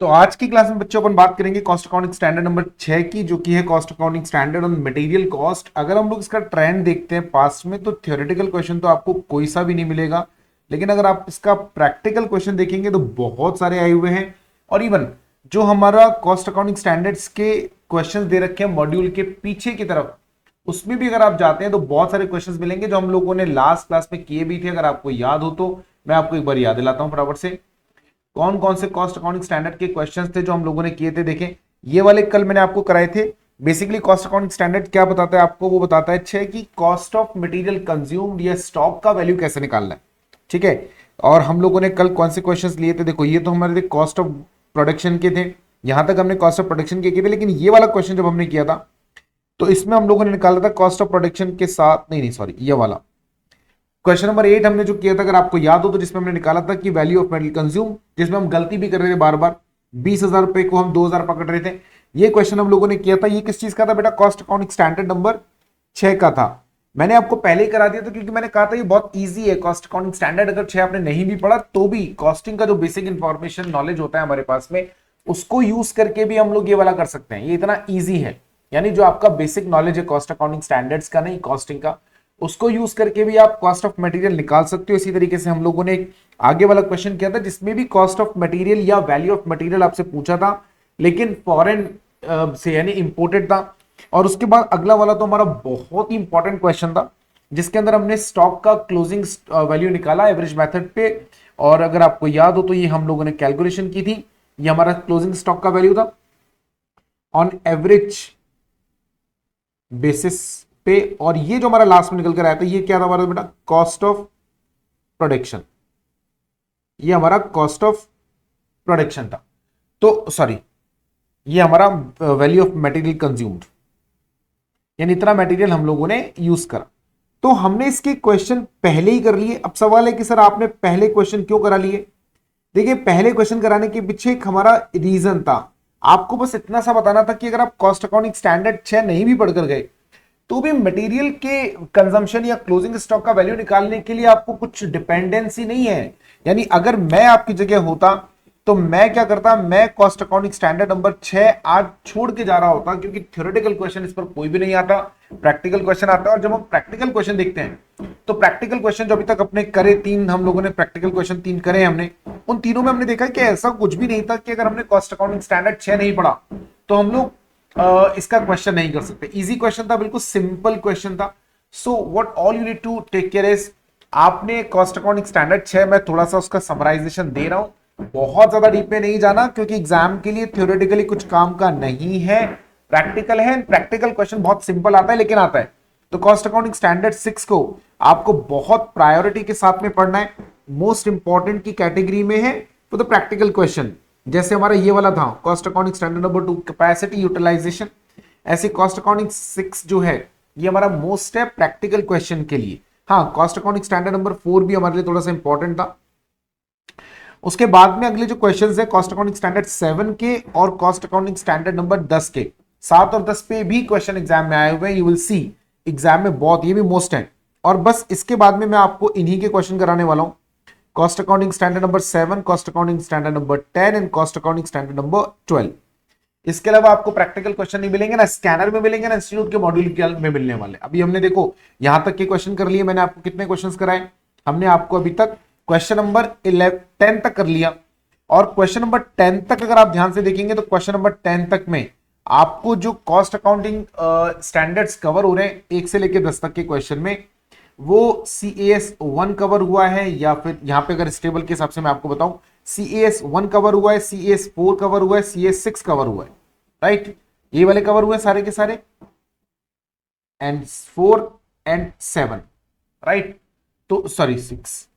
तो आज की क्लास में बच्चों अपन बात करेंगे कॉस्ट अकाउंटिंग स्टैंडर्ड नंबर 6 की, जो कि है cost accounting standard on material cost. अगर हम लोग इसका ट्रेंड देखते हैं पास्ट में, तो थ्योरेटिकल क्वेश्चन तो आपको कोई सा भी नहीं मिलेगा, लेकिन अगर आप इसका प्रैक्टिकल क्वेश्चन देखेंगे तो बहुत सारे आए हुए हैं। और इवन जो हमारा कॉस्ट अकाउंटिंग स्टैंडर्ड्स के क्वेश्चन दे रखे हैं मॉड्यूल के पीछे की तरफ, उसमें भी अगर आप जाते हैं तो बहुत सारे क्वेश्चंस मिलेंगे जो हम लोगों ने लास्ट क्लास में किए भी थे। अगर आपको याद हो तो मैं आपको एक बार याद दिलाता हूं फटाफट से, कौन कौन से कॉस्ट अकाउंटिंग स्टैंडर्ड के क्वेश्चंस थे जो हम लोगों ने किए थे। देखें, ये वाले कल मैंने आपको कराए थे। बेसिकली कॉस्ट अकाउंटिंग स्टैंडर्ड क्या बताता है आपको, वो बताता है छह कि कॉस्ट ऑफ मटेरियल कंज्यूम्ड या स्टॉक का वैल्यू कैसे निकालना है। ठीक है, और हम लोगों ने कल कौन से क्वेश्चंस लिए थे, देखो ये तो हमारे कॉस्ट ऑफ प्रोडक्शन के थे, यहां तक हमने कॉस्ट ऑफ प्रोडक्शन के किए थे। लेकिन ये वाला क्वेश्चन जब हमने किया था तो इसमें हम लोगों ने निकाला था कॉस्ट ऑफ प्रोडक्शन के साथ, नहीं सॉरी, ये वाला क्वेश्चन नंबर 8 हमने जो किया था, अगर आपको याद हो तो, जिसमें हमने निकाला था कि वैल्यू ऑफ मेटल कंज्यूम, जिसमें हम गलती भी कर रहे थे बार बार, 20,000 रुपए को हम 2,000 पकड़ रहे थे। ये क्वेश्चन हम लोगों ने किया था। ये किस चीज का था बेटा, कॉस्ट अकाउंटिंग स्टैंडर्ड नंबर 6 का था। मैंने आपको पहले ही करा दिया था क्योंकि मैंने कहा था ये बहुत ईजी है कॉस्ट अकाउंटिंग स्टैंडर्ड। अगर 6 आपने नहीं भी पढ़ा तो भी कॉस्टिंग का जो बेसिक इंफॉर्मेशन नॉलेज होता है हमारे पास में, उसको यूज करके भी हम लोग ये वाला कर सकते हैं। ये इतना ईजी है, यानी जो आपका बेसिक नॉलेज है कॉस्ट अकाउंटिंग स्टैंडर्ड्स का, नहीं कॉस्टिंग का, उसको यूज करके भी आप कॉस्ट ऑफ मटेरियल निकाल सकते हो। इसी तरीके से हम लोगों ने एक आगे वाला क्वेश्चन किया था जिसमें भी कॉस्ट ऑफ मटेरियल या वैल्यू ऑफ मटेरियल आपसे पूछा था, लेकिन फॉरेन से यानी इंपोर्टेड था। और उसके बाद अगला वाला तो हमारा बहुत ही इंपॉर्टेंट क्वेश्चन था, जिसके अंदर हमने स्टॉक का क्लोजिंग वैल्यू निकाला एवरेज मेथड पे। और अगर आपको याद हो तो ये हम लोगों ने कैलकुलेशन की थी। ये हमारा क्लोजिंग स्टॉक का वैल्यू था ऑन एवरेज बेसिस पे। और ये जो हमारा लास्ट में निकल कर आया था, ये क्या था हमारा बेटा, कॉस्ट ऑफ प्रोडक्शन। ये हमारा कॉस्ट ऑफ प्रोडक्शन था। तो सॉरी, ये हमारा वैल्यू ऑफ मटेरियल कंज्यूम्ड, यानी इतना मटेरियल हम लोगों ने यूज करा। तो हमने इसके क्वेश्चन पहले ही कर लिए। अब सवाल है कि सर आपने पहले क्वेश्चन क्यों करा लिए। देखिए, पहले क्वेश्चन कराने के पीछे एक हमारा रीजन था। आपको बस इतना सा बताना था कि अगर आप कॉस्ट अकाउंटिंग स्टैंडर्ड 6 नहीं भी पढ़कर गए तो भी मटेरियल के कंजम्पशन या क्लोजिंग स्टॉक का वैल्यू निकालने के लिए आपको कुछ डिपेंडेंसी नहीं है। यानी अगर मैं आपकी जगह होता तो मैं क्या करता, मैं कॉस्ट अकाउंटिंग स्टैंडर्ड नंबर 6 आज छोड़ के जा रहा होता, क्योंकि थ्योरेटिकल क्वेश्चन इस पर कोई भी नहीं आता, प्रैक्टिकल क्वेश्चन आता है। और जब हम प्रैक्टिकल क्वेश्चन देखते हैं तो प्रैक्टिकल क्वेश्चन जो अभी तक अपने करे, 3 हम लोगों ने प्रैक्टिकल क्वेश्चन 3 करे हमने, उन तीनों में हमने देखा कि ऐसा कुछ भी नहीं था कि अगर हमने कॉस्ट अकाउंटिंग स्टैंडर्ड 6 नहीं पढ़ा तो हम लोग इसका क्वेश्चन नहीं कर सकते। इजी क्वेश्चन था, बिल्कुल सिंपल क्वेश्चन था। So what all you need to take care is, आपने कॉस्ट अकाउंटिंग स्टैंडर्ड 6, मैं थोड़ा सा उसका समराइजेशन दे रहा हूं, बहुत ज्यादा डीप में नहीं जाना, क्योंकि एग्जाम के लिए थ्योरेटिकली कुछ काम का नहीं है, प्रैक्टिकल है। प्रैक्टिकल क्वेश्चन बहुत सिंपल आता है, लेकिन आता है। तो कॉस्ट अकाउंटिंग स्टैंडर्ड 6 को आपको बहुत प्रायोरिटी के साथ में पढ़ना है। मोस्ट इंपॉर्टेंट की कैटेगरी में है तो द प्रैक्टिकल क्वेश्चन, जैसे हमारा ये वाला था cost accounting standard number 2 capacity utilisation. ऐसे कॉस्ट अकाउंटिंग 6 जो है ये हमारा मोस्ट है प्रैक्टिकल क्वेश्चन के लिए। हाँ, कॉस्ट अकाउंटिंग स्टैंडर्ड नंबर 4 भी हमारे लिए थोड़ा सा इंपॉर्टेंट था। उसके बाद में अगले जो क्वेश्चंस है कॉस्ट अकाउंटिंग स्टैंडर्ड 7 के और कॉस्ट अकाउंटिंग स्टैंडर्ड नंबर 10 के, 7 और 10 पे भी क्वेश्चन एग्जाम में आए हुए हैं। यू विल सी एग्जाम में बहुत, ये भी मोस्ट है। और बस इसके बाद में मैं आपको इन्हीं के क्वेश्चन कराने वाला हूं, cost accounting standard number 7, cost accounting standard number 10 and cost accounting standard number 12। इसके अलावा आपको प्रैक्टिकल क्वेश्चन नहीं मिलेंगे, ना स्कैनर में मिलेंगे, ना इंस्टीट्यूट के मॉड्यूल में मिलने वाले। अभी हमने देखो यहां तक के क्वेश्चन कर लिए। मैंने आपको कितने क्वेश्चन कराए, हमने आपको अभी तक क्वेश्चन नंबर 10 तक कर लिया। और क्वेश्चन नंबर 10 तक अगर आप ध्यान से देखेंगे तो क्वेश्चन नंबर 10 तक में आपको जो कॉस्ट अकाउंटिंग स्टैंडर्ड्स कवर हो रहे हैं 1 से लेकर 10 तक के क्वेश्चन में, वो CAS 1 कवर हुआ है, या फिर यहां पे अगर स्टेबल के हिसाब से मैं आपको बताऊं, CAS 1 कवर हुआ है, CAS 4 कवर हुआ है, CAS 6 कवर हुआ है, राइट। ये वाले कवर हुए सारे के सारे, एंड 4 एंड 7, राइट। तो सॉरी 6,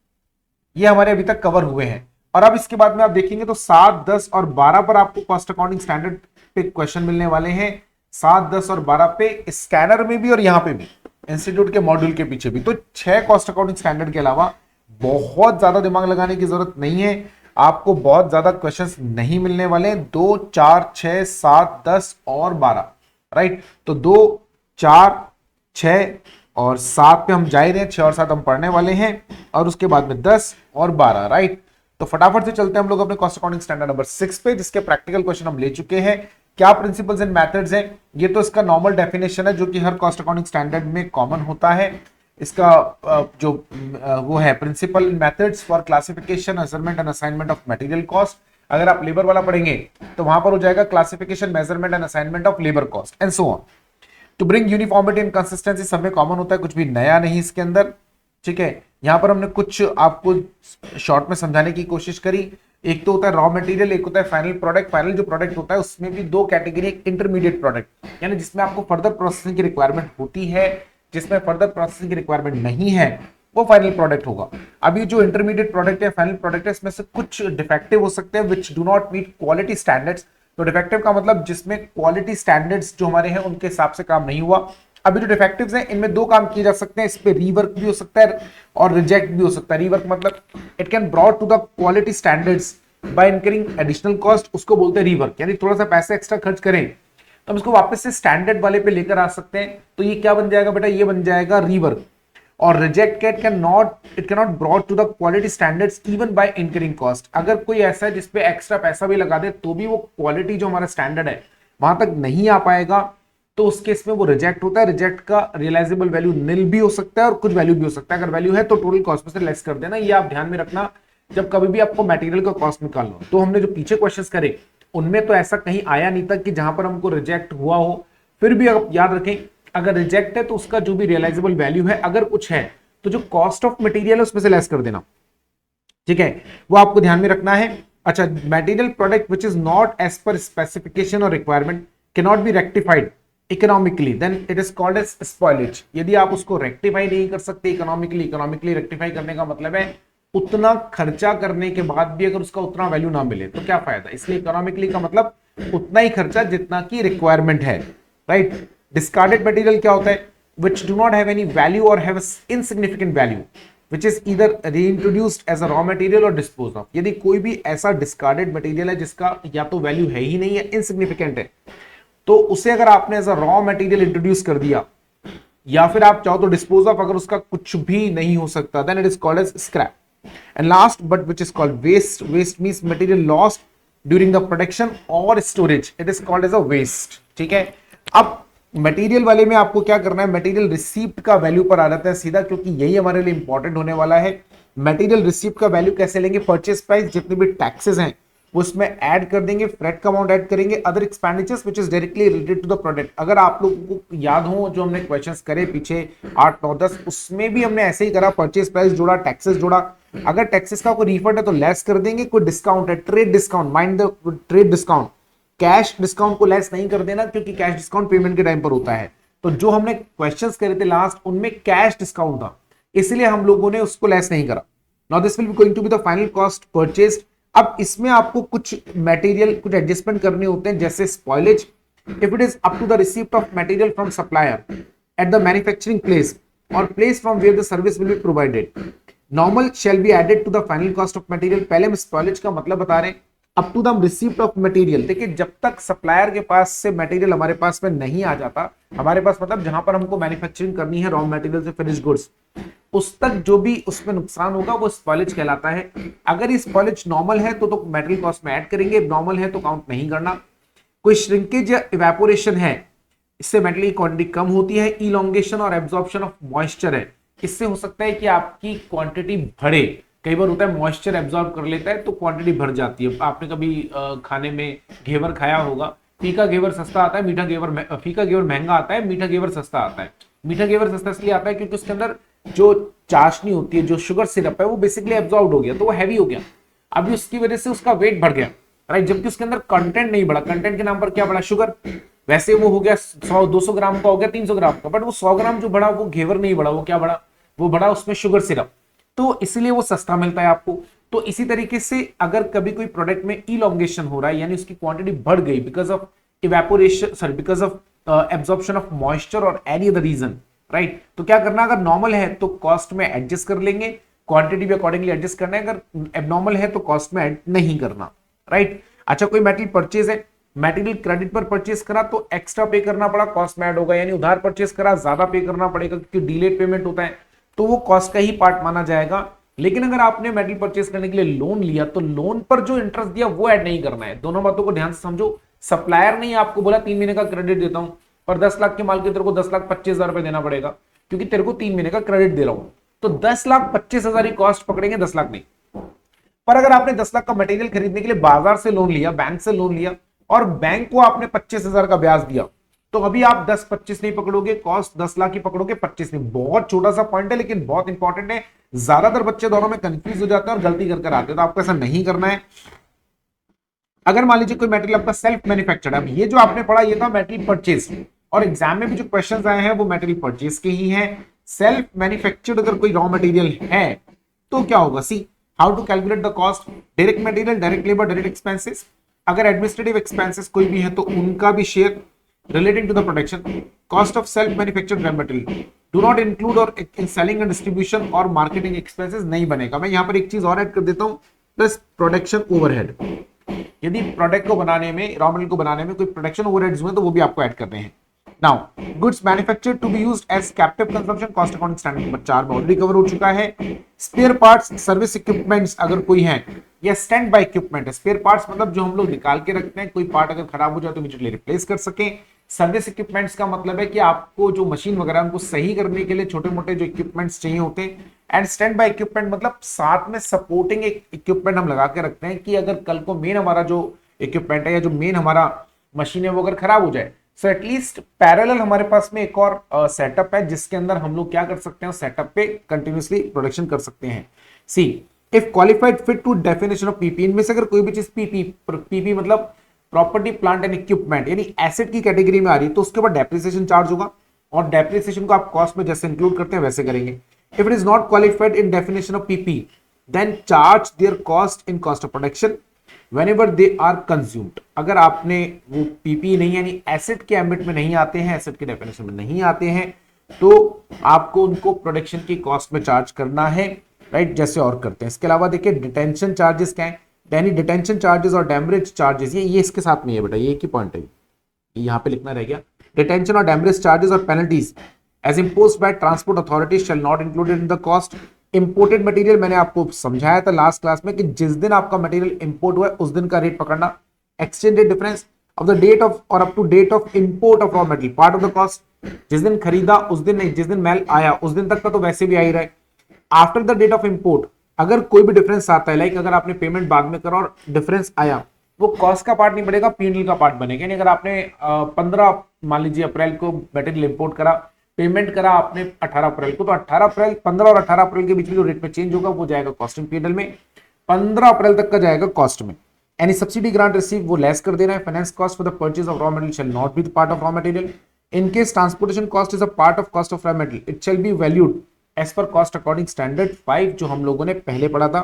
ये हमारे अभी तक कवर हुए हैं। और अब इसके बाद में आप देखेंगे तो 7, 10 और 12 पर आपको कॉस्ट अकाउंटिंग स्टैंडर्ड पे क्वेश्चन मिलने वाले हैं। 7, 10 और 12 पे स्कैनर में भी और यहां पे भी इंस्टीट्यूट के मॉड्यूल के पीछे भी। तो 6 कॉस्ट अकाउंटिंग स्टैंडर्ड के अलावा बहुत ज्यादा दिमाग लगाने की जरूरत नहीं है, आपको बहुत ज्यादा क्वेश्चंस नहीं मिलने वाले। 2, 4, 6, 7, 10 और 12, राइट। तो 2, 4, 6 और 7 पे हम जा ही रहे हैं, 6 और 7 हम पढ़ने वाले हैं, और उसके बाद में 10 और 12, राइट। तो फटाफट से चलते हैं हम लोग अपने कॉस्ट अकाउंटिंग स्टैंडर्ड नंबर 6 पे, जिसके प्रैक्टिकल क्वेश्चन हम ले चुके हैं। क्या प्रिंसिपल्स एंड मेथड्स हैं, ये तो इसका नॉर्मल डेफिनेशन है जो कि हर कॉस्ट अकाउंटिंग स्टैंडर्ड में कॉमन होता है। इसका जो वो है principle methods for classification, measurement and assignment of material cost. अगर आप लेबर वाला पढ़ेंगे तो वहां पर हो जाएगा classification, measurement and assignment of labour cost and so on. To bring uniformity and consistency सब में कॉमन होता है, कुछ भी नया नहीं इसके अंदर। ठीक है, यहां पर हमने कुछ आपको शॉर्ट में समझाने की कोशिश करी। एक तो होता है रॉ मटेरियल, एक होता है फाइनल प्रोडक्ट। फाइनल जो प्रोडक्ट होता है उसमें भी दो कैटेगरी, एक इंटरमीडिएट प्रोडक्ट यानी जिसमें आपको फर्दर प्रोसेसिंग की रिक्वायरमेंट होती है, जिसमें फर्दर प्रोसेसिंग की रिक्वायरमेंट नहीं है वो फाइनल प्रोडक्ट होगा। अभी जो इंटरमीडिएट प्रोडक्ट है, फाइनल प्रोडक्ट है, इसमें से कुछ डिफेक्टिव हो सकते हैं which do not meet quality standards. तो डिफेक्टिव का मतलब जिसमें क्वालिटी स्टैंडर्ड्स जो हमारे हैं उनके हिसाब से काम नहीं हुआ। अभी जो डिफेक्टिव्स हैं इनमें दो काम किए जा सकते हैं, इस पे रीवर्क भी हो सकता है और रिजेक्ट भी हो सकता है। रीवर्क मतलब it can brought to the quality standards by incurring additional cost, उसको बोलते हैं रीवर्क। यानी थोड़ा सा पैसे एक्स्ट्रा खर्च करें तो हम इसको वापस से स्टैंडर्ड वाले पे लेकर आ सकते हैं। तो ये क्या बन जाएगा बेटा, ये बन जाएगा रीवर्क। और reject it can not brought to the quality standards even by incurring cost. अगर कोई ऐसा है जिसपे एक्स्ट्रा पैसा भी लगा दे तो भी वो क्वालिटी जो हमारा स्टैंडर्ड है वहां तक नहीं आ पाएगा, तो उस केस में वो रिजेक्ट होता है। रिजेक्ट का रियलाइजेबल वैल्यू निल भी हो सकता है और कुछ वैल्यू भी हो सकता है। अगर वैल्यू है तो टोटल कॉस्ट में से लेस कर देना। ये आप ध्यान में रखना जब कभी भी आपको मटेरियल का कॉस्ट निकालना हो। तो हमने जो पीछे क्वेश्चंस करे उनमें तो ऐसा कहीं आया नहीं था कि जहां पर हमको रिजेक्ट हुआ हो। फिर भी आप याद रखें, अगर रिजेक्ट है तो उसका जो भी रियलाइजेबल वैल्यू है, अगर कुछ है तो जो कॉस्ट ऑफ मटेरियल है उसमें से लेस कर देना। ठीक है, वो आपको ध्यान में रखना है। अच्छा, material product which is not as per specification और requirement can not be rectified economically then it is called as spoilage. यदि आप उसको रेक्टिफाई नहीं कर सकते इकोनॉमिकली रेक्टिफाई करने का मतलब है उतना खर्चा करने के बाद भी अगर उसका उतना वैल्यू ना मिले तो क्या फायदा। इसलिए इकोनॉमिकली का मतलब उतना ही खर्चा जितना की रिक्वायरमेंट है, राइट। डिस्कार्डेड मटेरियल क्या होता है, which do not have any value or have insignificant value which is either reintroduced as a raw material or disposed of। यदि कोई भी ऐसा डिस्कार्डेड मटेरियल है जिसका या तो वैल्यू है ही नहीं है, इनसिग्निफिकेंट है, तो उसे अगर आपने as a raw material introduce कर दिया या फिर आप चाहो तो डिस्पोज ऑफ, अगर उसका कुछ भी नहीं हो सकता then it is called as scrap. And last but which is called waste. Waste means material lost during the production और storage, it is called as a waste. ठीक है, अब मटेरियल वाले में आपको क्या करना है, मटेरियल रिसीप्ट का वैल्यू पर आ जाता है सीधा, क्योंकि यही हमारे लिए इंपॉर्टेंट होने वाला है। मटेरियल रिसीप्ट का वैल्यू कैसे लेंगे, परचेस प्राइस जितने भी टैक्सेस हैं उसमें ऐड कर देंगे, फ्रेट का अमाउंट ऐड करेंगे, other expenditures which is directly related to the product. अगर आप लोगों को याद हो जो हमने क्वेश्चंस करे पीछे 8 9 10 उसमें भी हमने ऐसे ही करा, परचेस प्राइस जोड़ा, टैक्सेस जोड़ा। अगर टैक्सेस का कोई रिफंड है तो लेस कर देंगे, कोई डिस्काउंट है, trade discount, mind the trade discount, cash discount को लेस नहीं कर देना क्योंकि कैश डिस्काउंट पेमेंट के टाइम पर होता है। तो जो हमने क्वेश्चंस करे थे लास्ट उनमें कैश डिस्काउंट था, इसलिए हम लोगों ने उसको लेस नहीं करा। Now this will be going to be the final cost purchased. अब इसमें आपको कुछ मटेरियल कुछ एडजस्टमेंट करने होते हैं, जैसे spoilage if it is up to the receipt of material from supplier at the manufacturing place और place from where the service will be provided. Normal shall be added to the final cost of material. पहले हम spoilage का मतलब बता रहे हैं, up to the receipt of material. देखिए, जब तक सप्लायर के पास से मटेरियल हमारे पास में नहीं आ जाता, हमारे पास मतलब जहां पर हमको मैन्युफैक्चरिंग करनी है रॉ मटेरियल से फिनिश गुड्स, उस तक जो भी उसमें नुकसान होगा वो स्पॉइलेज कहलाता है। अगर ये स्पॉइलेज नॉर्मल है तो मटेरियल कॉस्ट में ऐड करेंगे, नॉर्मल है तो काउंट नहीं करना। कोई श्रिंकेज या इवेपोरेशन है, इससे मटेरियल की क्वांटिटी कम होती है। इलोंगेशन और एब्जॉर्प्शन ऑफ मॉइस्चर है, इससे हो सकता है कि आपकी क्वांटिटी बढ़े। कई बार होता है मॉइस्चर एब्जॉर्ब कर लेता है तो क्वांटिटी बढ़ जाती है। आपने कभी खाने में घेवर खाया होगा, फीका घेवर सस्ता आता है, फीका घेवर महंगा आता है, मीठा घेवर सस्ता आता है। मीठा घेवर सस्ता इसलिए आता है क्योंकि उसके अंदर जो चाशनी होती है, जो शुगर सिरप है, वो बेसिकली एब्जॉर्ब हो गया तो वो हैवी हो गया, अभी उसकी वजह से उसका वेट बढ़ गया, राइट। जबकि उसके अंदर कंटेंट नहीं बढ़ा, कंटेंट के नाम पर क्या बढ़ा, शुगर। वैसे वो हो गया 100-200 ग्राम का हो गया 300 ग्राम का, बट वो 100 ग्राम जो बढ़ा वो घेवर नहीं बढ़ा, वो क्या बढ़ा, वो बढ़ा उसमें शुगर सिरप, तो इसलिए वो सस्ता मिलता है आपको। तो इसी तरीके से अगर कभी कोई प्रोडक्ट में इलोंगेशन हो रहा है यानी उसकी क्वांटिटी बढ़ गई because of evaporation, because of absorption of moisture और एनी अदर रीजन, राइट, तो क्या करना, अगर नॉर्मल है तो कॉस्ट में एडजस्ट कर लेंगे, क्वांटिटी भी अकॉर्डिंगली एडजस्ट करना है। अगर एबनॉर्मल है तो कॉस्ट में ऐड नहीं करना, राइट। अच्छा, कोई मेटेरियल परचेज है, मेटेरियल क्रेडिट पर परचेज करा तो एक्स्ट्रा पे करना पड़ा, कॉस्ट में ऐड होगा। यानी उधार परचेज करा ज्यादा पे करना पड़ेगा क्योंकि डिलेड पेमेंट होता है, तो वो कॉस्ट का ही पार्ट माना जाएगा। लेकिन अगर आपने मेटल परचेस करने के लिए लोन लिया तो लोन पर जो इंटरेस्ट दिया वो ऐड नहीं करना है। दोनों बातों को ध्यान से समझो। सप्लायर ने आपको बोला 3 महीने का क्रेडिट देता हूं, पर 10 लाख के माल के तेरे को 10,25,000 रुपए देना पड़ेगा, क्योंकि तेरे को 3 महीने का क्रेडिट दे रहा हूं। तो 10,25,000 ही कॉस्ट पकड़ेंगे, 10 लाख नहीं। पर अगर आपने 10 लाख का मटेरियल खरीदने के लिए बाजार से लोन लिया, बैंक से लोन लिया, और बैंक को आपने 25,000 का ब्याज दिया, तो अभी आप 10-25 नहीं पकड़ोगे, कॉस्ट 10 लाख ही पकड़ोगे, 25 नहीं। बहुत छोटा सा पॉइंट है लेकिन बहुत इंपॉर्टेंट है। ज्यादातर बच्चे दोनों में कंफ्यूज हो जाते हैं और गलती कर आते हैं, तो आपको ऐसा नहीं करना है। अगर मान लीजिए कोई मेटेरियल आपका सेल्फ मैन्युफैक्चर्ड है, ये जो आपने पढ़ा ये था मेटेरियल परचेज, और एग्जाम में भी जो क्वेश्चन आए हैं वो मेटेरियल परचेज के ही हैं। सेल्फ मैन्युफैक्चर्ड अगर कोई रॉ मटेरियल है तो क्या होगा, see how to calculate the cost, direct material, direct labour, direct expenses. अगर एडमिनिस्ट्रेटिव एक्सपेंसेस कोई भी है तो उनका भी share relating to the production cost of self manufactured raw material do not include or in selling and distribution और marketing expenses नहीं बनेगा। मैं यहाँ पर एक चीज और ऐड कर देता हूँ, प्लस प्रोडक्शन ओवरहेड। यदि प्रोडक्ट को बनाने में, रॉ मटेरियल को बनाने में कोई प्रोडक्शन ओवरहेड्स हुए तो वो भी आपको ऐड करने हैं। Now goods manufactured to be used as captive consumption, cost accounting standard number 4 में ऑलरेडी कवर हो चुका है। स्पेयर पार्ट्स, सर्विस इक्विपमेंट्स अगर कोई है, या स्टैंड बाय इक्विपमेंट है। स्पेयर पार्ट्स मतलब जो हम लोग निकाल के रखते हैं, कोई पार्ट अगर खराब हो जाए तो इमीडिएटली रिप्लेस कर सकें। सर्विस इक्विपमेंट्स का मतलब है कि आपको जो मशीन वगैरह उनको सही करने के लिए छोटे मोटे जो इक्विपमेंट्स चाहिए होते हैं। एंड स्टैंड बाय इक्विपमेंट मतलब साथ में सपोर्टिंग एक इक्विपमेंट हम लगा के रखते हैं कि अगर कल को मेन हमारा जो इक्विपमेंट है या जो मेन हमारा मशीन है वो अगर खराब हो जाए, सो एटलीस्ट पैरेलल हमारे पास में एक और सेटअप है जिसके अंदर हम लोग क्या कर सकते हैं, सेटअप पे कंटिन्यूसली प्रोडक्शन कर सकते हैं। See if qualified fit to definition of PP, इनमें से अगर कोई भी चीज पीपी मतलब प्रॉपर्टी प्लांट एंड इक्विपमेंट यानी एसेट की कैटेगरी में आ रही है तो उसके ऊपर डेप्रिसिएशन चार्ज होगा, और डेप्रिसिएशन को आप कॉस्ट में जैसे इंक्लूड करते हैं वैसे करेंगे। If it is not qualified in definition of PP then charge their cost in cost of production whenever they are consumed। अगर आपने वो पीपी नहीं यानी एसेट के एम्बिट में नहीं आते हैं, एसेट के डेफिनेशन में नहीं आते हैं, तो आपको उनको प्रोडक्शन की कॉस्ट में चार्ज करना है, राइट, जैसे और करते हैं। इसके अलावा देखिए डिटेंशन चार्जेस क्या है, यानी डिटेंशन चार्जेस और डैमरेज चार्जेस, ये इसके साथ में है बेटा, ये एक ही पॉइंट है, यहाँ पे लिखना रह गया। डिटेंशन और डैमरेज चार्जेस और penalties as imposed by transport authorities shall not included in the cost. Imported material मैंने आपको समझाया था लास्ट क्लास में कि जिस दिन आपका मटेरियल इंपोर्ट हुआ है उस दिन का रेट पकड़ना। Exchange rate difference of the date of और up to date of import of raw material part of the cost. जिस दिन खरीदा उस दिन नहीं, जिस दिन मेल आया उस दिन तक का तो वैसे भी आ ही रहा है। After the date of import अगर कोई भी डिफरेंस आता है, लाइक अगर आपने पेमेंट बाद में करा और डिफरेंस आया, वो कॉस्ट का पार्ट नहीं बनेगा, पीएनएल का पार्ट बनेगा। यानी अगर आपने 15 मान लीजिए अप्रैल को मटेरियल इंपोर्ट करा, पेमेंट करा आपने 18 अप्रैल को, तो 18 अप्रैल 15 और 18 अप्रैल के बीच में जो रेट में चेंज होगा वो जाएगा कॉस्टिंग पीरियड में, 15 अप्रैल तक का जाएगा कॉस्ट में। एनी सब्सिडी ग्रांट रिसीव वो लेस कर देना है। Finance cost for the purchase of raw material shall not be the part of raw material. In case transportation cost is a part of cost of raw material it shall be valued as per cost according standard 5 जो हम लोगों ने पहले पढ़ा था।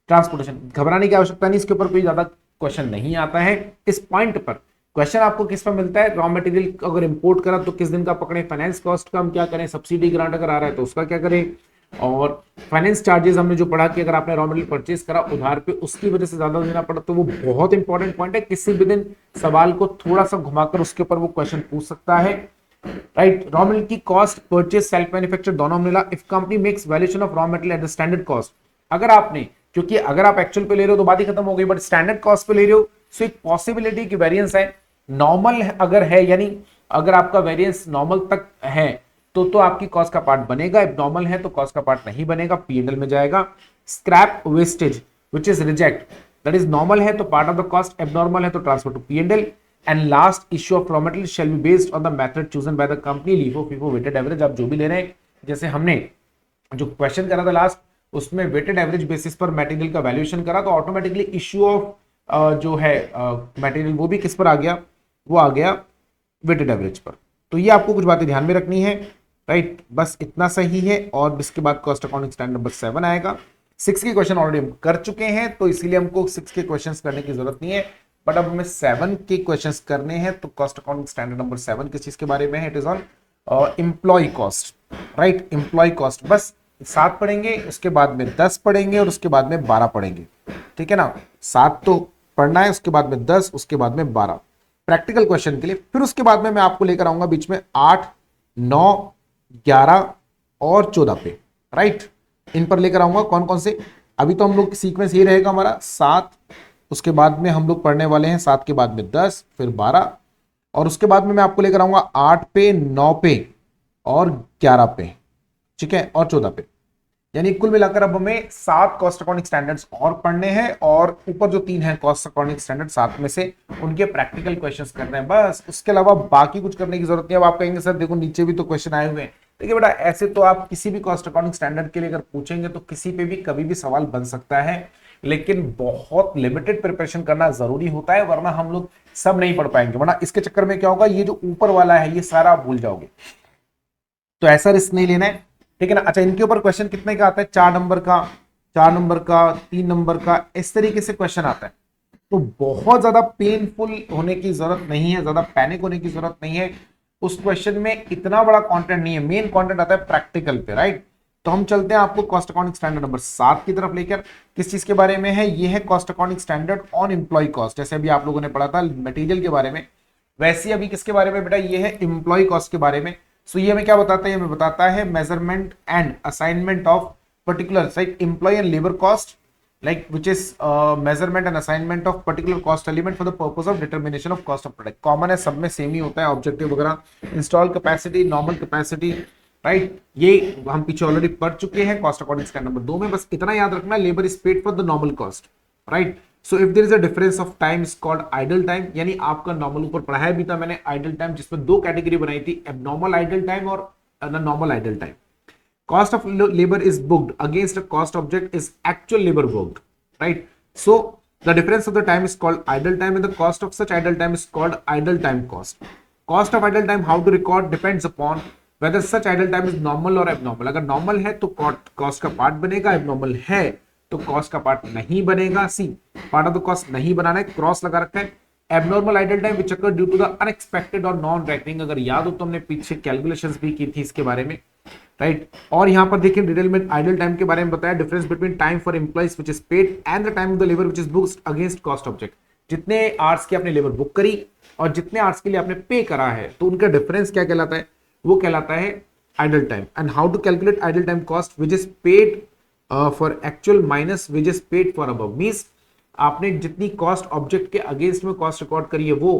Transportation घबराने की आवश्यकता नहीं, इसके ऊपर कोई ज्यादा क्वेश्चन नहीं आता है। इस पॉइंट पर क्वेश्चन आपको किस पर मिलता है, रॉ मटेरियल अगर इंपोर्ट करा तो किस दिन का पकड़े, फाइनेंस कॉस्ट का हम क्या करें, सब्सिडी ग्रांट अगर आ रहा है तो उसका क्या करें, और फाइनेंस चार्जेस हमने जो पढ़ा कि अगर आपने रॉ मटेरियल परचेज करा उधार पे उसकी वजह से ज्यादा देना पड़ा, तो वो बहुत इंपॉर्टेंट पॉइंट है। किसी भी दिन सवाल को थोड़ा सा घुमाकर उसके ऊपर वो क्वेश्चन पूछ सकता है, राइट। रॉ मटेरियल की कॉस्ट परचेज सेल्फ मैन्युफैक्चर दोनों मिला। If company makes valuation of raw material at the standard cost, अगर आपने, क्योंकि अगर आप एक्चुअल पे ले रहे हो तो बात ही खत्म हो गई, बट स्टैंडर्ड कॉस्ट पे ले रहे हो सो एक पॉसिबिलिटी की वेरिएंस है। नॉर्मल अगर है यानी अगर आपका वेरिएंस नॉर्मल तक है तो आपकी कॉस्ट का पार्ट बनेगा, इफ नॉर्मल है तो कॉस्ट का पार्ट नहीं बनेगा, पीएनएल में जाएगा। Scrap wastage which is reject that is normal है तो part of the cost, abnormal है तो transfer to PNL. And last issue of raw material shall be based on the method chosen by the company, LIFO FIFO weighted average. आप जो भी ले रहे हैं, जैसे हमने जो क्वेश्चन करा था लास्ट उसमें वेटेड एवरेज बेसिस पर मटेरियल का वैल्यूएशन करा, तो ऑटोमेटिकली इश्यू ऑफ जो है मटेरियल वो भी किस पर आ गया, वो आ गया वेटेड एवरेज पर। तो ये आपको कुछ बातें ध्यान में रखनी है, राइट। बस इतना सही है, और इसके बाद कॉस्ट अकाउंटिंग स्टैंडर्ड नंबर 7 आएगा। 6 के क्वेश्चन ऑलरेडी हम कर चुके हैं तो इसीलिए हमको 6 के क्वेश्चंस करने की जरूरत नहीं है, बट अब हमें 7 के क्वेश्चंस करने हैं। तो कॉस्ट अकाउंटिंग स्टैंडर्ड नंबर 7 किस चीज के बारे में है, it is on employee cost, right. Employee cost बस 7 पढ़ेंगे, उसके बाद में 10 पढ़ेंगे और उसके बाद में 12 पढ़ेंगे, ठीक है ना। 7 तो पढ़ना है, उसके बाद में 10, उसके बाद में 12 प्रैक्टिकल क्वेश्चन के लिए। फिर उसके बाद में मैं आपको लेकर आऊंगा बीच में 8, 9, 11 और 14 पे, राइट। इन पर लेकर आऊंगा कौन कौन से। अभी तो हम लोग सीक्वेंस ये रहेगा हमारा 7, उसके बाद में हम लोग पढ़ने वाले हैं 7 के बाद में 10, फिर 12, और उसके बाद में मैं आपको लेकर आऊंगा 8 पे, 9 पे और 11 पे, ठीक है, और 14 पे। यानी कुल मिलाकर अब हमें 7 कॉस्ट अकाउंटिंग स्टैंडर्ड्स और पढ़ने हैं, और ऊपर जो 3 हैं कॉस्ट अकाउंटिंग स्टैंडर्ड 7 में से उनके प्रैक्टिकल क्वेश्चंस करने हैं बस, उसके अलावा बाकी कुछ करने की जरूरत नहीं। अब आप कहेंगे सर देखो नीचे भी तो क्वेश्चन आए हुए हैं। देखिए बेटा, ऐसे तो आप किसी भी कॉस्ट अकाउंटिंग स्टैंडर्ड के लिए अगर पूछेंगे तो किसी पे भी कभी भी सवाल बन सकता है, लेकिन बहुत लिमिटेड प्रिपरेशन करना जरूरी होता है, वरना हम लोग सब नहीं पढ़ पाएंगे। वरना इसके चक्कर में क्या होगा, ये जो ऊपर वाला है ये सारा आप भूल जाओगे, तो ऐसा रिस्क नहीं लेना है, ठीक है ना। अच्छा, इनके ऊपर क्वेश्चन कितने का आता है, 4 नंबर का, 4 नंबर का, 3 नंबर का, इस तरीके से क्वेश्चन आता है। तो बहुत ज्यादा पेनफुल होने की जरूरत नहीं है, ज्यादा पैनिक होने की जरूरत नहीं है। उस क्वेश्चन में इतना बड़ा कंटेंट नहीं है, मेन कंटेंट आता है प्रैक्टिकल पे, राइट। तो हम चलते हैं आपको कॉस्ट अकाउंटिंग स्टैंडर्ड नंबर 7 की तरफ लेकर। किस चीज के बारे में है, ये है cost accounting standard on employee cost. जैसे अभी आप लोगों ने पढ़ा था मटेरियल के बारे में, वैसे ही अभी किसके बारे में बेटा, ये है एम्प्लॉय कॉस्ट के बारे में। सो ये हमें क्या बताता है, हमें बताता है measurement and assignment of particular like employee and labour cost, like which is measurement and assignment of particular cost element for the purpose of determination of cost of product। Common है, सब में सेम ही होता है, objective वगैरह। Install capacity, normal capacity, right, ये हम पीछे already पढ़ चुके हैं कॉस्ट अकाउंटिंग स्टैंडर्ड नंबर 2 में। बस इतना याद रखना, labour is paid for the normal cost, right. So if there is a difference of time is called idle time, यानी आपका नॉर्मल ऊपर पढ़ाया भी था मैंने आइडल टाइम, जिसमें 2 कैटेगरी बनाई थी, एबनॉर्मल आइडल टाइम और normal idle time. Cost of labor is booked against a cost object is actual labor worked, right? So the difference of the time is called idle time and the cost of such idle time is called idle time cost। Cost of idle time how to record depends upon whether such idle time is normal or abnormal। अगर normal है तो cost का part बनेगा, abnormal है तो cost का part नहीं बनेगा। सी part of the cost नहीं बनाना है, क्रॉस लगा रखा है। Abnormal idle time which occur due to the unexpected और नॉन रेकरिंग, अगर याद हो तो हमने पीछे कैलकुलेशंस भी की थी इसके बारे में, राइट। और यहां पर देखिए डिटेल में आइडल टाइम के बारे में बताया, difference between time for employees which is paid and the time of the labour which is booked against cost object. जितने आवर्स की आपने लेबर बुक करी और जितने आवर्स के लिए आपने पे करा है, तो उनका डिफरेंस क्या कहलाता है, वो कहलाता है idle time. And how to calculate idle time cost which is paid for actual minus which is paid for above, means आपने जितनी कॉस्ट ऑब्जेक्ट के अगेंस्ट में कॉस्ट रिकॉर्ड करी है वो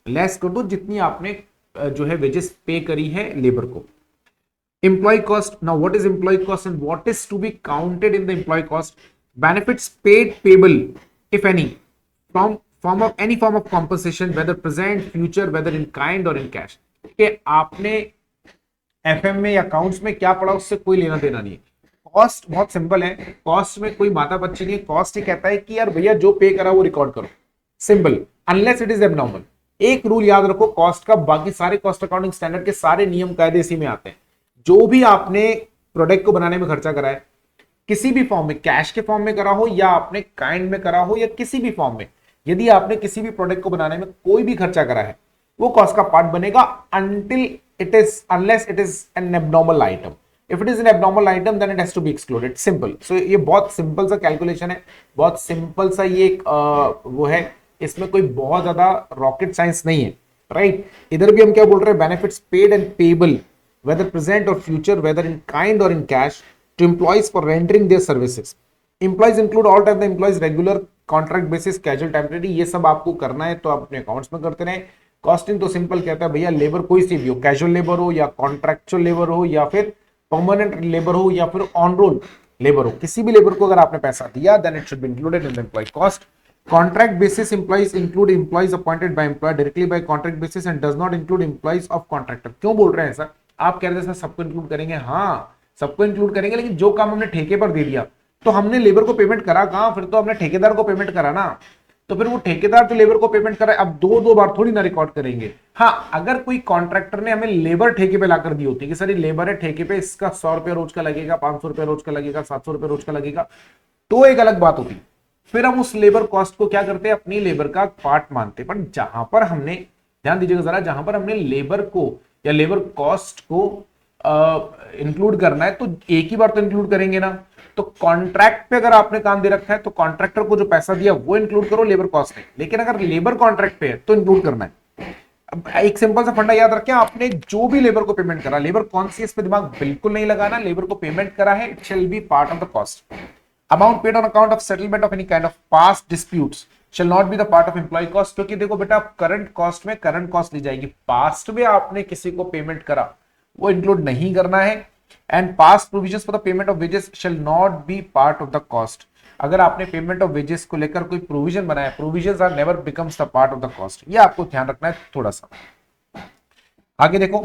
लेस कर दो जितनी आपने जो है वेजेस पे करी है लेबर को। Employee cost, now what is employee cost and what is to be counted in the employee cost? Benefits paid payable if any from form of any form of compensation whether present future whether in kind or in cash। कि आपने FM में या accounts में क्या पढ़ा उससे कोई लेना देना नहीं है। कॉस्ट बहुत सिंपल है, कॉस्ट में कोई माता बच्ची नहीं है। कॉस्ट ही कहता है कि यार भैया जो पे करा वो रिकॉर्ड करो, simple, unless it is abnormal. एक रूल याद रखो कॉस्ट का, बाकी सारे कॉस्ट अकाउंटिंग स्टैंडर्ड के सारे नियम कायदे इसी में आते हैं। जो भी आपने प्रोडक्ट को बनाने में खर्चा करा है, किसी भी फॉर्म में, कैश के फॉर्म में करा हो या आपने काइंड में करा हो या किसी भी फॉर्म में, यदि आपने किसी भी प्रोडक्ट को बनाने में कोई भी खर्चा करा है, वो कॉस्ट का पार्ट बनेगा unless it is an abnormal item। if it is an abnormal item then it has to be excluded, simple। so ये बहुत सिंपल सा कैलकुलेशन है, बहुत सिंपल सा ये एक वो है, इसमें कोई बहुत ज्यादा रॉकेट साइंस नहीं है, राइट। इधर भी हम क्या बोल रहे हैं, benefits paid and payable whether present or future whether in kind or in cash to employees for rendering their services। employees include all type the employees regular contract basis casual temporary, ये सब आपको करना है तो आप अपने accounts में करते रहे। कॉस्टिंग तो सिंपल कहता है भैया लेबर कोई सी भी हो, कैजुअल लेबर हो या कॉन्ट्रैक्चुअल लेबर हो या फिर परमानेंट लेबर हो या फिर ऑन रोल लेबर हो, किसी भी लेबर को अगर आपने पैसा दिया then it should be included in the employee cost. Contract basis employees include employees appointed by employer directly by contract basis and does not include employees of contractor. क्यों बोल रहे हैं सर, आप कह रहे थे सर सबको इंक्लूड करेंगे, हाँ सबको इंक्लूड करेंगे, लेकिन जो काम हमने ठेके पर दे दिया तो हमने लेबर को पेमेंट करा कहां, फिर तो हमने ठेकेदार को पेमेंट करा ना। तो फिर वो ठेकेदार तो लेबर को पेमेंट करा, अब दो बार थोड़ी ना रिकॉर्ड करेंगे। हाँ, अगर कोई कॉन्ट्रैक्टर ने हमें लेबर ठेके पे लाकर दी होती कि सर ये लेबर है ठेके पे, इसका 100 रुपया रोज का लगेगा, 500 रुपया रोज का लगेगा, 700 रुपया रोज का लगेगा, तो एक अलग बात होती। फिर हम उस लेबर कॉस्ट को क्या करते हैं, अपनी लेबर का पार्ट मानते। पर जहां पर हमने, ध्यान दीजिएगा जरा, जहां पर हमने लेबर को या लेबर कॉस्ट को इंक्लूड करना है तो एक ही बार तो इंक्लूड करेंगे ना। तो कॉन्ट्रैक्ट पे अगर आपने काम दे रखा है तो कॉन्ट्रैक्टर को जो पैसा दिया वो इंक्लूड करो, लेबर कॉस्ट नहीं। लेकिन अगर लेबर कॉन्ट्रैक्ट पे है तो इंक्लूड करना है। एक सिंपल सा फंडा याद रखें, आपने जो भी लेबर को पेमेंट करा, लेबर कौन सी, इस पे दिमाग बिल्कुल नहीं लगाना, लेबर को पेमेंट करा है, it shall be part of the cost. Amount paid on account of settlement of any kind of past disputes shall not be the part of employee cost. क्योंकि देखो बेटा, करंट कॉस्ट में current cost ली जाएगी, past में आपने किसी को पेमेंट करा वो इंक्लूड नहीं करना है। And past provisions for the payment of wages shell not B part of the cost. अगर आपने पेमेंट ऑफ वेजेस को लेकर कोई प्रोविजन बनाया, provisions are never becomes the part of the cost, ये आपको ध्यान रखना है थोड़ा सा। आगे देखो,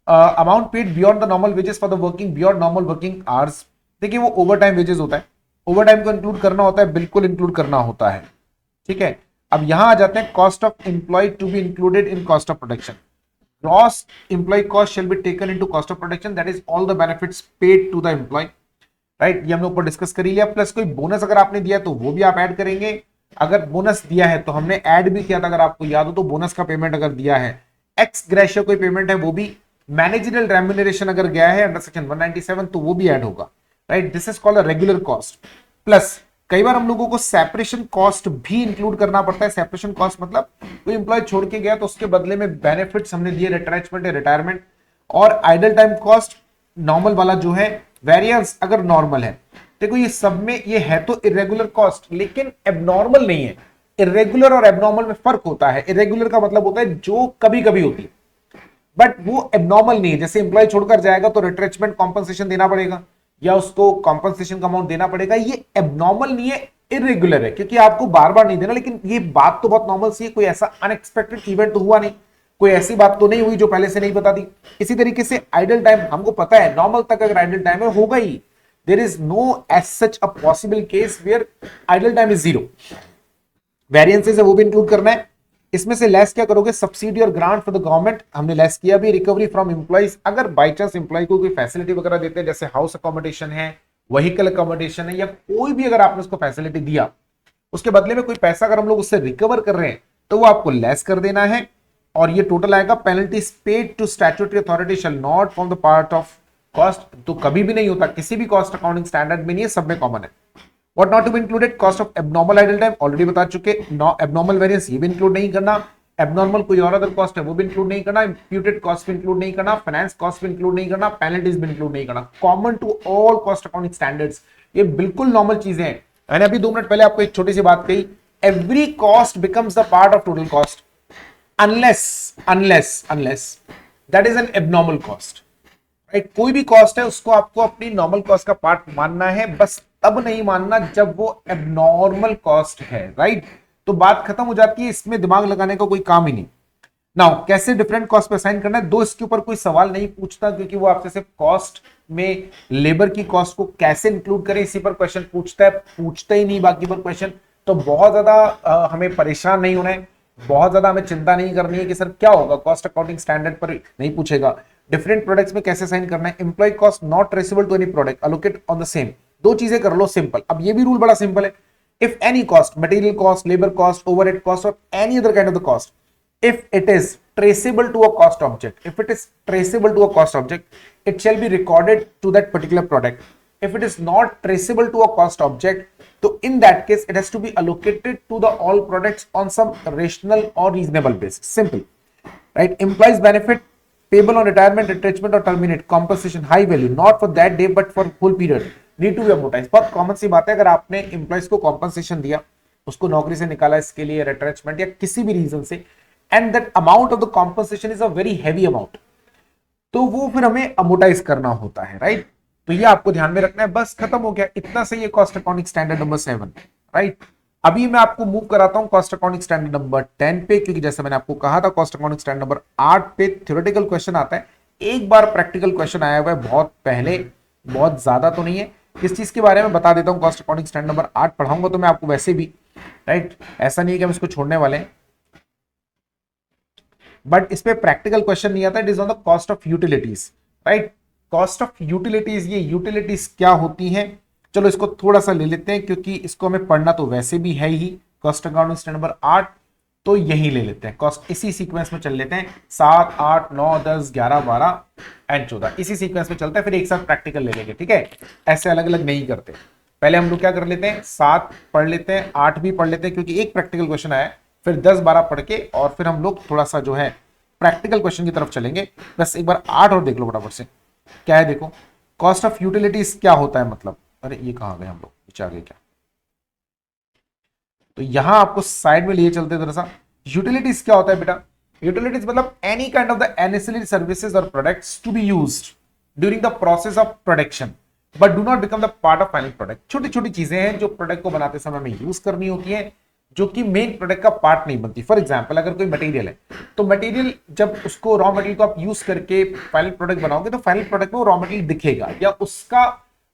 amount paid beyond the normal wages for the working beyond normal working hours. देखिए वो ओवर टाइम वेजेस होता है, ओवर टाइम को इंक्लूड करना होता है, बिल्कुल इंक्लूड करना होता है, ठीक है। अब यहां आ जाते हैं, cost of employee to be included in cost of production. Gross employee cost shall be taken into cost of production, that is all the benefits paid to the employee, right? ये हमने ऊपर डिस्कस कर ही लिया। Plus कोई bonus अगर आपने दिया तो वो भी आप ऐड करेंगे। अगर बोनस दिया है तो हमने ऐड भी किया था, अगर आपको याद हो तो, बोनस का पेमेंट अगर दिया है, एक्स ग्रेशियो कोई पेमेंट है वो भी, मैनेजरियल रेम्यूनरेशन अगर गया है अंडर सेक्शन 197 तो वो भी ऐड होगा, right? This is called a regular cost. Plus कई बार हम लोगों को सेपरेशन कॉस्ट भी इंक्लूड करना पड़ता है। सेपरेशन कॉस्ट मतलब कोई एम्प्लॉय छोड़ के गया तो उसके बदले में बेनिफिट्स हमने दिए, रिट्रेंचमेंट या रिटायरमेंट। और आइडल टाइम कॉस्ट नॉर्मल वाला जो है, वेरिएंस अगर नॉर्मल है। देखो ये सब में ये है तो इरेगुलर कॉस्ट, लेकिन एबनॉर्मल नहीं है। इरेगुलर और एबनॉर्मल में फर्क होता है। इरेगुलर का मतलब होता है जो कभी कभी होती है, बट वो एबनॉर्मल नहीं है। जैसे एम्प्लॉय छोड़कर जाएगा तो रिट्रेंचमेंट कॉम्पनसेशन देना पड़ेगा या उसको कॉम्पनसेशन का अमाउंट देना पड़ेगा। ये एबनॉर्मल नहीं है, इरेगुलर है, क्योंकि आपको बार बार नहीं देना। लेकिन ये बात तो बहुत नॉर्मल सी है, कोई ऐसा अनएक्सपेक्टेड इवेंट तो हुआ नहीं, कोई ऐसी बात तो नहीं हुई जो पहले से नहीं बता दी। इसी तरीके से आइडल टाइम हमको पता है, नॉर्मल तक अगर आइडल टाइम है होगा ही। There is no as such a possible case where idle time is zero. Variances है वो भी इंक्लूड करना है। इसमें से लेस क्या करोगे, सब्सिडी और ग्रांट फॉर द गवर्नमेंट हमने लेस किया भी। रिकवरी फ्रॉम एम्प्लॉइज, अगर बाई चांस एम्प्लॉय को कोई फैसिलिटी वगैरह देते हैं, जैसे हाउस अकोमोडेशन है, व्हीकल अकोमोडेशन है, या कोई भी अगर आपने उसको फैसिलिटी दिया, उसके बदले में कोई पैसा अगर हम लोग उससे रिकवर कर रहे हैं तो वो आपको लेस कर देना है। और ये टोटल आएगा, penalties paid to statutory authority shall not form the part of cost. तो कभी भी नहीं होता, किसी भी कॉस्ट अकाउंटिंग स्टैंडर्ड में नहीं है, सब में कॉमन है। What not to be included, cost of abnormal idle time already बता चुके। एबनॉर्मल वेरिएंस ये भी इंक्लूड नहीं करना। एबनॉर्मल कोई और अदर कॉस्ट है वो भी इंक्लूड नहीं करना। इंप्यूटेड कॉस्ट भी इंक्लूड नहीं करना। फाइनेंस कॉस्ट भी इंक्लूड नहीं करना। पेनल्टीज भी इंक्लूड नहीं करना। Common to all cost accounting standards, ये बिल्कुल नॉर्मल चीजें हैं। मैंने अभी 2 मिनट पहले आपको एक छोटी सी बात कही, every cost becomes the part of total cost unless that is an abnormal cost, right? कोई भी कॉस्ट है उसको आपको अपनी नॉर्मल कॉस्ट का पार्ट मानना है, बस तब नहीं मानना जब वो एबनॉर्मल कॉस्ट है, राइट? तो बात खत्म हो जाती है, इसमें दिमाग लगाने का कोई काम ही नहीं। नाउ कैसे डिफरेंट कॉस्ट पे असाइन करना है, दो इसके ऊपर कोई सवाल नहीं पूछता, क्योंकि वो आपसे सिर्फ कॉस्ट में लेबर की कॉस्ट को कैसे इंक्लूड करें इसी पर क्वेश्चन पूछता है, पूछता ही नहीं बाकी पर क्वेश्चन। तो बहुत ज्यादा हमें परेशान नहीं होना है, बहुत ज्यादा हमें चिंता नहीं करनी है कि सर क्या होगा, कॉस्ट अकाउंटिंग स्टैंडर्ड पर नहीं पूछेगा। डिफरेंट प्रोडक्ट्स में कैसे साइन करना है, employee cost not traceable to any product allocate on the same. दो चीजें कर लो सिंपल। अब ये भी रूल बड़ा सिंपल है, if any cost, material cost, labour cost, overhead cost और any other kind of the cost, if it is traceable to a cost object, if it is traceable to a cost object, it shall be recorded to that particular product. If it is not traceable to a cost object, so in that case it has to be allocated to the all products on some rational or reasonable basis. Simple, right? Implies benefit payable on retirement, retrenchment or terminate, compensation high value, not for that day but for full period, need to be amortized. बहुत common सी बात है, अगर आपने employees को compensation दिया, उसको नौकरी से निकाला इसके लिए, रिट्रेंचमेंट या किसी भी रीजन से, and that amount of the compensation is a very heavy amount, तो वो फिर हमें अमोटाइज करना होता है, राइट? तो ये आपको ध्यान में रखना है। बस खत्म हो गया, इतना सही है cost accounting standard number 7, right? अभी मैं आपको मूव कराता हूं कॉस्ट अकाउंटिंग स्टैंडर्ड नंबर 10 पे, क्योंकि जैसे मैंने आपको कहा था कॉस्ट अकाउंटिंग स्टैंडर्ड नंबर 8 पे थ्योरेटिकल क्वेश्चन आता है। एक बार प्रैक्टिकल क्वेश्चन आया हुआ है बहुत पहले, बहुत ज्यादा तो नहीं है। इस चीज के बारे में बता देता हूँ, कॉस्ट अकाउंटिंग स्टैंडर्ड नंबर 8 पढ़ाऊंगा तो मैं आपको वैसे भी, राइट? ऐसा नहीं है कि हम इसको छोड़ने वाले हैं, बट इस पे प्रैक्टिकल क्वेश्चन नहीं आता। It is on the cost of utilities, right? Cost of utilities, ये यूटिलिटीज क्या होती हैं, चलो इसको थोड़ा सा ले लेते हैं, क्योंकि इसको हमें पढ़ना तो वैसे भी है ही। कॉस्ट अकाउंटिंग स्टैंडर्ड नंबर 8 तो यही ले लेते हैं, कॉस्ट इसी सीक्वेंस में चल लेते हैं। 7, 8, 9, 10, 11, 12 एंड 14 इसी सीक्वेंस में चलता है, फिर एक साथ प्रैक्टिकल ले लेंगे, ठीक है? ऐसे अलग अलग नहीं करते। पहले हम लोग क्या कर लेते हैं, 7 पढ़ लेते हैं, 8 भी पढ़ लेते हैं, क्योंकि एक प्रैक्टिकल क्वेश्चन आया है, फिर 10, 12 पढ़ के और फिर हम लोग थोड़ा सा जो है प्रैक्टिकल क्वेश्चन की तरफ चलेंगे। बस एक बार 8 और देख लो फटाफट से, क्या है देखो, कॉस्ट ऑफ यूटिलिटीज क्या होता है, मतलब अरे ये कहां गए हम लोग, पीछे आ गए क्या, तो यहां आपको साइड में लिए चलते जरा सा। यूटिलिटीज क्या होता है बेटा, यूटिलिटीज मतलब any kind of the ancillary services और products to be used during the process of production but do not become the part of final product. छोटी छोटी चीजें हैं जो प्रोडक्ट को बनाते समय हमें यूज करनी होती है, जो कि मेन प्रोडक्ट का पार्ट नहीं बनती। फॉर एग्जाम्पल अगर कोई मटेरियल है, तो मटेरियल जब उसको रॉ मटेरियल को आप यूज करके फाइनल प्रोडक्ट बनाओगे, तो फाइनल प्रोडक्ट में वो रॉ मटेरियल दिखेगा या उसका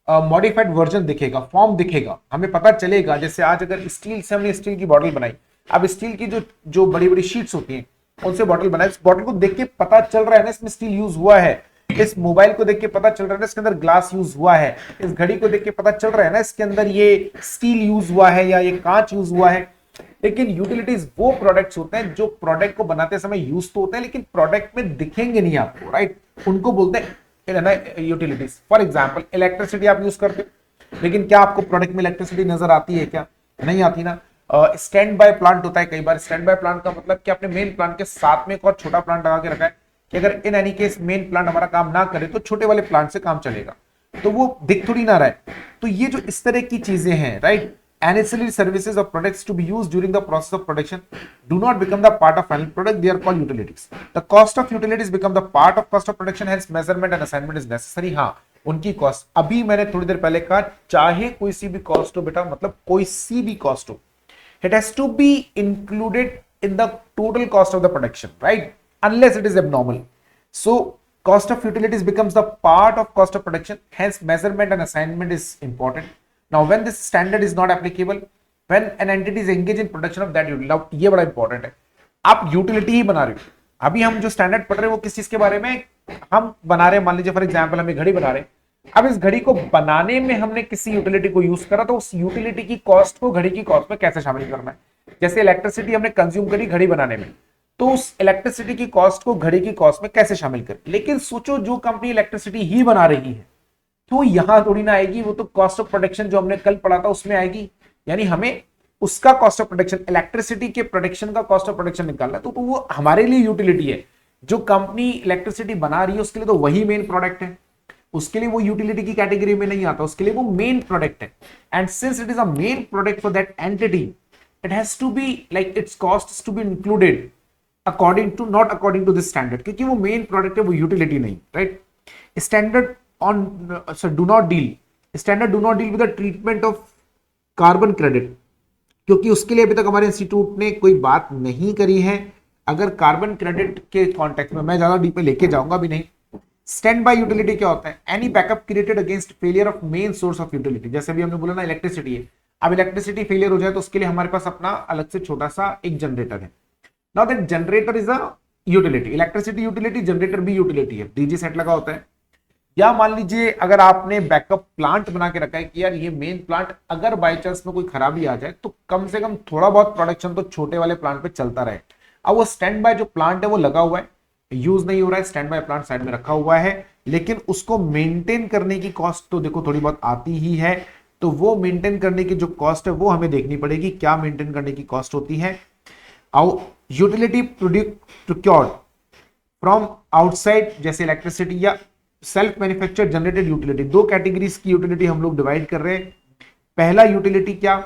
मॉडिफाइड वर्जन दिखेगा, फॉर्म दिखेगा, हमें पता चलेगा। जैसे आज अगर स्टील से हमने स्टील की बॉटल बनाई, अब स्टील की जो जो बड़ी बड़ी शीट्स होती हैं उनसे बॉटल बनाई, इस बॉटल को देख के पता चल रहा है ना इसमें स्टील यूज हुआ है। इस मोबाइल को देख के पता चल रहा है ना इसके अंदर ग्लास यूज हुआ है। इस घड़ी को देख के पता चल रहा है ना इसके अंदर ये स्टील यूज हुआ है या ये कांच यूज हुआ है। लेकिन यूटिलिटीज वो प्रोडक्ट्स होते हैं जो प्रोडक्ट को बनाते समय यूज तो होते हैं लेकिन प्रोडक्ट में दिखेंगे नहीं आपको, राइट, उनको बोलते हैं यूटिलिटीज। फॉर एग्जाम्पल इलेक्ट्रिसिटी आप यूज करते हो, लेकिन क्या आपको प्रोडक्ट में इलेक्ट्रिसिटी नजर आती है क्या, नहीं आती ना। स्टैंड बाय प्लांट होता है कई बार। स्टैंड बाय प्लांट का मतलब कि आपने मेन प्लांट के साथ में एक और छोटा प्लांट लगा के रखा है कि अगर in any case main plant हमारा काम ना करे तो छोटे वाले प्लांट से काम चलेगा, तो वो दिख थोड़ी ना रहा है। तो ये जो इस तरह की चीजें हैं, right, ancillary services or products to be used during the process of production do not become the part of final product, they are called utilities. The cost of utilities become the part of cost of production, hence measurement and assignment is necessary। हाँ, उनकी cost, अभी मैंने थोड़ी देर पहले कहा, चाहे कोई सी भी कॉस्ट हो बेटा, मतलब कोई सी भी कॉस्ट हो, it has to be included in the total cost of the production, right, unless it is abnormal। So cost of utilities becomes the part of cost of production, hence measurement and assignment is important। Now when this standard is not applicable, when an entity is engaged in production of that utility, ये बड़ा important है। आप utility ही बना रहे हो, अभी हम जो स्टैंडर्ड पढ़ रहे हैं वो किस चीज के बारे में हम बना रहे हैं, मान लीजिए फॉर एग्जांपल हम घड़ी बना रहे हैं। अब इस घड़ी को बनाने में हमने किसी यूटिलिटी को यूज करा, तो उस यूटिलिटी की कॉस्ट को घड़ी की कॉस्ट में कैसे शामिल करना है। जैसे इलेक्ट्रिसिटी हमने कंज्यूम करी घड़ी बनाने में, तो उस इलेक्ट्रिसिटी की कॉस्ट को घड़ी की कॉस्ट में कैसे शामिल करें। लेकिन सोचो जो कंपनी इलेक्ट्रिसिटी ही बना रही है तो यहां थोड़ी ना आएगी, वो तो कॉस्ट ऑफ प्रोडक्शन जो हमने कल पढ़ा था उसमें आएगी। यानी हमें उसका कॉस्ट ऑफ प्रोडक्शन, इलेक्ट्रिसिटी के प्रोडक्शन का कॉस्ट ऑफ प्रोडक्शन निकालना है, तो वो हमारे लिए यूटिलिटी है। जो कंपनी इलेक्ट्रिसिटी बना रही है उसके लिए तो वही मेन प्रोडक्ट है, उसके लिए वो यूटिलिटी की कैटेगरी में नहीं आता, उसके लिए वो मेन प्रोडक्ट है। And since it is a main product for that entity, it has to be like its cost to be included according to, not according to this standard, क्योंकि वो मेन प्रोडक्ट है, वो utility नहीं, right. Standard on do not deal, standard do not deal with the treatment of carbon credit, क्योंकि उसके लिए अभी तक हमारे इंस्टीट्यूट ने कोई बात नहीं करी है। अगर कार्बन क्रेडिट के कॉन्टेक्स्ट में मैं ज्यादा डीप में लेके जाऊंगा भी नहीं। स्टैंड बाय यूटिलिटी क्या होता है, any backup created against failure of main source of utility. जैसे अभी हमने बोला ना इलेक्ट्रिसिटी है, अब इलेक्ट्रिसिटी फेलियर हो जाए तो उसके लिए हमारे पास अपना अलग से छोटा सा एक जनरेटर है। Now that generator is a utility, electricity utility, generator भी यूटिलिटी है, डीजी सेट लगा होता है। या मान लीजिए अगर आपने बैकअप प्लांट बना के रखा है कि यार ये मेन प्लांट अगर बाय चांस में कोई खराबी आ जाए तो कम से कम थोड़ा बहुत प्रोडक्शन तो छोटे वाले प्लांट पे चलता रहे। अब वो स्टैंड बाय जो प्लांट है वो लगा हुआ है, यूज नहीं हो रहा है, स्टैंड बाय प्लांट साइड में रखा हुआ है, लेकिन उसको मेंटेन करने की कॉस्ट तो देखो थोड़ी बहुत आती ही है। तो वो मेंटेन करने की जो कॉस्ट है वो हमें देखनी पड़ेगी, क्या मेंटेन करने की कॉस्ट होती है। यूटिलिटी प्रोक्योर्ड फ्रॉम आउटसाइड जैसे इलेक्ट्रिसिटी या सेल्फ मैन्युफैक्चर्ड जनरेटेड यूटिलिटी, दो कैटेगरीज की यूटिलिटी हम लोग डिवाइड कर रहे हैं। पहला यूटिलिटी क्या,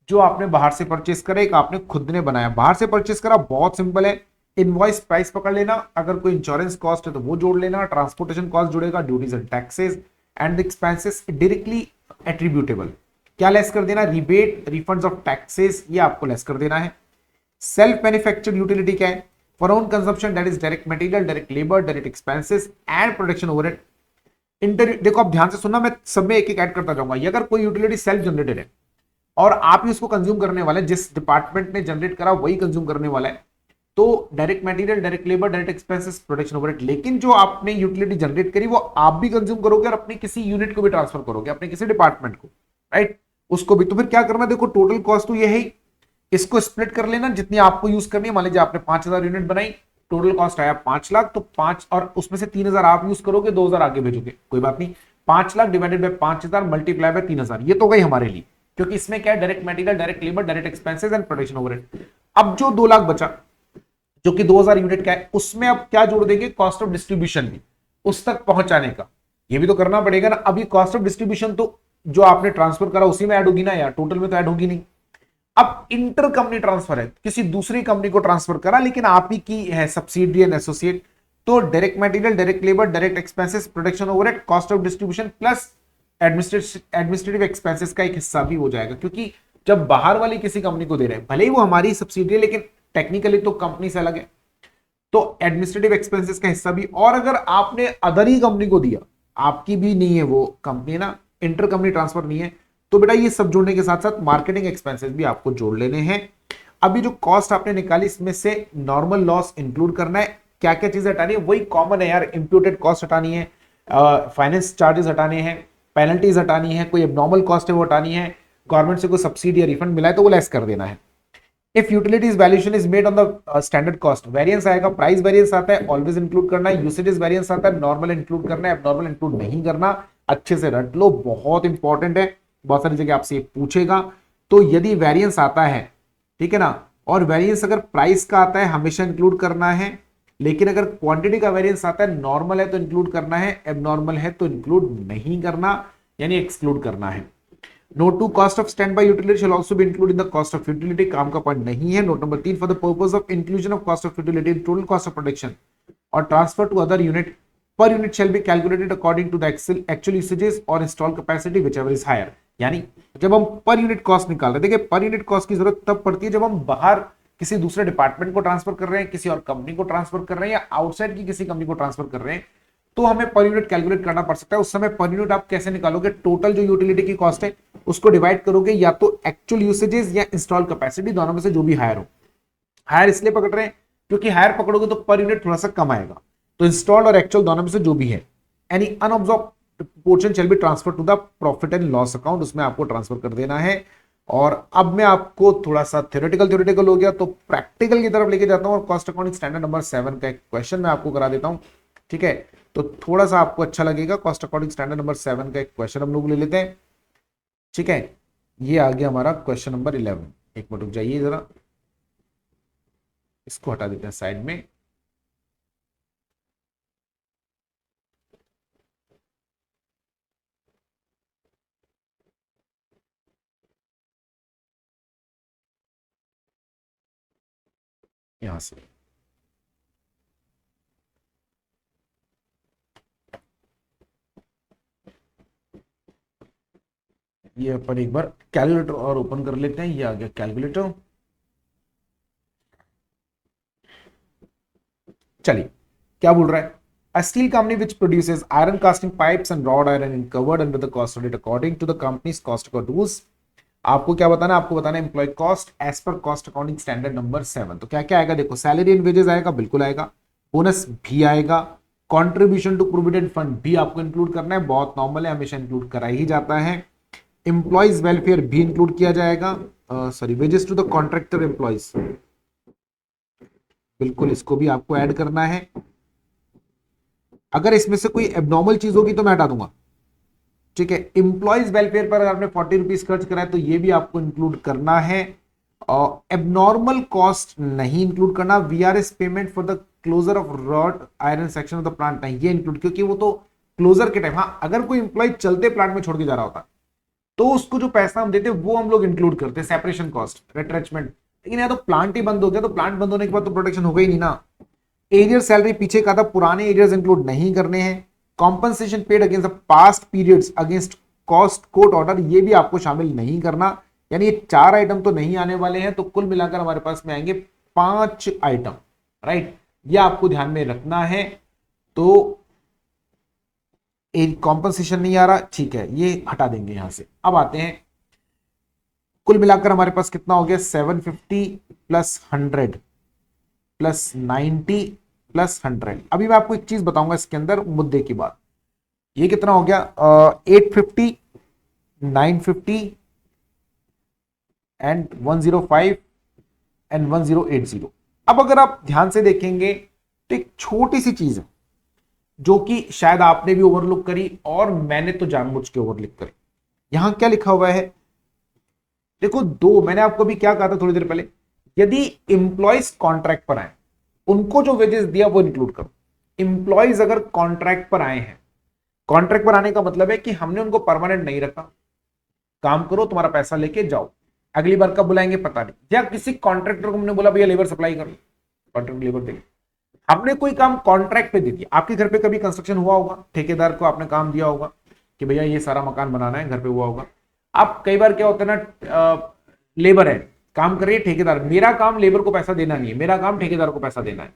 जो आपने बाहर से परचेस करा, एक आपने खुद ने बनाया। बाहर से परचेस करा बहुत सिंपल है, इनवॉइस प्राइस पकड़ लेना, अगर कोई इंश्योरेंस कॉस्ट है तो वो जोड़ लेना, ट्रांसपोर्टेशन कॉस्ट जुड़ेगा, duties and taxes and expenses directly attributable, क्या लेस कर देना, रिबेट, रिफंड्स ऑफ टैक्सेस, ये आपको लेस कर देना है। सेल्फ मैन्युफैक्चर्ड यूटिलिटी क्या है, for own consumption, that is direct material, direct labor, direct expenses and production overhead। देखो आप ध्यान से सुनना, मैं सब में एक एक ऐड करता जाऊंगा। ये अगर कोई यूटिलिटी सेल्फ जनरेटेड है और आप ही उसको कंज्यूम करने वाले, जिस डिपार्टमेंट ने जनरेट करा वही कंज्यूम करने वाला है, तो direct material, direct labour, direct expenses, production overhead. लेकिन जो आपने यूटिलिटी जनरेट करी वो आप भी कंज्यूम करोगे और अपनी किसी यूनिट को भी ट्रांसफर करोगे, अपने किसी डिपार्टमेंट को, राइट, उसको भी। तो फिर क्या करना, देखो टोटल कॉस्ट तो ये है, इसको स्प्लिट कर लेना जितनी आपको यूज करनी है। मान लीजिए आपने 5000 यूनिट बनाई, टोटल कॉस्ट आया 5 लाख, तो 5 और उसमें से 3000 आप यूज करोगे, 2000 आगे भेजोगे, कोई बात नहीं। 5 lakh divided by 5000 multiply by 3000, ये तो गई हमारे लिए, क्योंकि इसमें क्या है, direct material, direct labour, direct expenses and production overhead. अब जो 2 लाख बचा, जो कि 2000 यूनिट का है, उसमें अब क्या जोड़ देंगे, कॉस्ट ऑफ डिस्ट्रीब्यूशन भी, उस तक पहुंचाने का, ये भी तो करना पड़ेगा ना। अभी कॉस्ट ऑफ डिस्ट्रीब्यूशन तो जो आपने ट्रांसफर करा उसी में ऐड होगी ना यार, टोटल में तो ऐड होगी नहीं। अब इंटर कंपनी ट्रांसफर है, किसी दूसरी कंपनी को ट्रांसफर करा, लेकिन आप ही की है सब्सिडियरी एंड एसोसिएट, तो direct material, direct labour, direct expenses, production overhead, cost of distribution plus administrative expenses का एक हिस्सा भी हो जाएगा, क्योंकि जब बाहर वाली किसी कंपनी को दे रहे हैं, भले ही वो हमारी सब्सिडियरी, लेकिन टेक्निकली तो कंपनी से अलग है, तो एडमिनिस्ट्रेटिव एक्सपेंसेस का हिस्सा भी। और अगर आपने अदर ही कंपनी को दिया, आपकी भी नहीं है वो कंपनी ना, इंटर कंपनी ट्रांसफर नहीं है, तो बेटा ये सब जोड़ने के साथ साथ मार्केटिंग एक्सपेंसेस भी आपको जोड़ लेने हैं। अभी जो कॉस्ट आपने निकाली, इसमें से नॉर्मल लॉस इंक्लूड करना है। क्या क्या चीजें हटानी है, वही कॉमन है यार, इंप्यूटेड कॉस्ट हटानी है, फाइनेंस चार्जेस हटाने हैं, पेनल्टीज हटानी है, कोई एबनॉर्मल कॉस्ट है वो हटानी है, गवर्नमेंट से कोई सब्सिडी या रिफंड मिला है तो वो लेस कर देना है। If utilities valuation is made on the standard cost, variance आएगा, प्राइस वेरिएंस आता है, ऑलवेज इंक्लूड करना है, यूसेजेस वेरिएंस आता है, नॉर्मल इंक्लूड करना है, एबनॉर्मल इंक्लूड नहीं करना। अच्छे से रट लो, बहुत इंपॉर्टेंट है, बहुत सारी जगह आपसे पूछेगा। तो यदि वेरिएंस आता है, ठीक है ना, और वेरिएंस अगर प्राइस का आता है हमेशा इंक्लूड करना है, लेकिन अगर क्वांटिटी का वेरिएंस आता है, नॉर्मल है तो इंक्लूड करना है, एबनॉर्मल है तो इंक्लूड नहीं करना, यानी एक्सक्लूड करना है। Note 2, cost of standby utility shall also be include in the cost of utility, काम का पॉइंट नहीं है। Note number 3, for the purpose of inclusion of cost of utility in total cost of production और transfer to other unit, per unit shall be calculated according to the actual usages और install capacity whichever is higher. यानी जब हम per unit cost निकाल रहे हैं, देखिए per unit cost की जरूरत तब पड़ती है जब हम बाहर किसी दूसरे डिपार्टमेंट को ट्रांसफर कर रहे हैं, किसी और कंपनी को ट्रांसफर कर रहे हैं, या आउटसाइड की किसी कंपनी को ट्रांसफर कर रहे हैं, तो हमें पर यूनिट कैलकुलेट करना पड़ सकता है। उस समय पर यूनिट आप कैसे निकालोगे, टोटल जो यूटिलिटी की कॉस्ट है उसको डिवाइड करोगे या तो एक्चुअल यूसेजेस या इंस्टॉल कैपेसिटी, दोनों में से जो भी हायर हो। हायर इसलिए पकड़ रहे हैं क्योंकि हायर पकड़ोगे तो पर यूनिट थोड़ा सा कम आएगा, तो इंस्टॉल और एक्चुअल दोनों में से जो भी है, any unabsorbed portion shall be transfer to the profit and loss account, उसमें आपको ट्रांसफर कर देना है। और अब मैं आपको थोड़ा सा थ्योरेटिकल हो गया, तो प्रैक्टिकल की तरफ लेके जाता हूं, और कॉस्ट अकाउंटिंग स्टैंडर्ड नंबर 7 का एक क्वेश्चन मैं आपको करा देता हूं, ठीक है। तो थोड़ा सा आपको अच्छा लगेगा, कॉस्ट अकाउंटिंग स्टैंडर्ड नंबर 7 का एक क्वेश्चन हम लोग ले लेते हैं, ठीक है। ये आ गया हमारा क्वेश्चन नंबर 11। एक मिनट रुक जाइए जरा, इसको हटा देते हैं साइड में। यहां से ये अपन एक बार कैलकुलेटर और ओपन कर लेते हैं। ये आ गया कैलकुलेटर। चलिए क्या बोल रहा है, A steel company which produces iron casting pipes and wrought iron is covered under the cost audit according to the company's cost account rules। आपको क्या बताना है, आपको बताना है employee cost as per cost accounting standard number 7। तो क्या क्या आएगा, देखो सैलरी एंड वेजेस आएगा, बिल्कुल आएगा, बोनस भी आएगा, कंट्रीब्यूशन टू प्रोविडेंट फंड भी आपको इंक्लूड करना है, बहुत नॉर्मल है, हमेशा इंक्लूड करा ही जाता है। एम्प्लॉयज वेलफेयर भी इंक्लूड किया जाएगा, sorry wages to the contractor employees, बिल्कुल इसको भी आपको ऐड करना है। अगर इसमें से कोई एबनॉर्मल चीज होगी तो मैं हटा दूंगा, ठीक है। एम्प्लॉयज वेलफेयर पर अगर आपने 40 रुपीज खर्च करा है तो ये भी आपको इंक्लूड करना है। और एबनॉर्मल कॉस्ट नहीं इंक्लूड करना। VRS payment for the closure of rod iron section of the plant नहीं, ये इंक्लूड, क्योंकि वो तो क्लोजर के टाइम, हाँ अगर कोई एम्प्लॉय चलते प्लांट में छोड़ के जा रहा होता तो उसको जो पैसा हम देते वो हम लोग इंक्लूड करते हैं, सेपरेशन कॉस्ट, रिट्रेचमेंट। लेकिन यहाँ तो प्लांट ही बंद हो गया, तो प्लांट बंद होने के बाद तो प्रोटेक्शन हो गई नहीं ना। एरियर सैलरी पीछे का था, पुराने एरियर्स इंक्लूड नहीं करने हैं। Compensation paid against past periods against cost court order, ये भी आपको शामिल नहीं करना। यानी ये 4 आइटम तो नहीं आने वाले हैं, तो कुल मिलाकर हमारे पास में आएंगे 5 आइटम, राइट। ये आपको ध्यान में रखना है। तो कॉम्पनसेशन नहीं आ रहा, ठीक है, ये हटा देंगे यहां से। अब आते हैं, कुल मिलाकर हमारे पास कितना हो गया, 750 प्लस 100 प्लस 90 प्लस 100। अभी मैं आपको एक चीज बताऊंगा इसके अंदर मुद्दे की बात। ये कितना हो गया, 850, 950 एंड 105 एंड 1080। अब अगर आप ध्यान से देखेंगे तो एक छोटी सी चीज है जो कि शायद आपने भी ओवरलुक करी और मैंने तो जानबूझ के ओवरलुक करी। यहां क्या लिखा हुआ है, देखो मैंने आपको भी क्या कहा था थोड़ी देर पहले, यदि इंप्लॉइज कॉन्ट्रैक्ट पर आए उनको जो वेजेस दिया वो इंक्लूड करो। इंप्लॉइज अगर कॉन्ट्रैक्ट पर आए हैं, कॉन्ट्रैक्ट पर आने का मतलब है कि हमने उनको परमानेंट नहीं रखा, काम करो तुम्हारा पैसा लेके जाओ, अगली बार कब बुलाएंगे पता नहीं, या किसी कॉन्ट्रैक्टर को हमने बोला भैया लेबर सप्लाई करो, कॉन्ट्रैक्ट लेबर देंगे, हमने कोई काम कॉन्ट्रैक्ट पे दे दिया। आपके घर पे कभी कंस्ट्रक्शन हुआ होगा, ठेकेदार को आपने काम दिया होगा कि भैया ये सारा मकान बनाना है, घर पे हुआ होगा। आप कई बार क्या होता है ना, लेबर है काम कर रही है, ठेकेदार, मेरा काम लेबर को पैसा देना नहीं है, मेरा काम ठेकेदार को पैसा देना है,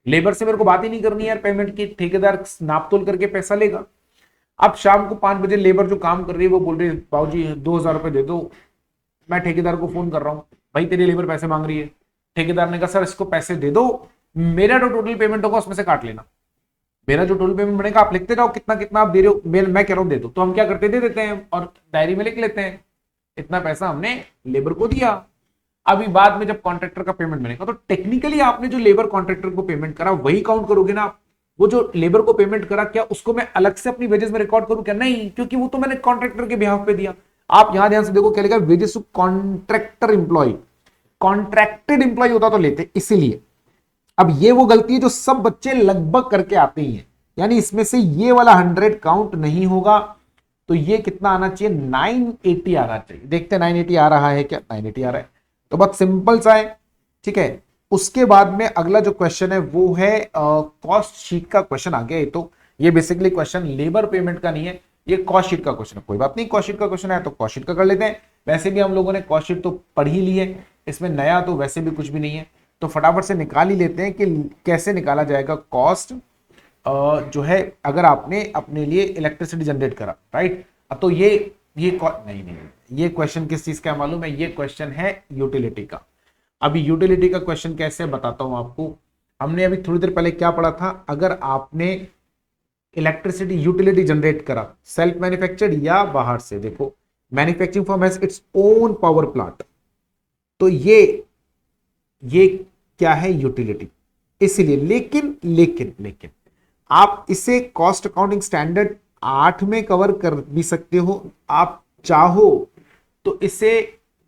लेबर से मेरे को बात ही नहीं करनी है यार पेमेंट की, ठेकेदार नाप तोल करके पैसा लेगा। अब शाम को 5 बजे लेबर जो काम कर रही है वो बोल रही है बाबूजी 2,000 रुपए दे दो, मैं ठेकेदार को फोन कर रहा हूं, भाई तेरी लेबर पैसे मांग रही है, ठेकेदार ने कहा सर इसको पैसे दे दो, मेरा जो टोटल पेमेंट होगा उसमें से काट लेना, मेरा जो टोटल पेमेंट बनेगा आप लिखते जाओ कितना कितना आप दे रहे हो, मैं कह रहा हूं दे दो, तो हम क्या करते दे देते हैं और डायरी में लिख लेते हैं इतना पैसा हमने लेबर को दिया। अभी बाद में जब कॉन्ट्रैक्टर का पेमेंट बनेगा तो टेक्निकली आपने जो लेबर कॉन्ट्रैक्टर को पेमेंट करा वही काउंट करोगे ना आप, वो जो लेबर को पेमेंट करा क्या उसको मैं अलग से अपनी वेजेस में रिकॉर्ड करूं क्या? नहीं, क्योंकि वो तो मैंने कॉन्ट्रैक्टर के बिहाफ पे दिया। आप यहां ध्यान से देखो क्या लिखा है, wages to contractor employee, contracted employee होता तो लेते, इसीलिए। अब ये वो गलती है जो सब बच्चे लगभग करके आते ही हैं, यानी इसमें से ये वाला 100 काउंट नहीं होगा, तो ये कितना आना चाहिए 980 आना चाहिए। देखते हैं 980 आ रहा है क्या, 980 आ रहा है तो बहुत सिंपल सा है, ठीक है। उसके बाद में अगला जो क्वेश्चन है वो है कॉस्ट शीट का क्वेश्चन आ गया। ये तो ये बेसिकली क्वेश्चन लेबर पेमेंट का नहीं है, ये कॉस्ट शीट का क्वेश्चन है। कोई बात नहीं, कॉस्ट शीट का क्वेश्चन है तो कॉस्ट शीट का कर लेते हैं। वैसे भी हम लोगों ने कॉस्ट शीट तो पढ़ ही ली है, इसमें नया तो वैसे भी कुछ भी नहीं है, तो फटाफट से निकाल ही लेते हैं कि कैसे निकाला जाएगा कॉस्ट जो है अगर आपने अपने लिए इलेक्ट्रिसिटी जनरेट करा, राइट। अब तो ये नहीं, ये क्वेश्चन किस चीज का मालूम है, ये क्वेश्चन है यूटिलिटी का। अभी यूटिलिटी का क्वेश्चन कैसे बताता हूं आपको। हमने अभी थोड़ी देर पहले क्या पढ़ा था, अगर आपने इलेक्ट्रिसिटी यूटिलिटी जनरेट करा सेल्फ मैन्युफैक्चर्ड या बाहर से, देखो manufacturing firm has its own power plant, तो ये क्या है यूटिलिटी, इसलिए। लेकिन लेकिन लेकिन आप इसे कॉस्ट अकाउंटिंग स्टैंडर्ड 8 में कवर कर भी सकते हो, आप चाहो तो इसे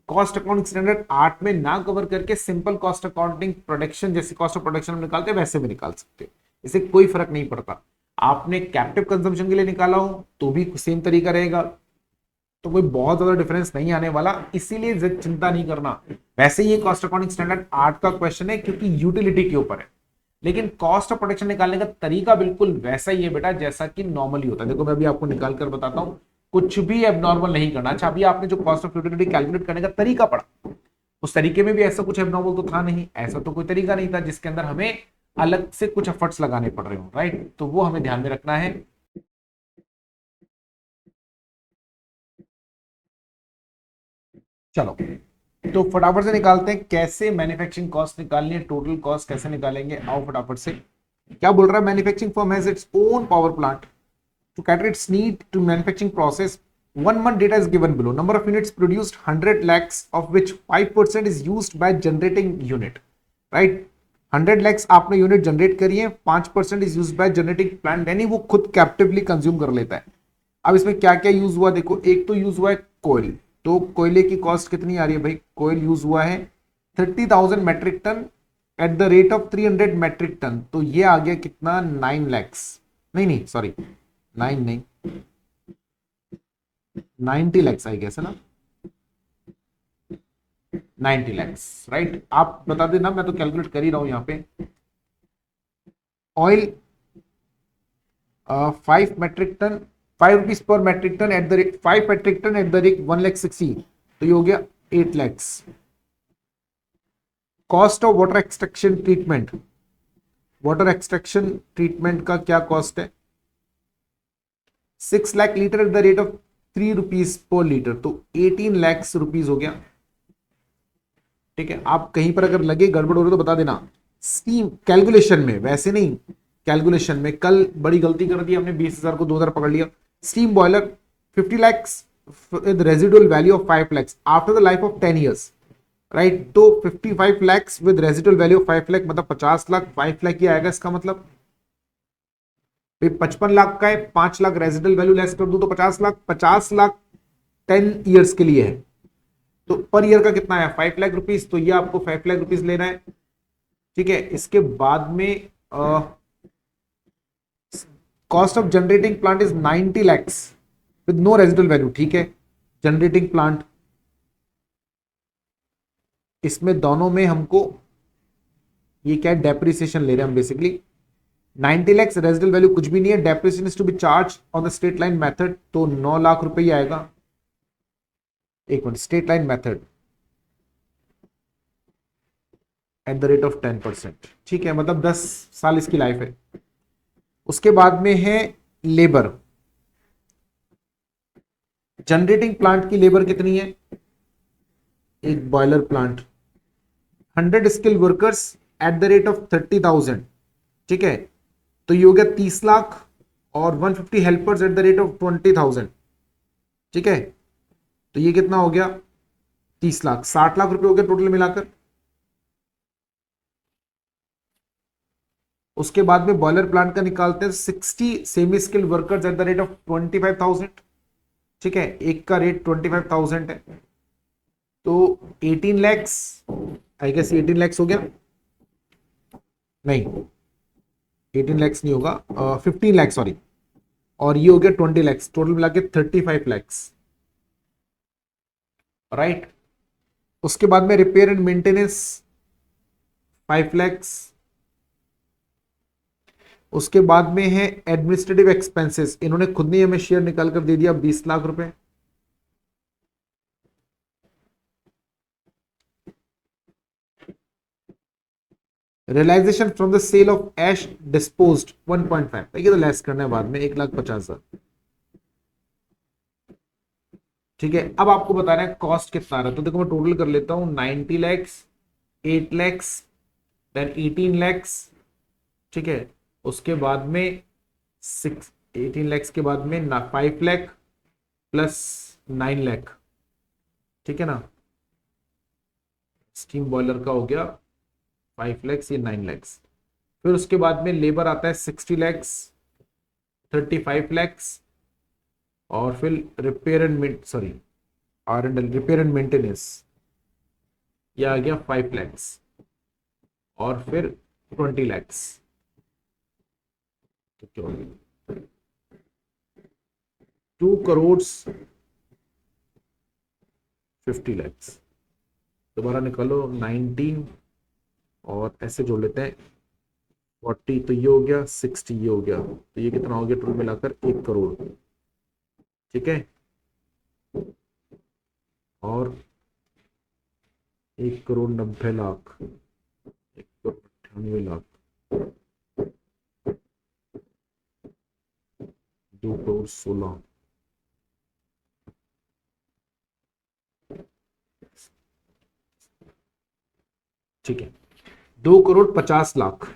कॉस्ट अकाउंटिंग स्टैंडर्ड 8 में ना कवर करके सिंपल कॉस्ट अकाउंटिंग प्रोडक्शन जैसे कॉस्ट ऑफ प्रोडक्शन हम निकालते हैं वैसे भी निकाल सकते हो, इसे कोई फर्क नहीं पड़ता। आपने कैप्टिव कंजम्पशन के लिए निकाला हो तो भी सेम तरीका रहेगा, तो कोई बहुत ज्यादा डिफरेंस नहीं आने वाला, इसीलिए चिंता नहीं करना। वैसे ये कॉस्ट अकाउंटिंग स्टैंडर्ड 8 का क्वेश्चन है क्योंकि यूटिलिटी के ऊपर है, लेकिन कॉस्ट ऑफ प्रोडक्शन निकालने का तरीका बिल्कुल वैसा ही है बेटा जैसा कि नॉर्मली होता है। देखो मैं अभी आपको निकाल कर बताता हूं, कुछ भी एबनॉर्मल नहीं करना। अच्छा, अभी आपने जो कॉस्ट ऑफ यूटिलिटी कैलकुलेट करने का तरीका पढ़ा, उस तरीके में भी ऐसा कुछ एबनॉर्मल तो था नहीं, ऐसा तो कोई तरीका नहीं था जिसके अंदर हमें अलग से कुछ एफर्ट्स लगाने पड़ रहे हो, राइट। तो वो हमें ध्यान में रखना है। चलो तो फटाफट से निकालते हैं कैसे मैन्युफैक्चरिंग कॉस्ट निकालनी है, टोटल कॉस्ट कैसे निकालेंगे, आओ फटाफट से। क्या बोल रहा है, manufacturing firm has its own power plant to cater its need to manufacturing process. 1 month data is given below. Number of units produced 100 lakhs, of which 5% is used by generating unit. Right? 100 lakhs आपने unit generate करी है, 5% is use by generating plant, यानी वो खुद कैप्टिवली consume कर लेता है। अब इसमें क्या क्या यूज हुआ देखो, एक तो यूज हुआ है कोयल, तो कोयले की कॉस्ट कितनी आ रही है भाई, कोयल यूज हुआ है 30,000 metric ton at the rate of 300 metric ton, तो ये आ गया कितना 9 लैक्स, नहीं सॉरी 9 नहीं 90 लैक्स आई गेस है ना, 90 लैक्स, राइट। आप बता देना, मैं तो कैलकुलेट कर ही रहा हूं यहां पे। Oil 5 metric ton, 5 rupees per metric ton at the rate 5 metric ton at the rate 1,60,000, तो ये हो गया 8 lakhs. Cost of water extraction treatment, water extraction treatment का क्या कॉस्ट है 6 lakh litre at the rate of 3 rupees per litre, तो 18 lakh rupees हो गया, ठीक है। आप कहीं पर अगर लगे गड़बड़ हो रही तो बता देना। स्टीम कैलकुलेशन में, वैसे नहीं कैलकुलेशन में, कल बड़ी गलती कर दी हमने, 20,000 को 2,000 पकड़ लिया। Steam boiler 50 lakh with residual value of 5 lakh after the life of 10 years, right. तो 55 lakh with residual value of 5 lakh मतलब 50 लाख, 5 लाख ही आएगा इसका मतलब। 55 लाख का है, 5 लाख रेजिडुअल वैल्यू लेस कर दूं तो 50 लाख, 50 लाख 10 ईयर्स के लिए है, तो पर ईयर का कितना है 5 लाख रुपीज, तो ये आपको 5 लाख रुपीज लेना है। ठीक है। इसके बाद में cost of generating plant is 90 lakhs with no residual value. ठीक है, जनरेटिंग प्लांट, इसमें दोनों में हमको ये क्या है, डेप्रिसिएशन ले रहे हैं हम बेसिकली। 90 लैक्स रेजिडुअल वैल्यू कुछ भी नहीं है, depreciation is to be charge on the straight line method, तो 9 लाख रुपए ही आएगा। एक minute, straight line method at the rate of 10%। ठीक है, मतलब 10 साल इसकी लाइफ है। उसके बाद में है लेबर। जनरेटिंग प्लांट की लेबर कितनी है, एक boiler plant, 100 skill workers eight the rate of 30,000। ठीक है, तो ये हो गया 30 लाख, और 150 helpers eight the rate of 20,000। ठीक है, तो ये कितना हो गया, 30 लाख, 60 लाख रुपए हो गया टोटल मिलाकर। उसके बाद में बॉयलर प्लांट का निकालते हैं, 60 semi skilled workers eight the rate of 25,000। ठीक है, एक का रेट 25,000 है, तो 18 लैक्स, आई गेस 18 लैक्स हो गया, नहीं 18 लैक्स नहीं होगा, 15 लैक्स सॉरी, और ये हो गया 20 लैक्स, टोटल मिला के 35 लैक्स, राइट। उसके बाद में रिपेयर एंड मेंटेनेंस 5 लैक्स। उसके बाद में है एडमिनिस्ट्रेटिव एक्सपेंसेस, इन्होंने खुद ने हमें शेयर निकाल कर दे दिया 20 लाख रुपए। Realisation from the sale of ash disposed 1.5, ये तो लेस करना है बाद में, 1,50,000। ठीक है, अब आपको बताना है कॉस्ट कितना आ रहा है, तो देखो मैं टोटल कर लेता हूं, 90 लैक्स, 8 लैक्स, देन 18 लैक्स। ठीक है, उसके बाद में 18 लैक्स के बाद में 5 लैख प्लस 9 लैख। ठीक है ना, स्टीम बॉयलर का हो गया 5 लैक्स, ये 9 लैक्स। फिर उसके बाद में लेबर आता है 60 लैक्स, 35 लैक्स, और फिर repair and repair and maintenance, यह आ गया 5 लैक्स, और फिर 20 लैक्स, तो क्या हो गया 2 करोड़ 50 लैक्स। दोबारा निकालो, 19 और ऐसे जोड़ लेते हैं 40, तो ये हो गया 60, ये हो गया, तो ये कितना हो गया टोटल मिलाकर 1 करोड़। ठीक है, और 1,90,00,000, 1,98,00,000, 2,16,00,000। ठीक है, 2,50,00,000,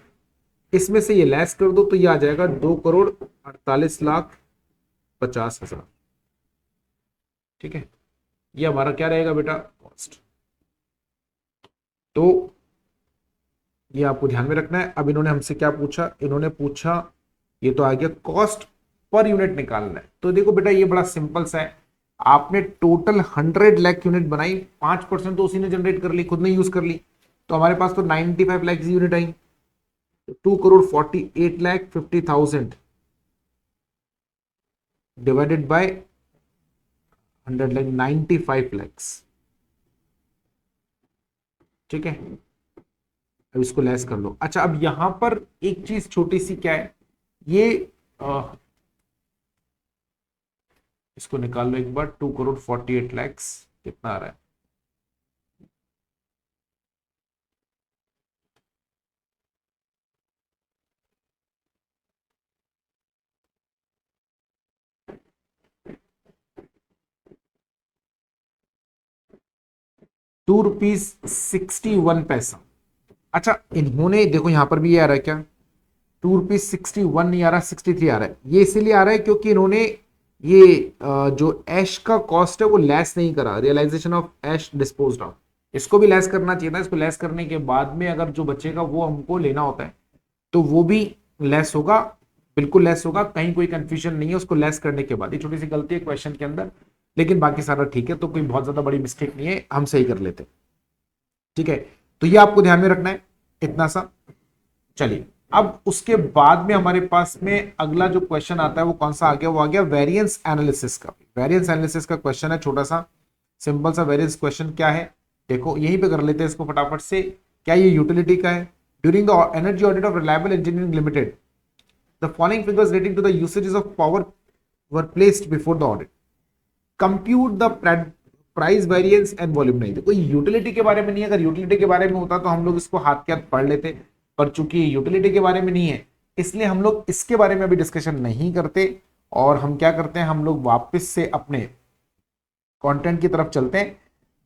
इसमें से ये लेस कर दो तो ये आ जाएगा 2,48,50,000। ठीक है, ये हमारा क्या रहेगा बेटा, कॉस्ट। तो ये आपको ध्यान में रखना है। अब इन्होंने हमसे क्या पूछा, इन्होंने पूछा, ये तो आ गया कॉस्ट पर यूनिट निकालना है। तो देखो बेटा ये बड़ा सिंपल सा है, आपने टोटल 100 लाख यूनिट बनाई, 5% तो उसी ने जनरेट कर ली, खुद ने यूज कर ली, तो हमारे पास तो 95 lakh unit I. 2,48,50,000 divided by 100 lakh, 95 lakhs. ठीक है, अब इसको लेस कर लो। अच्छा, अब यहां पर एक चीज छोटी सी क्या है, ये इसको निकाल लो एक बार, 2,48,00,000 कितना आ रहा है, ₹2.61। अच्छा, इन्होंने देखो यहां पर भी ये आ रहा है क्या, ₹2.61 नहीं आ रहा, 63 आ रहा है। ये इसीलिए आ रहा है क्योंकि इन्होंने ये जो ऐश का कॉस्ट है वो लेस नहीं करा, realisation of ash disposed of, इसको भी लेस करना चाहिए था। इसको लेस करने के बाद में अगर जो बचेगा वो हमको लेना होता है, तो वो भी लेस होगा, बिल्कुल लेस होगा, कहीं कोई कंफ्यूजन नहीं है उसको लेस करने के बाद। ये छोटी सी गलती है क्वेश्चन के अंदर, लेकिन बाकी सारा ठीक है, तो कोई बहुत ज्यादा बड़ी मिस्टेक नहीं है, हम सही कर लेते। ठीक है, तो ये आपको ध्यान में रखना है। इतना सा। चलिए, अब उसके बाद में हमारे पास में अगला जो क्वेश्चन आता है वो कौन सा आ गया, वो आ गया वेरिएंस एनालिसिस का। वेरिएंस एनालिसिस का क्वेश्चन है, छोटा सा सिंपल सा वेरिएंस क्वेश्चन। क्या है देखो, यहीं पे कर लेते हैं इसको फटाफट से। क्या ये यूटिलिटी का है? During the energy audit of Reliable Engineering Limited the following figures relating to the usages of power were placed before the audit, compute the price variance and volume. नहीं, देखो यूटिलिटी के बारे में नहीं है। अगर यूटिलिटी के बारे में होता तो हम लोग इसको हाथ के हाथ पढ़ लेते, पर चूंकि यूटिलिटी के बारे में नहीं है इसलिए हम लोग इसके बारे में अभी डिस्कशन नहीं करते। और हम क्या करते हैं, हम लोग वापस से अपने कंटेंट की तरफ चलते हैं।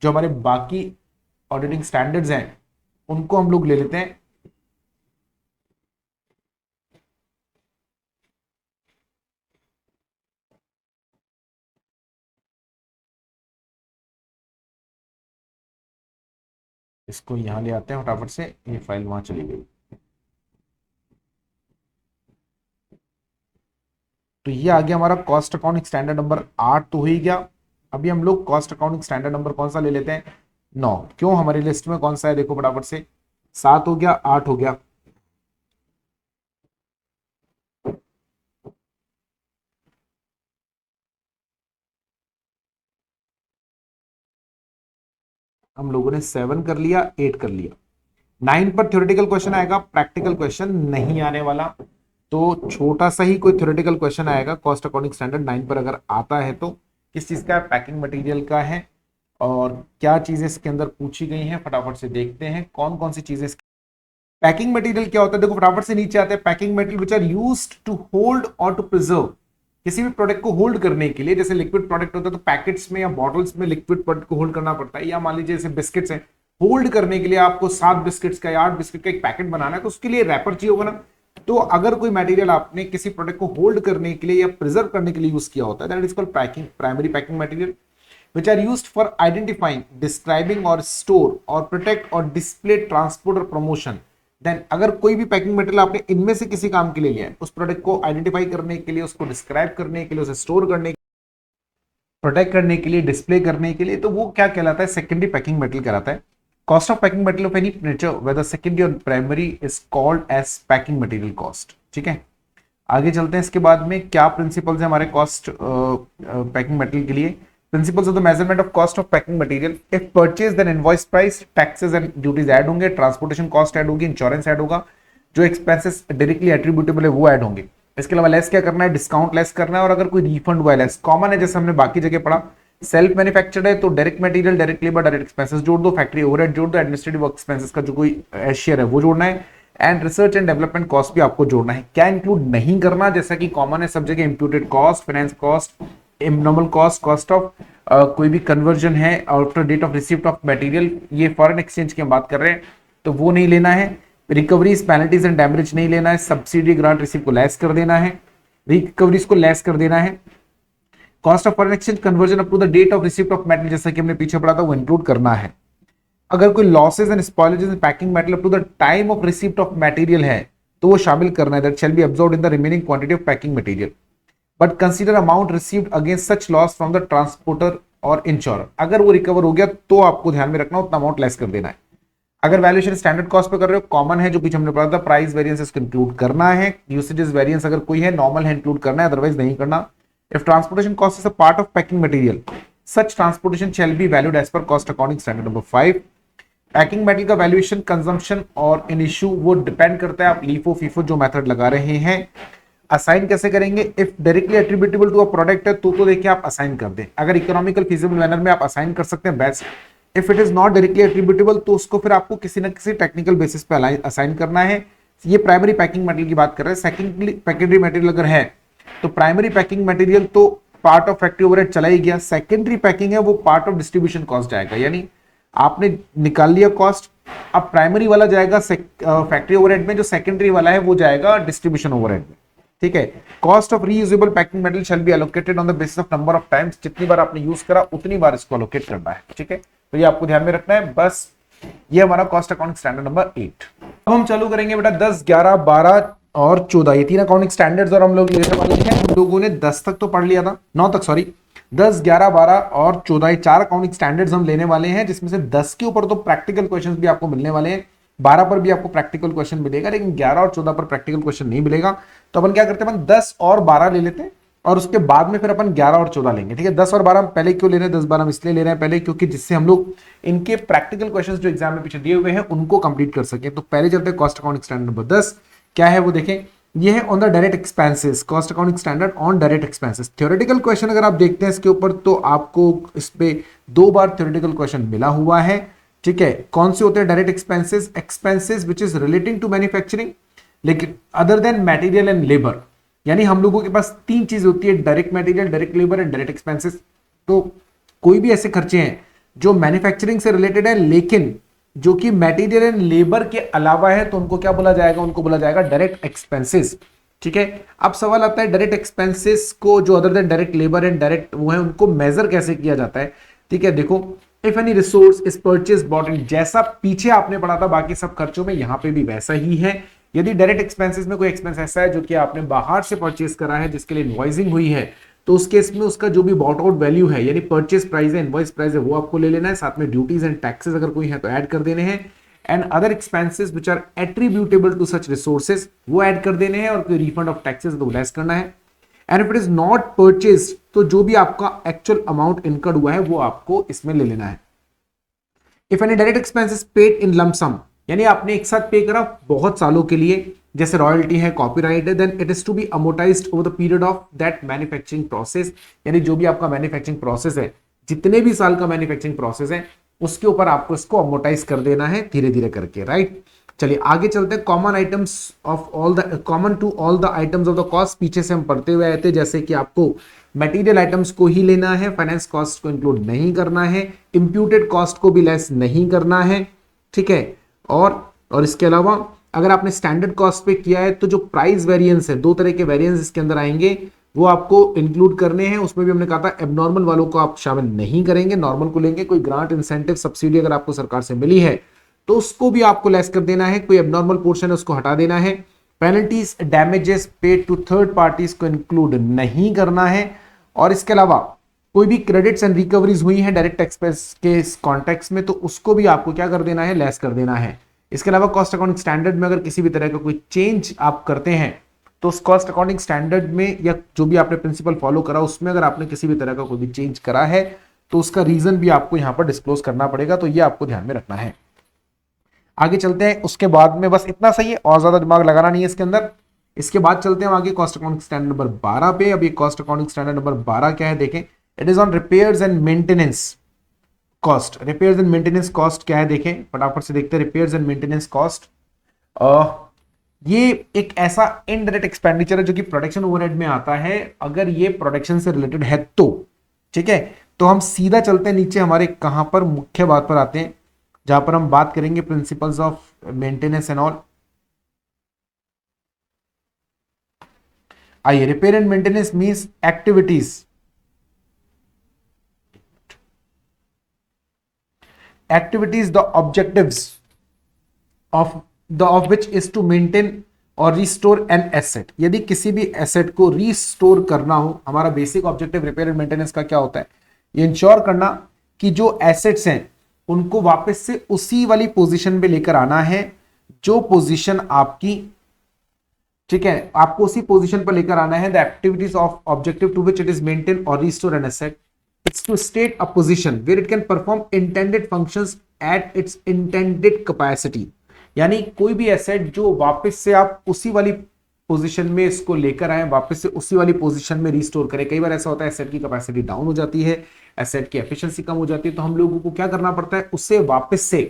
जो हमारे बाकी ऑडिटिंग स्टैंडर्ड्स हैं उनको हम लोग ले लेते हैं। इसको यहां ले आते हैं फटाफट से, ये फाइल वहां चली गई। तो ये आ गया हमारा कॉस्ट अकाउंटिंग स्टैंडर्ड नंबर 8 तो हो ही गया। अभी हम लोग कॉस्ट अकाउंटिंग स्टैंडर्ड नंबर कौन सा ले लेते हैं, 9। क्यों, हमारी लिस्ट में कौन सा है देखो फटाफट से, 7 हो गया, 8 हो गया। हम लोगों ने 7 कर लिया, 8 कर लिया। 9 पर थ्योरेटिकल क्वेश्चन आएगा, प्रैक्टिकल क्वेश्चन नहीं आने वाला। तो छोटा सा ही कोई थ्योरेटिकल क्वेश्चन आएगा कॉस्ट अकाउंटिंग स्टैंडर्ड 9 पर, अगर आता है तो किस चीज का है, पैकिंग मटेरियल का है। और क्या चीजें इसके अंदर पूछी गई हैं फटाफट से देखते हैं, कौन कौन सी चीजें। पैकिंग मटेरियल क्या होता है, देखो फटाफट से नीचे आते हैं। Packing material which are used to hold और टू प्रिजर्व, किसी भी प्रोडक्ट को होल्ड करने के लिए। जैसे लिक्विड प्रोडक्ट होता है तो पैकेट्स में या बॉटल्स में लिक्विड प्रोडक्ट को होल्ड करना पड़ता है, या मान लीजिए जैसे बिस्किट्स हैं, होल्ड करने के लिए आपको 7 बिस्किट्स का या 8 बिस्किट का एक पैकेट बनाना है तो उसके लिए रैपर चाहिए होगा ना। तो अगर कोई मटेरियल आपने किसी प्रोडक्ट को होल्ड करने के लिए या प्रिजर्व करने के लिए यूज किया होता है, that is called packing, primary packing material, which are used for identifying, describing or store or protect or display, transport और promotion। देन अगर कोई भी पैकिंग मटेरियल आपने इनमें से किसी काम के लिए लिया है, उस प्रोडक्ट को आइडेंटिफाई करने के लिए, उसको डिस्क्राइब करने के लिए, उसे स्टोर करने, प्रोटेक्ट करने के लिए, डिस्प्ले करने के लिए, तो वो क्या कहलाता है, सेकेंडरी पैकिंग मटेरियल कहलाता है। Cost of packing material of any nature whether secondary और primary is called as packing material cost. ठीक है, आगे चलते हैं। इसके बाद में क्या प्रिंसिपल्स है हमारे कॉस्ट पैकिंग मटेरियल के लिए। Principles of the measurement of cost of packing material, if purchased then invoice price, taxes and duties add होंगे, ट्रांसपोर्टेशन कॉस्ट ऐड होगी, इंश्योरेंस ऐड होगा, जो एक्सपेंसेस डायरेक्टली एट्रीब्यूटेबल है वो ऐड होंगे। इसके अलावा लेस क्या करना है, डिस्काउंट लेस करना है। और अगर कोई रिफंड हुआ है लेस, कॉमन है जैसे हमने बाकी जगह पढ़ा। सेल्फ मैन्युफैक्चर्ड है तो direct material, direct labour, direct expenses जोड़ दो, फैक्ट्री ओवरहेड जोड़ दो, एडमिनिस्ट्रेटिव एक्सपेंसेस का जो कोई शेयर है वो जोड़ना है, and research and development cost भी आपको जोड़ना है। क्या इंक्लूड नहीं करना, जैसा कि कॉमन है सब जगह, imputed cost, finance cost, normal cost, cost of कोई भी कन्वर्जन है after date of receipt of material, ये फॉरेन एक्सचेंज की हम बात कर रहे हैं तो वो नहीं लेना है। रिकवरीज, पेनल्टीज एंड डैमेज नहीं लेना है। सब्सिडी, ग्रांट, रिसीव को लेस कर देना है, रिकवरीज को लेस कर देना है। Cost of foreign exchange conversion up to the date of receipt of material, जैसा कि हमने पीछे पढ़ा था, वो इंक्लूड करना है। अगर कोई losses and spoilages in packing material up to the time of receipt of material है तो वो शामिल करना है, that shall be absorbed in the remaining quantity of packing material, but consider amount received against such loss from the transporter और insurer. अगर वो recover हो गया तो आपको ध्यान में रखना उतना अमाउंट लेस कर देना है। अगर वैल्यूएशन स्टैंडर्ड कॉस्ट पे कर रहे हो, कॉमन है जो पीछे हमने पढ़ा था, प्राइस वेरिएंस इसको इंक्लूड करना है। यूसेजेस वेरिएंस अगर कोई है, नॉर्मल है, इंक्लूड करना है, अदरवाइज नहीं करना। If transportation cost is a part of packing material, such transportation shall be valued as per cost accounting standard number 5। Packing material का वैल्यूएशन, कंजम्पशन और इन इश्यू वो डिपेंड करता है आप लीफो फीफो जो मेथड लगा रहे हैं। असाइन कैसे करेंगे, if directly attributable to a product है तो देखिए आप असाइन कर दें। अगर इकोनॉमिकल फीजिबल मैनर में आप असाइन कर सकते हैं best. If it is not directly attributable तो उसको फिर आपको किसी ना किसी टेक्निकल बेसिस पे असाइन करना है। ये प्राइमरी पैकिंग मटेरियल की बात कर रहे हैं। सेकेंडरी मटेरियल अगर है तो प्राइमरी पैकिंग मटेरियल तो पार्ट ऑफ फैक्ट्री ओवरहेड चला ही गया, सेकेंडरी पैकिंग है वो पार्ट ऑफ डिस्ट्रीब्यूशन कॉस्ट जाएगा, यानी आपने निकाल लिया कॉस्ट, अब प्राइमरी वाला जाएगा फैक्ट्री ओवरहेड में, जो सेकेंडरी वाला है वो जाएगा डिस्ट्रीब्यूशन ओवरहेड में। ठीक है, cost of reusable packing material shall B allocated on the basis of number of times, जितनी बार आपने यूज करा उतनी बार इसको एलोकेट करना है। ठीक है, तो ये आपको ध्यान में रखना है बस। ये हमारा कॉस्ट अकाउंटिंग स्टैंडर्ड नंबर 8। अब हम चालू करेंगे बेटा 10, 11, 12 और 14, ये 3 अकाउंटिंग स्टैंडर्ड्स और हम लोग लेने वाले हैं। हम लोगों ने 10 तक तो पढ़ लिया था, 9 तक सॉरी, 10, 11, 12 और 14 ये 4 अकाउंटिंग स्टैंडर्ड्स हम लेने वाले हैं, जिसमें से 10 के ऊपर तो प्रैक्टिकल क्वेश्चंस भी आपको मिलने वाले हैं। 12 पर भी आपको प्रैक्टिकल क्वेश्चन मिलेगा, लेकिन 11 और 14 पर प्रैक्टिकल क्वेश्चन नहीं मिलेगा। तो अपन क्या करते हैं, अपन 10 और 12 ले लेते हैं और उसके बाद में फिर अपन 11 और 14 लेंगे। ठीक है, 10 और 12 हम पहले क्यों ले रहे हैं, 10 12 हम इसलिए ले रहे हैं पहले क्योंकि जिससे हम लोग इनके प्रैक्टिकल क्वेश्चंस जो एग्जाम में पीछे दिए हुए हैं उनको कंप्लीट कर सके। तो पहले चलते हैं कॉस्ट अकाउंटिंग स्टैंडर्ड नंबर 10 क्या है वो देखें। ये है on the direct expenses, cost accounting standard on direct expenses. Theoretical question अगर आप देखते हैं इसके ऊपर तो आपको इस पे 2 बार थ्योरेटिकल क्वेश्चन मिला हुआ है। ठीक है, कौन से होते हैं direct expenses, expenses which is relating to manufacturing लेकिन other than material and labour. यानी हम लोगों के पास 3 चीज होती है, direct material, direct labour and direct expenses. तो कोई भी ऐसे खर्चे हैं जो मैन्युफैक्चरिंग से रिलेटेड है लेकिन जो कि मटेरियल एंड लेबर के अलावा है तो उनको क्या बोला जाएगा, उनको बोला जाएगा डायरेक्ट एक्सपेंसेस। ठीक है, अब सवाल आता है डायरेक्ट एक्सपेंसेस को जो other than direct labour and direct वो है उनको मेजर कैसे किया जाता है। ठीक है, देखो if any resource is purchase bought in, जैसा पीछे आपने पढ़ा था बाकी सब खर्चों में यहां पे भी वैसा ही है। यदि डायरेक्ट एक्सपेंसेस में कोई एक्सपेंस ऐसा है जो कि आपने बाहर से परचेज करा है जिसके लिए इनवॉइसिंग हुई है तो उस केस में उसका जो भी बॉट आउट वैल्यू है यानी परचेज प्राइस है, इनवॉइस प्राइस है, वो आपको ले लेना है। साथ में ड्यूटीज एंड टैक्सेस अगर कोई है तो ऐड कर देने हैं। And other expenses which are attributable to such resources वो ऐड कर देने हैं और कोई रिफंड ऑफ टैक्सेस तो लेस करना है। And if it is not purchase तो जो भी आपका एक्चुअल अमाउंट इनकर्ड हुआ है वो आपको इसमें ले लेना है। If any direct expenses paid in lump sum, यानी आपने एक साथ पे करा बहुत सालों के लिए, जैसे रॉयल्टी है, कॉपीराइट है, then it is to be amortised over the period of that manufacturing process. यानी जो भी आपका मैन्युफैक्चरिंग प्रोसेस है, जितने भी साल का मैन्युफैक्चरिंग प्रोसेस है उसके ऊपर आपको इसको अमोर्टाइज कर देना है धीरे धीरे करके, राइट। चलिए आगे चलते हैं। Common items of all the common to all the items of the cost, पीछे से हम पढ़ते हुए आए थे जैसे कि आपको मटेरियल आइटम्स को ही लेना है, फाइनेंस कॉस्ट को इंक्लूड नहीं करना है, इंप्यूटेड कॉस्ट को भी लेस नहीं करना है। ठीक है, और इसके अलावा अगर आपने स्टैंडर्ड कॉस्ट पे किया है तो जो प्राइस वेरिएंस है, 2 तरह के वेरिएंस इसके अंदर आएंगे वो आपको इंक्लूड करने हैं। उसमें भी हमने कहा था एबनॉर्मल वालों को आप शामिल नहीं करेंगे, नॉर्मल को लेंगे। कोई ग्रांट, इंसेंटिव, सब्सिडी अगर आपको सरकार से मिली है तो उसको भी आपको लेस कर देना है, कोई एबनॉर्मल पोर्शन है उसको हटा देना है। Penalties, damages paid to third parties को इंक्लूड नहीं करना है। और इसके अलावा कोई भी क्रेडिट्स एंड रिकवरीज हुई है डायरेक्ट एक्सपेंस के कॉन्टेक्स्ट में तो उसको भी आपको क्या कर देना है, लेस कर देना है। इसके अलावा कॉस्ट अकाउंटिंग स्टैंडर्ड में अगर किसी भी तरह का कोई चेंज आप करते हैं तो उस कॉस्ट अकाउंटिंग स्टैंडर्ड में या जो भी आपने प्रिंसिपल फॉलो करा उसमें अगर आपने किसी भी तरह का कोई भी चेंज करा है तो उसका रीजन भी आपको यहां पर डिस्क्लोज करना पड़ेगा। तो ये आपको ध्यान में रखना है। आगे चलते हैं, उसके बाद में बस इतना सही है और ज्यादा दिमाग लगाना नहीं है इसके अंदर। इसके बाद चलते हैं आगे कॉस्ट अकाउंटिंग स्टैंडर्ड नंबर 12 पे। अब ये कॉस्ट अकाउंटिंग स्टैंडर्ड नंबर 12 क्या है देखें। It is on repairs and maintenance cost. Repairs and maintenance cost क्या है देखें, फटाफट से देखते हैं। रिपेयर्स एंड मेंटेनेंस कॉस्ट ये एक ऐसा इनडायरेक्ट एक्सपेंडिचर है जो कि प्रोडक्शन ओवरहेड में आता है अगर ये प्रोडक्शन से रिलेटेड है तो। ठीक है, तो हम सीधा चलते हैं नीचे, हमारे कहां पर मुख्य बात पर आते हैं जहां पर हम बात करेंगे principles of maintenance and all. आइए, repair and maintenance means activities the objectives of which is to maintain और रिस्टोर एन एसेट। यदि किसी भी एसेट को रिस्टोर करना हो, हमारा basic objective repair and maintenance का क्या होता है, ये इंश्योर करना कि जो एसेट्स हैं उनको वापस से उसी वाली पोजीशन पे लेकर आना है जो पोजीशन आपकी, ठीक है, आपको उसी पोजीशन पर लेकर आना है। The activities of objective to which it is maintain और restore an asset, it's to state a position where it can perform intended functions at its intended capacity. यानी कोई भी एसेट जो वापस से आप उसी वाली पोजीशन में इसको लेकर आए, वापस से उसी वाली पोजीशन में रिस्टोर करें। कई बार ऐसा होता है एसेट की कैपेसिटी डाउन हो जाती है, एसेट की एफिशिएंसी कम हो जाती है, तो हम लोगों को क्या करना पड़ता है, उससे वापस से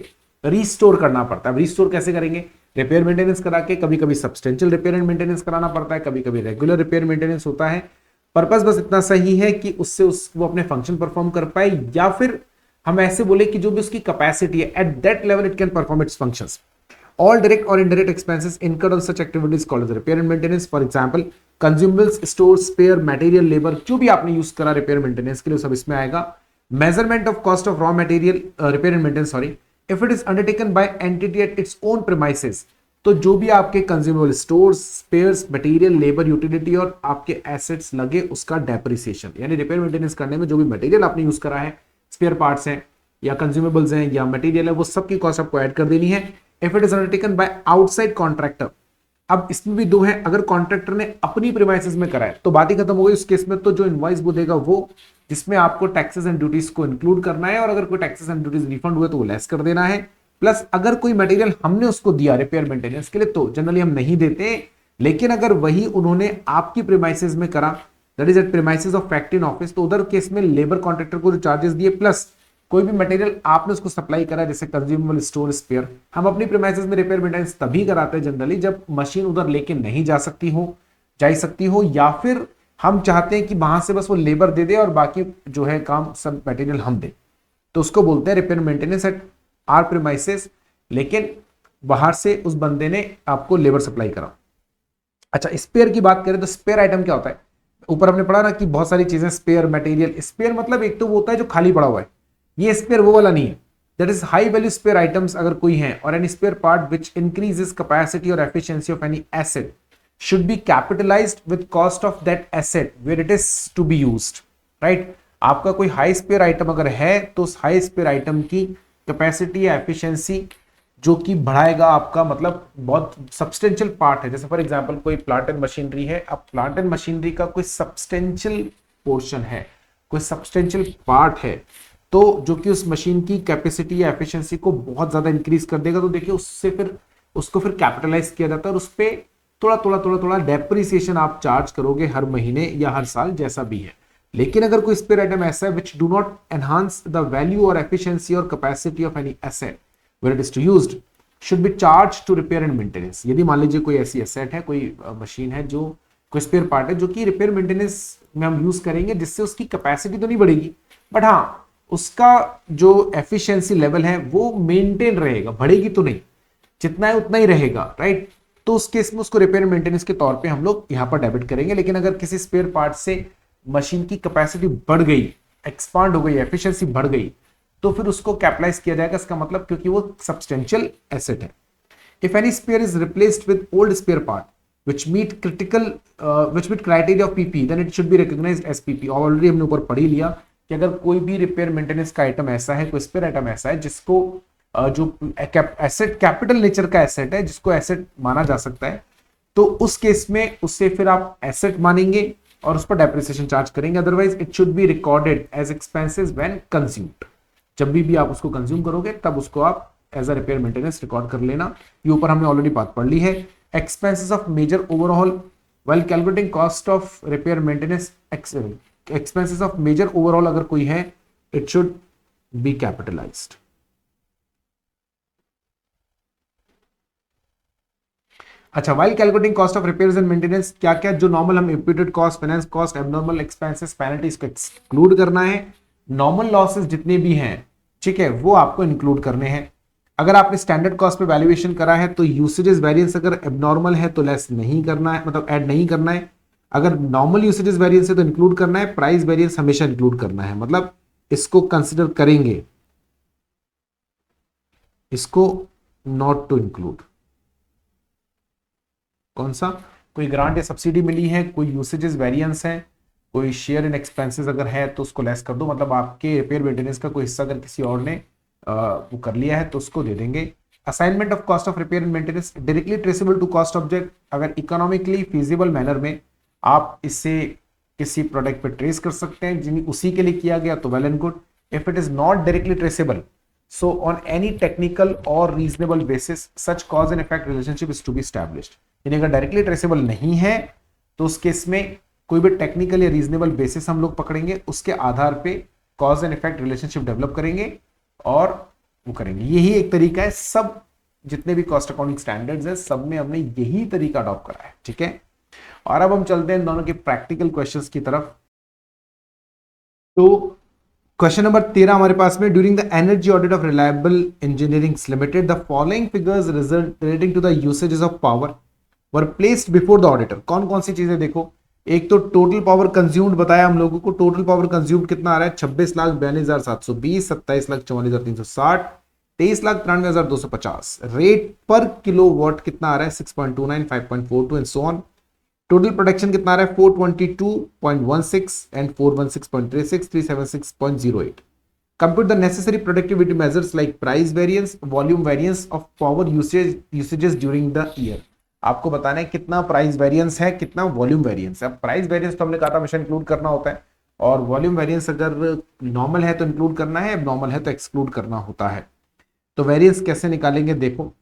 रिस्टोर करना पड़ता है। रिस्टोर कैसे करेंगे, रिपेयर मेंटेनेंस करा के, कभी कभी सब्सटेंशियल रिपेयर एंड मेंटेनेंस कराना पड़ता है, कभी कभी रेगुलर रिपेयर मेंटेनेंस होता है। पर्पस बस इतना सही है कि उससे वो अपने फंक्शन परफॉर्म कर पाए, या फिर हम ऐसे बोले कि जो भी उसकी कैपेसिटी है at that level it can perform it's functions. All direct or indirect expenses incurred on such activities called as repair and maintenance. For example, consumables, stores, spare, material, labor, जो भी आपने यूज करा repair maintenance के लिए सब इसमें आएगा। Measurement of cost of raw material, repair and maintenance, sorry, if it is undertaken by entity at its own premises, तो जो भी आपके consumable stores, spares, material, labour, utility और आपके एसेट्स लगे उसका डेप्रिसिएशन, यानी रिपेयर मेंटेनेंस करने में जो भी मटेरियल आपने यूज करा है, स्पेयर पार्ट्स हैं या कंज्यूमेबल्स हैं या मटेरियल है, वो सब की कॉस्ट आपको ऐड कर देनी है। If it is undertaken by outside contractor. अब इसमें भी दो है, अगर कॉन्ट्रैक्टर ने अपनी प्रीमाइसेस में करा है तो बात ही खत्म हो गई। उस केस में तो जो इनवॉइस वो देगा वो जिसमें आपको टैक्सेस एंड ड्यूटीज को इंक्लूड करना है, और अगर कोई टैक्सेस एंड ड्यूटीज रिफंड हुए तो वो लेस कर देना है। प्लस अगर कोई मटेरियल हमने उसको दिया रिपेयर मेंटेनेंस के लिए तो जनरली हम नहीं देते, लेकिन अगर वही उन्होंने आपकी प्रीमाइसेस में करा, that is at premises of factory in office, तो उधर केस में लेबर कॉन्ट्रैक्टर को जो चार्जेस दिए प्लस कोई भी मटेरियल आपने उसको सप्लाई करा जैसे कंज्यूमेबल स्टोर स्पेयर, हम अपनी प्रीमाइसेस में रिपेयर मेंटेनेंस तभी कराते हैं जनरली जब मशीन उधर लेके नहीं जा सकती हो, या फिर हम चाहते हैं कि वहां से बस वो लेबर दे दे और बाकी जो है काम सब मटेरियल हम दे, तो उसको बोलते हैं repair maintenance at our premises, लेकिन बाहर से उस बंदे ने आपको लेबर सप्लाई करा। अच्छा, स्पेयर की बात करें तो स्पेयर आइटम क्या होता है? ऊपर हमने पढ़ा ना कि बहुत सारी चीजें स्पेयर मटेरियल, स्पेयर मतलब एक तो वो होता है जो खाली पड़ा हुआ है, ये स्पेयर वो वाला नहीं है। That is high value spare items अगर कोई है, और any spare part which increases capacity और efficiency of any asset should be capitalized with cost of that asset where it is to be used, right? आपका कोई high spare item अगर है तो उस हाई स्पेयर आइटम की capacity या efficiency जो कि बढ़ाएगा आपका, मतलब बहुत सब्सटेंशियल पार्ट है, जैसे फॉर एग्जांपल कोई प्लांट एंड मशीनरी है, अब प्लांट एंड मशीनरी का कोई सब्सटेंशियल पोर्शन है, कोई सब्सटेंशियल पार्ट है, तो जो कि उस मशीन की कैपेसिटी या एफिशिएंसी को बहुत ज्यादा इंक्रीज कर देगा, तो देखिए उससे फिर उसको फिर कैपिटलाइज किया जाता है और उस पर थोड़ा डेप्रिसिएशन आप चार्ज करोगे हर महीने या हर साल जैसा भी है। लेकिन अगर कोई स्पेयर आइटम ऐसा है which do not enhance the value और एफिशिएंसी और capacity of any asset where it is to used should be charge to repair and maintenance. यदि मान लीजिए कोई ऐसी एसेट है, कोई मशीन है, जो कोई स्पेयर पार्ट है जो कि रिपेयर मेंटेनेंस में हम यूज करेंगे, जिससे उसकी कैपेसिटी तो नहीं बढ़ेगी बट हाँ उसका जो एफिशिएंसी लेवल है वो मेंटेन रहेगा, बढ़ेगी तो नहीं, जितना है उतना ही रहेगा, राइट? तो उस केस में उसको रिपेयर मेंटेनेंस के तौर पे हम लोग यहां पर डेबिट करेंगे। लेकिन अगर किसी स्पेयर पार्ट से मशीन की कैपेसिटी बढ़ गई, एक्सपांड हो गई, एफिशिएंसी बढ़ गई, तो फिर उसको कैपिटलाइज किया जाएगा, इसका मतलब क्योंकि वो सब्सटेंशियल एसेट है। If any spare is replaced with old spare part which meet criteria of PP, then it should be recognized as PP। Already हमने ऊपर पढ़ ही लिया कि अगर कोई भी रिपेयर मेंटेनेंस का आइटम ऐसा है, कोई स्पेयर आइटम ऐसा है जिसको जो एसेट कैपिटल नेचर का एसेट है, जिसको एसेट माना जा सकता है, तो उस केस में उससे फिर आप एसेट मानेंगे और उस पर डेप्रिसिएशन चार्ज करेंगे। Otherwise it should be recorded as expenses when consumed. जब भी आप उसको कंज्यूम करोगे तब उसको आप as a repair maintenance record कर लेना। ये ऊपर हमने ऑलरेडी बात पढ़ ली है। Expenses of major overall while calculating cost of repair maintenance, expenses of major overall अगर कोई है, इट शुड बी कैपिटलाइज्ड। अच्छा, while calculating cost of repairs and maintenance, क्या क्या जो नॉर्मल हम imputed cost, finance cost, abnormal expenses, penalties को exclude करना है। नॉर्मल लॉसेस जितने भी हैं, ठीक है, वो आपको इंक्लूड करने हैं। अगर आपने स्टैंडर्ड कॉस्ट पे वैल्यूएशन करा है तो यूसेजेस वेरिएंस अगर एबनॉर्मल है तो लेस नहीं करना है, मतलब ऐड नहीं करना है। अगर नॉर्मल यूसेजेस वेरिएंस है तो इंक्लूड करना है। प्राइस वेरिएंस हमेशा इंक्लूड करना है, मतलब इसको कंसिडर करेंगे, इसको नॉट टू इंक्लूड। कौन सा? कोई ग्रांट या सब्सिडी मिली है, कोई यूसेजेस वेरिएंस है, कोई शेयर इन एक्सपेंसेस अगर है तो उसको लेस कर दो, मतलब आपके रिपेयर मेंटेनेंस का कोई हिस्सा अगर किसी और ने वो कर लिया है तो उसको दे देंगे। Assignment of cost of repair and maintenance directly traceable to cost object, अगर इकोनॉमिकली फीजिबल मैनर में आप इससे किसी प्रोडक्ट पे ट्रेस कर सकते हैं जिन्हें उसी के लिए किया गया तो well and good. If it is not directly traceable, so on any technical or reasonable basis such cause and effect relationship is to be established। यानी अगर डायरेक्टली ट्रेसेबल नहीं है तो उस केस में कोई भी टेक्निकल या रीजनेबल बेसिस हम लोग पकड़ेंगे, उसके आधार पे cause and effect relationship develop करेंगे और वो करेंगे। यही एक तरीका है, सब जितने भी कॉस्ट अकाउंटिंग स्टैंडर्ड्स है सब में हमने यही तरीका अडॉप्ट करा है, ठीक है। और अब हम चलते हैं दोनों के प्रैक्टिकल क्वेश्चंस की तरफ। तो क्वेश्चन नंबर 13 हमारे पास में, during the energy audit of Reliable Engineering Limited the following figures relating to the usages of power were placed before the auditor. कौन कौन सी चीजें देखो, एक तो टोटल पावर कंज्यूम्ड बताया हम लोगों को, टोटल पावर कंज्यूम्ड कितना आ रहा है 26,42,720, 27,44,360, 23,93,250। रेट पर किलोवाट कितना आ रहा है 6.29, 5.42 and so on. Total production कितना आ रहा है 422.16 and 416.36, 376.08। Compute the necessary productivity measures like price variance, volume variance of power usages during the year. आपको बताना है कितना प्राइस वेरिएंस है, कितना वॉल्यूम वेरिएंस है। अब प्राइस वेरिएंस तो हमने कहा था हमेशा इंक्लूड करना होता है, और वॉल्यूम वेरिएंस अगर नॉर्मल है तो इंक्लूड करना है, अब नॉर्मल है तो एक्सक्लूड करना होता है। तो वेरिएंस कैसे निकालेंगे, देखो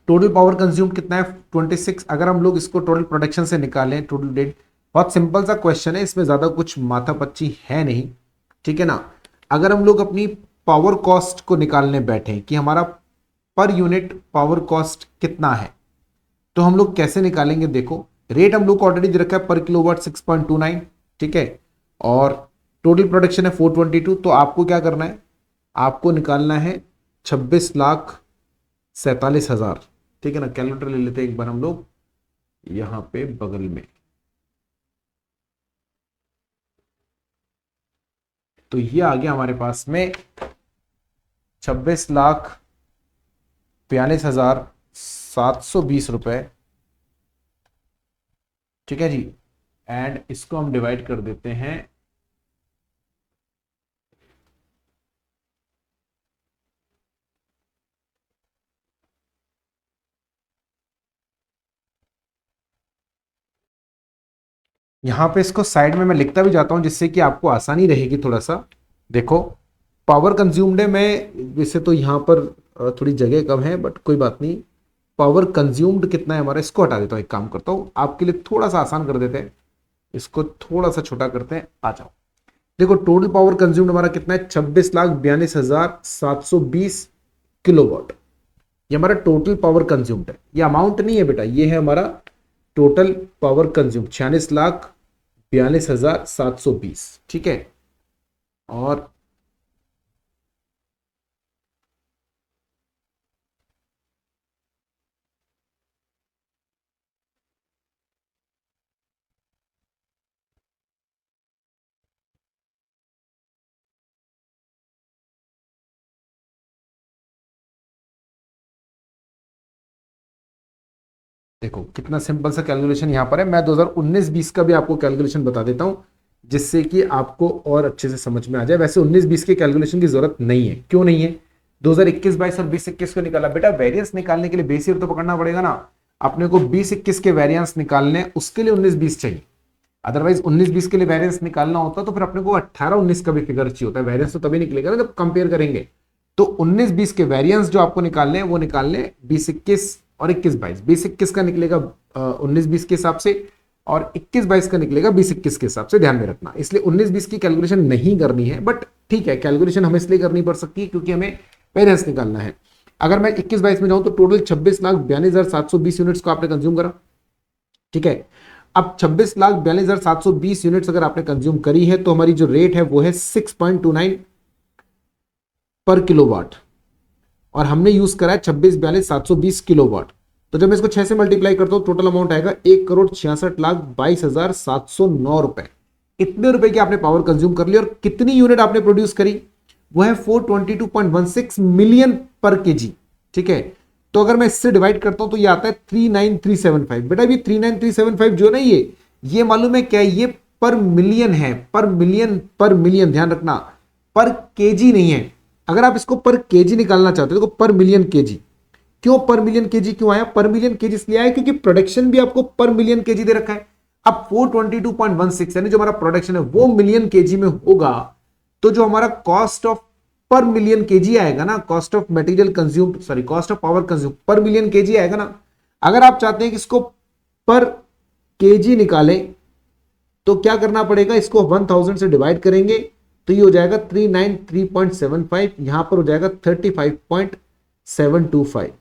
टोटल पावर कंज्यूम कितना है 26। अगर हम लोग इसको टोटल प्रोडक्शन से निकालें, टोटल डेट, बहुत सिंपल सा क्वेश्चन है, इसमें ज्यादा कुछ माथापच्ची है नहीं, ठीक है ना। अगर हम लोग अपनी पावर कॉस्ट को निकालने बैठे कि हमारा पर यूनिट पावर कॉस्ट कितना है, तो हम लोग कैसे निकालेंगे, देखो रेट हम लोग को ऑलरेडी दे रखा है पर किलोवाट 6.29, ठीक है, और टोटल प्रोडक्शन है 422। तो आपको क्या करना है, आपको निकालना है 26,47,000, ठीक है ना। कैलकुलेटर ले लेते हैं एक बार हम लोग यहां पे बगल में। तो ये आ गया हमारे पास में 26,42,720 रुपए, ठीक है जी। एंड इसको हम डिवाइड कर देते हैं यहां पे, इसको साइड में मैं लिखता भी जाता हूं जिससे कि आपको आसानी रहेगी थोड़ा सा। देखो पावर कंज्यूम्ड है, मैं वैसे तो यहां पर थोड़ी जगह कम है बट कोई बात नहीं। पावर कंज्यूम्ड कितना है हमारा, इसको हटा देता हूं, एक काम करता हूं आपके लिए थोड़ा सा आसान कर देते हैं, इसको थोड़ा सा छोटा करते हैं, आ जाओ। देखो टोटल पावर कंज्यूम्ड हमारा कितना है, 26,42,720 किलोवाट। ये हमारा टोटल पावर कंज्यूम्ड है, ये अमाउंट नहीं है बेटा, ये है हमारा टोटल पावर कंज्यूम 46,42,720, ठीक है। और देखो कितना सिंपल सा कैलकुलेशन यहां पर है। मैं 2019-20 का भी आपको कैलकुलेशन बता देता हूं जिससे कि आपको और अच्छे से समझ में आ जाए। वैसे 19-20 के कैलकुलेशन की जरूरत नहीं है, क्यों नहीं है, 2021-22 और 20-21 को निकाला। बेटा वेरिएंस निकालने के लिए बेस ईयर तो पकड़ना पड़ेगा ना, अपने को 20-21 के वेरिएंस निकालने, उसके लिए 19-20 चाहिए। अदरवाइज 19-20 के लिए वेरिएंस निकालना होता तो फिर अपने को 18-19 का भी फिगर चाहिए होता है। वेरिएंस तो तभी निकलेगा ना जब कंपेयर करेंगे। तो 19-20 के वेरिएंस जो आपको निकालने हैं वो निकालने 20-21 और 21-22। 20-21 का निकलेगा 19-20 के हिसाब से, और 21-22 का निकलेगा 20-21 के हिसाब से, ध्यान में रखना। इसलिए 19-20 की कैलकुलेशन नहीं करनी है, बट ठीक है कैलकुलेशन हमें इसलिए करनी पड़ सकती है क्योंकि हमें वेरिएंस निकालना है। अगर मैं 21-22 में जाऊं तो टोटल 26,42,720 यूनिट्स को आपने कंज्यूम करा, ठीक है। अब 26,42,720 यूनिट्स अगर आपने कंज्यूम करी है तो हमारी जो रेट है वो है 6.29 पर किलोवाट, और हमने यूज करा है 26,42,720 किलोवाट। तो जब मैं इसको 6 से मल्टीप्लाई करता हूं टोटल अमाउंट आएगा 1,66,22,709 रुपए। इतने रुपए की आपने पावर कंज्यूम कर ली, और कितनी यूनिट आपने प्रोड्यूस करी, वो है 422.16 मिलियन पर केजी, ठीक है। तो अगर मैं इससे डिवाइड करता हूं तो ये आता है 39375। बेटा भी 39375 जो है ना, ये मालूम है क्या है, ये पर मिलियन है, पर मिलियन, पर मिलियन, ध्यान रखना, पर केजी नहीं है। अगर आप इसको पर केजी निकालना चाहते हो तो पर मिलियन केजी। क्यों पर मिलियन केजी क्यों आया, पर मिलियन केजी इसलिए आया क्योंकि प्रोडक्शन भी आपको पर मिलियन केजी दे रखा है। अब 422.16 यानी जो हमारा प्रोडक्शन है वो मिलियन केजी में होगा, तो जो हमारा कॉस्ट ऑफ पर मिलियन केजी आएगा ना, cost of material consume, sorry cost of power consume पर मिलियन केजी आएगा ना। अगर आप चाहते हैं कि इसको पर केजी निकालें तो क्या करना पड़ेगा, इसको 1000 से डिवाइड करेंगे तो ये हो जाएगा 393.75, यहां पर हो जाएगा 35.725,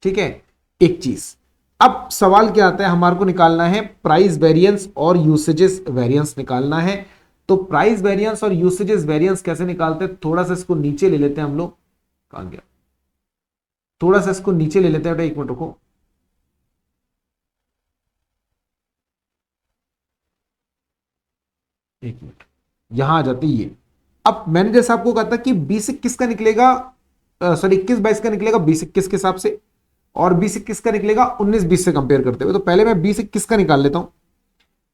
ठीक है। एक चीज, अब सवाल क्या आता है, हमारे को निकालना है प्राइस वेरिएंस और यूसेजेस वेरिएंस निकालना है। तो प्राइस वेरिएंस और यूसेजेस वेरिएंस कैसे निकालते हैं, थोड़ा सा इसको नीचे ले लेते हैं हम लोग, कहां गया, थोड़ा सा इसको नीचे ले लेते हैं, एक मिनट रुको, एक मिनट, यहां आ जाती ये। अब मैंने जैसा आपको कहा था कि 20-21 का निकलेगा, सॉरी 21-22 का निकलेगा 20-21 के हिसाब से, और 20-21 का निकलेगा 19-20 से कंपेयर करते हुए। तो पहले मैं 20-21 का निकाल लेता हूं।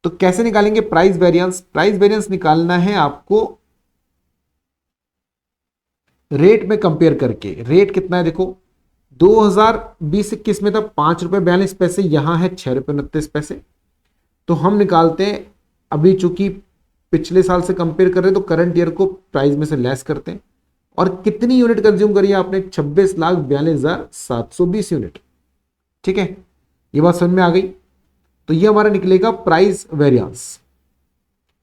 तो कैसे निकालेंगे प्राइस वेरिएंस, प्राइस वेरिएंस निकालना है आपको रेट में कंपेयर करके, रेट कितना है देखो, 2020-21 में था 5 रुपये 42 पैसे, यहां है 6 रुपये 29 पैसे। तो हम निकालते हैं, अभी चूंकि पिछले साल से कंपेयर कर रहे हैं तो करंट ईयर को प्राइस में से लेस करते हैं। और कितनी यूनिट कंज्यूम करी है आपने, 26,42,720 यूनिट। ठीक है, ये बात समझ में आ गई। तो ये हमारा निकलेगा प्राइस वेरिएंस।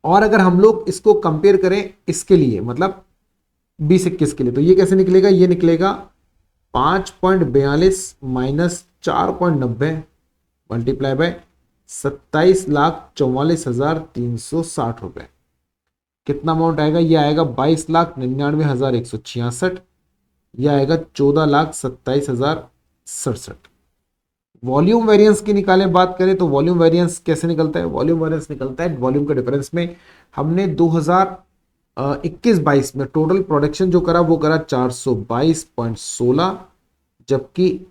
और अगर हम लोग इसको कंपेयर करें इसके लिए, मतलब 20-21 के लिए, तो ये कैसे निकलेगा, ये निकलेगा 5.42 माइनस 4.90 मल्टीप्लाई बाय 27,44,360 रुपए। कितना अमाउंट आएगा, ये आएगा 22,99,166। यह आएगा 14,27,067। वॉल्यूम वेरिएंस की निकालें बात करें तो वॉल्यूम वेरिएंस कैसे निकलता है, वॉल्यूम वेरिएंस निकलता है वॉल्यूम के डिफरेंस में। हमने 2021-22 में टोटल प्रोडक्शन जो करा वो करा 422.16, जबकि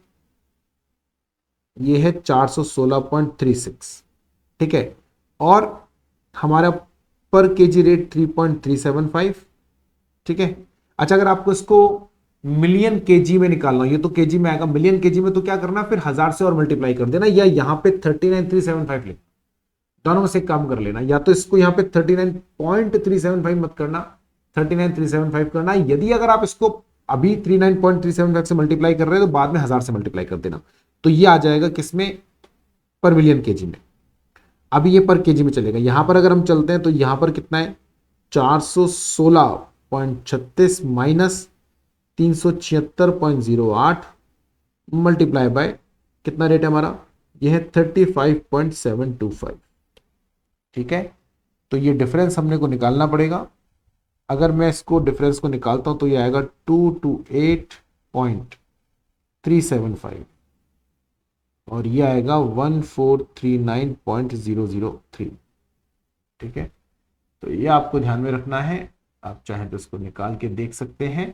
ये है 416.36। ठीक है, और हमारा पर केजी रेट 3.375। ठीक है, अच्छा अगर आपको इसको मिलियन केजी में निकालना, ये तो केजी में आएगा, मिलियन केजी में तो क्या करना, फिर 1000 से और मल्टीप्लाई कर देना, या यहां पे 39,375 लिख, दोनों में से एक काम कर लेना, या तो इसको यहां पे 39.375 मत करना, 39,375 करना। यदि अगर आप इसको अभी 39.375 से मल्टीप्लाई कर रहे हैं तो बाद में 1000 से मल्टीप्लाई कर देना, तो ये आ जाएगा किसमें, पर मिलियन केजी में। अभी ये पर केजी में चलेगा। यहां पर अगर हम चलते हैं तो यहां पर कितना है, 416.36 माइनस 376.08 मल्टीप्लाई बाय कितना रेट है हमारा, यह है 35.725। ठीक है, तो ये डिफरेंस हमने को निकालना पड़ेगा। अगर मैं इसको डिफरेंस को निकालता हूं तो ये आएगा 228.375 और ये आएगा 1439.003। ठीक है, तो ये आपको ध्यान में रखना है। आप चाहें तो इसको निकाल के देख सकते हैं।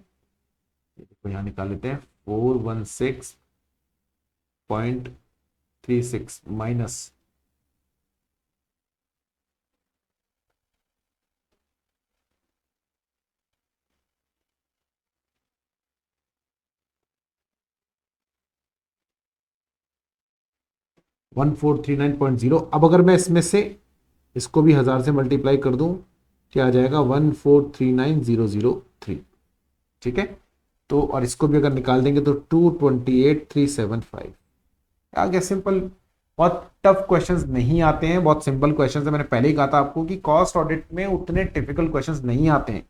देखो यहाँ निकाल लेते हैं, 416.36 माइनस 1439.0। अब अगर मैं इसमें से इसको भी 1000 से मल्टीप्लाई कर दूं, क्या आ जाएगा, 1439,003। ठीक है, तो और इसको भी अगर निकाल देंगे तो 228,375 आ गया। सिंपल, बहुत टफ क्वेश्चंस नहीं आते हैं, बहुत सिंपल क्वेश्चंस है। मैंने पहले ही कहा था आपको कि कॉस्ट ऑडिट में उतने टिपिकल क्वेश्चंस नहीं आते हैं।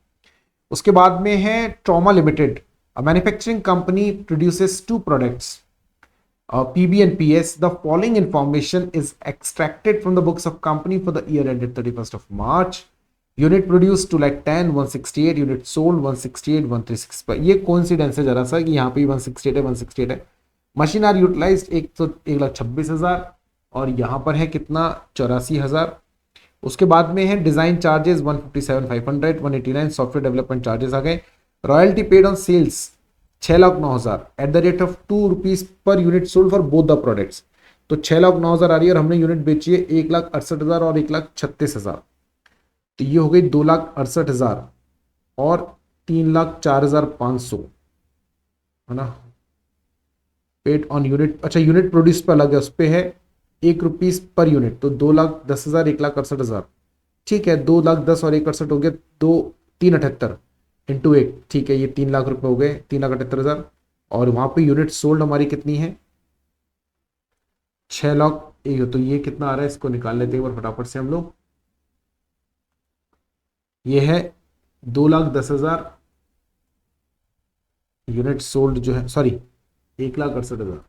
उसके बाद में है Trauma Limited, a manufacturing company produces two products, PB and PS. The following information is extracted from the books of company for the year ended 31st of March. Unit produced 210, 168, unit sold 168, 136। ये coincidence है जरा सा कि यहाँ पे 168 है, 168 है। Machine are utilised 1,26,000 और यहाँ पर है कितना, 84,000। उसके बाद में है design charges 157,500, 189 software development charges आ गए। Royalty paid on sales 6,09,000 at the rate of 2 rupees per unit sold for both the products. तो 6,09,000 आ रही है और हमने यूनिट बेची है 1,68,000 और 1,36,000। तो ये हो गई 2,68,000 और 3,04,500, है ना। पेड ऑन यूनिट, अच्छा यूनिट प्रोड्यूस पर अलग है, उस पर है 1 रुपीज पर यूनिट, तो 2,10,000 1,68,000। ठीक है, 2,10,000 और 1,68 हो गया, 3,78 इंटू 1। ठीक है, ये 3,00,000 रुपए हो गए, 3,78,000। और वहां पे यूनिट सोल्ड हमारी कितनी है, 6,00,000। तो ये कितना आ रहा है, इसको निकाल लेते हैं एक बार फटाफट से हम लोग। ये है 2,10,000 यूनिट सोल्ड जो है, सॉरी 1,68,000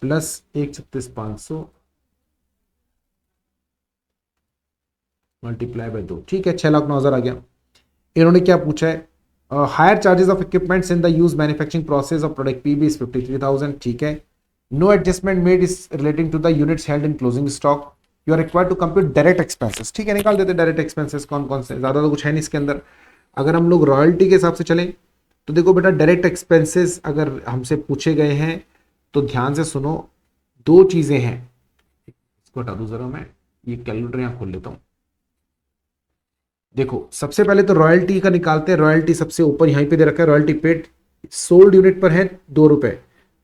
प्लस 1,36,500 मल्टीप्लाई बाय 2। ठीक है, 6,09,000 आ गया। इन्होंने क्या पूछा है, hire charges of equipments in the use manufacturing process of product PB is 53,000। ठीक है, no adjustment made is relating to the units held in closing stock, you are required to compute direct expenses. ठीक है, निकाल देते direct expenses कौन कौन से, ज्यादा तो कुछ है नहीं इसके अंदर। अगर हम लोग रॉयल्टी के हिसाब से चलें तो देखो बेटा, डायरेक्ट एक्सपेंसेस अगर हमसे पूछे गए हैं तो ध्यान से सुनो, दो चीजें हैं। इसको हटा दूं जरा, मैं ये कैलकुलेटर यहां खोल लेता हूं। देखो सबसे पहले तो रॉयल्टी का निकालते हैं। रॉयल्टी सबसे ऊपर यहीं पे दे रखा है, रॉयल्टी पेड सोल्ड यूनिट पर है 2 रुपए,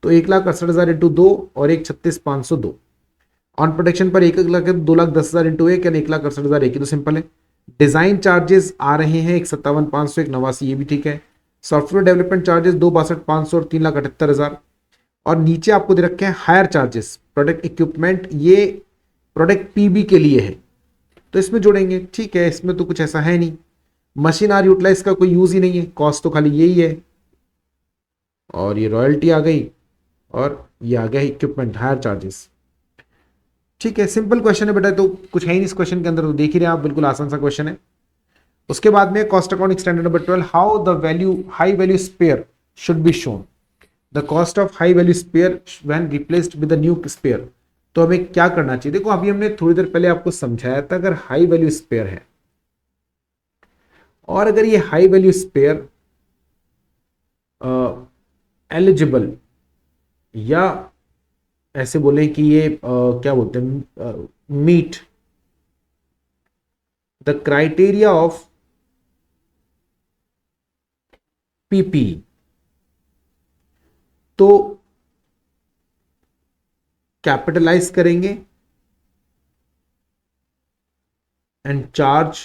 तो 1,68,000 इंटू 2 और 1,36,502। ऑन प्रोडक्शन पर 1,00,000 2,10,000 इंटू 1 यानी 1,68,000 एक ही, तो सिंपल है। डिजाइन चार्जेस आ रहे हैं 1,57,500 1,89, ये भी ठीक है। सॉफ्टवेयर डेवलपमेंट चार्जेस 2,62,500 और 3,78,000। और नीचे आपको दे रखे हैं हायर चार्जेस प्रोडक्ट इक्विपमेंट, ये प्रोडक्ट पीबी के लिए है, तो इसमें जोड़ेंगे। ठीक है, इसमें तो कुछ ऐसा है नहीं। मशीन आर यूटिलाइज का कोई यूज ही नहीं है, कॉस्ट तो खाली यही है। और ये रॉयल्टी आ गई और ये आ गया इक्विपमेंट हायर चार्जेस। ठीक है, सिंपल क्वेश्चन है बेटा, तो कुछ है ही नहीं इस क्वेश्चन के अंदर, तो देख ही रहे हैं आप, बिल्कुल आसान सा क्वेश्चन है। उसके बाद में cost accounting standard number 12, how the value high value spare should be shown. The cost of high value spare when replaced with the new spare. तो हमें क्या करना चाहिए, देखो अभी हमने थोड़ी देर पहले आपको समझाया था, अगर हाई वैल्यू स्पेयर है और अगर ये हाई वैल्यू स्पेयर एलिजिबल, या ऐसे बोले कि ये क्या बोलते हैं, meet the criteria of PP, तो कैपिटलाइज करेंगे एंड चार्ज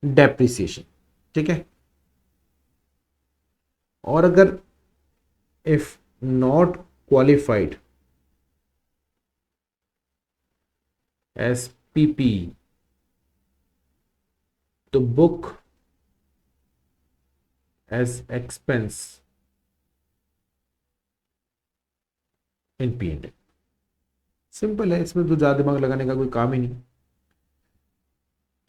डेप्रिसिएशन। ठीक है, और अगर if not qualified as PP तो book as expense in P and. Simple है, इसमें तो ज्यादा दिमाग लगाने का कोई काम ही नहीं।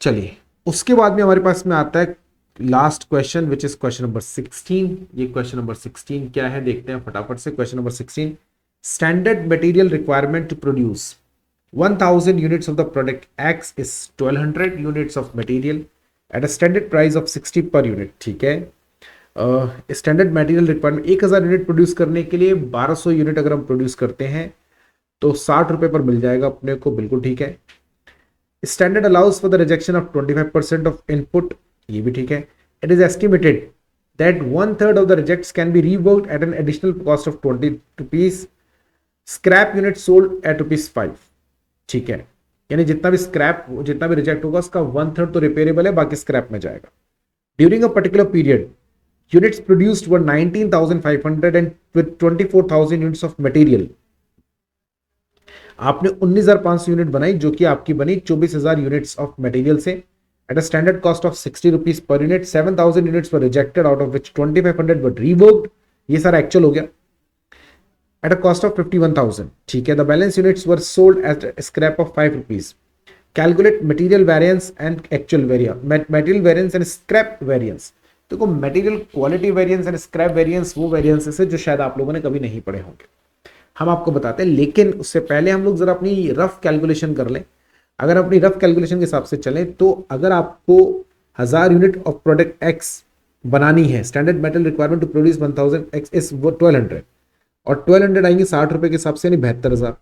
चलिए, उसके बाद में हमारे पास में आता है last question which is question number 16। ये क्वेश्चन नंबर 16 क्या है, देखते हैं फटाफट से। Question number 16, standard material requirement to produce 1000 units of the product X is 1200 units of material at a standard price of 60 per unit। ठीक है, standard material requirement 1000 unit produce करने के लिए 1200 यूनिट अगर हम प्रोड्यूस करते हैं तो 60 रुपए पर मिल जाएगा अपने को, बिल्कुल ठीक है। Standard allows for the rejection of 25% of input, ये भी ठीक है। It is estimated that 1/3 of the rejects can be reworked at an additional cost of 20 rupees. Scrap unit sold at ₹5। ठीक है, यानी जितना भी स्क्रैप, जितना भी रिजेक्ट होगा उसका 1/3 तो रिपेयरेबल है, बाकी स्क्रैप में जाएगा। During a particular period units produced were 19,500 and with 24,000 units of material. आपने 19,500 यूनिट बनाई, जो कि आपकी बनी 24,000 यूनिट्स ऑफ मटेरियल से, at a standard cost of 60 rupees per unit. 7,000 units were rejected out of which 2,500 वर रीवर्क्ड। ये सारा एक्चुअल हो गया at a cost of 51,000। ठीक है, the balance units were sold at a scrap of 5 rupees। Calculate material variance and actual variance, material variance and scrap variance। देखो material quality variance and scrap variance वो variances है जो शायद आप लोगों ने कभी नहीं पढ़े होंगे, हम आपको बताते हैं। लेकिन उससे पहले हम लोग जरा अपनी रफ कैलकुलेशन कर लें। अगर अपनी रफ कैलकुलेशन के हिसाब से चलें तो अगर आपको 1000 यूनिट ऑफ प्रोडक्ट एक्स बनानी है, standard metal requirement to produce 1000 X is 1200, और 1200 आएंगे 60 रुपए के हिसाब से, यानी 72,000।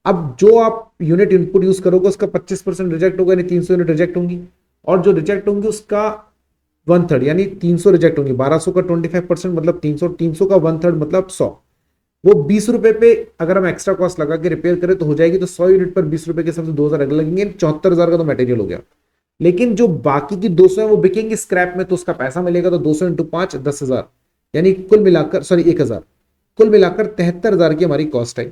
अब जो आप यूनिट इनपुट यूज करोगे उसका 25% रिजेक्ट होगा, यानी 300 यूनिट रिजेक्ट होंगी, और जो रिजेक्ट होंगी उसका 1/3 यानी 300 रिजेक्ट होंगी। 1200 का 25% मतलब 300, 300 का 1/3 मतलब 100। वो 20 रुपए पे अगर हम एक्स्ट्रा कॉस्ट लगा के रिपेयर करें तो हो जाएगी, तो 100 यूनिट पर 20 रुपए के हिसाब से 2,000 अलग लगेंगे, 74,000 का तो मटेरियल हो गया। लेकिन जो बाकी की 200 है वो बिकेंगे स्क्रैप में, तो उसका पैसा मिलेगा, तो 200 इंटू 5 10,000, यानी कुल मिलाकर 1,000, कुल मिलाकर 73,000 की हमारी कॉस्ट आई।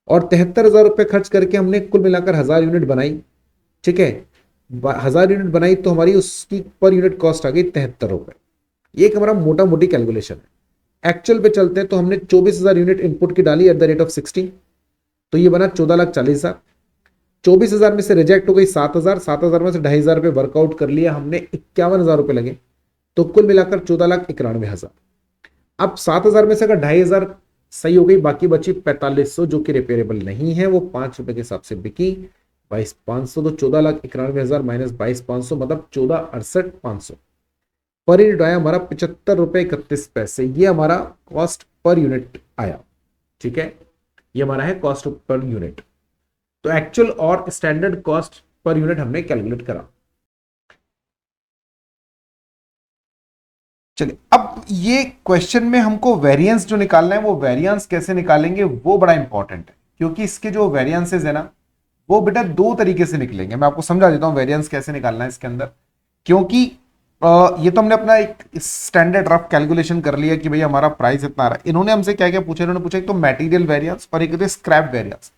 और 73,000 रुपए खर्च करके हमने कुल मिलाकर 1000 यूनिट बनाई। ठीक है, 1000 यूनिट बनाई तो हमारी उसकी पर यूनिट कॉस्ट आ गई 73 रुपए। ये एक हमारा मोटा मोटी कैलकुलेशन है। एक्चुअल पे चलते हैं तो हमने 24,000 यूनिट इनपुट की डाली एट द रेट ऑफ 60, तो ये बना 14,40,000। 24,000 में से रिजेक्ट हो गई 7,000, 7,000 में से 2,500 रुपए वर्कआउट कर लिया हमने, 51,000 रुपए लगे, तो कुल मिलाकर 14,91,000। अब 7,000 में से अगर 2,500 सही हो गई, बाकी बची 4,500 जो कि रिपेयरेबल नहीं है, वो 5 रुपए के हिसाब से बिकी 22,500, तो 14,91,000 माइनस 22,500 मतलब 14,68,500 पर यूनिट आया हमारा 75 रुपए 31 पैसे। ये हमारा कॉस्ट पर यूनिट आया। ठीक है, ये हमारा है कॉस्ट पर यूनिट। तो एक्चुअल और स्टैंडर्ड कॉस्ट पर यूनिट हमने कैलकुलेट करा। चलिए, अब ये क्वेश्चन में हमको वेरिएंस जो निकालना है, वो वेरिएंस कैसे निकालेंगे वो बड़ा इंपॉर्टेंट है, क्योंकि इसके जो वेरिएंसेस है ना, वो बेटा दो तरीके से निकलेंगे। मैं आपको समझा देता हूं वेरिएंस कैसे निकालना है इसके अंदर। क्योंकि ये तो हमने अपना एक स्टैंडर्ड रफ कैलकुलेशन कर लिया कि भाई हमारा प्राइस इतना आ रहा है। इन्होंने हमसे क्या क्या पूछा, इन्होंने पूछा एक तो मटेरियल वेरिएंस और एक होता है स्क्रैप वेरिएंस।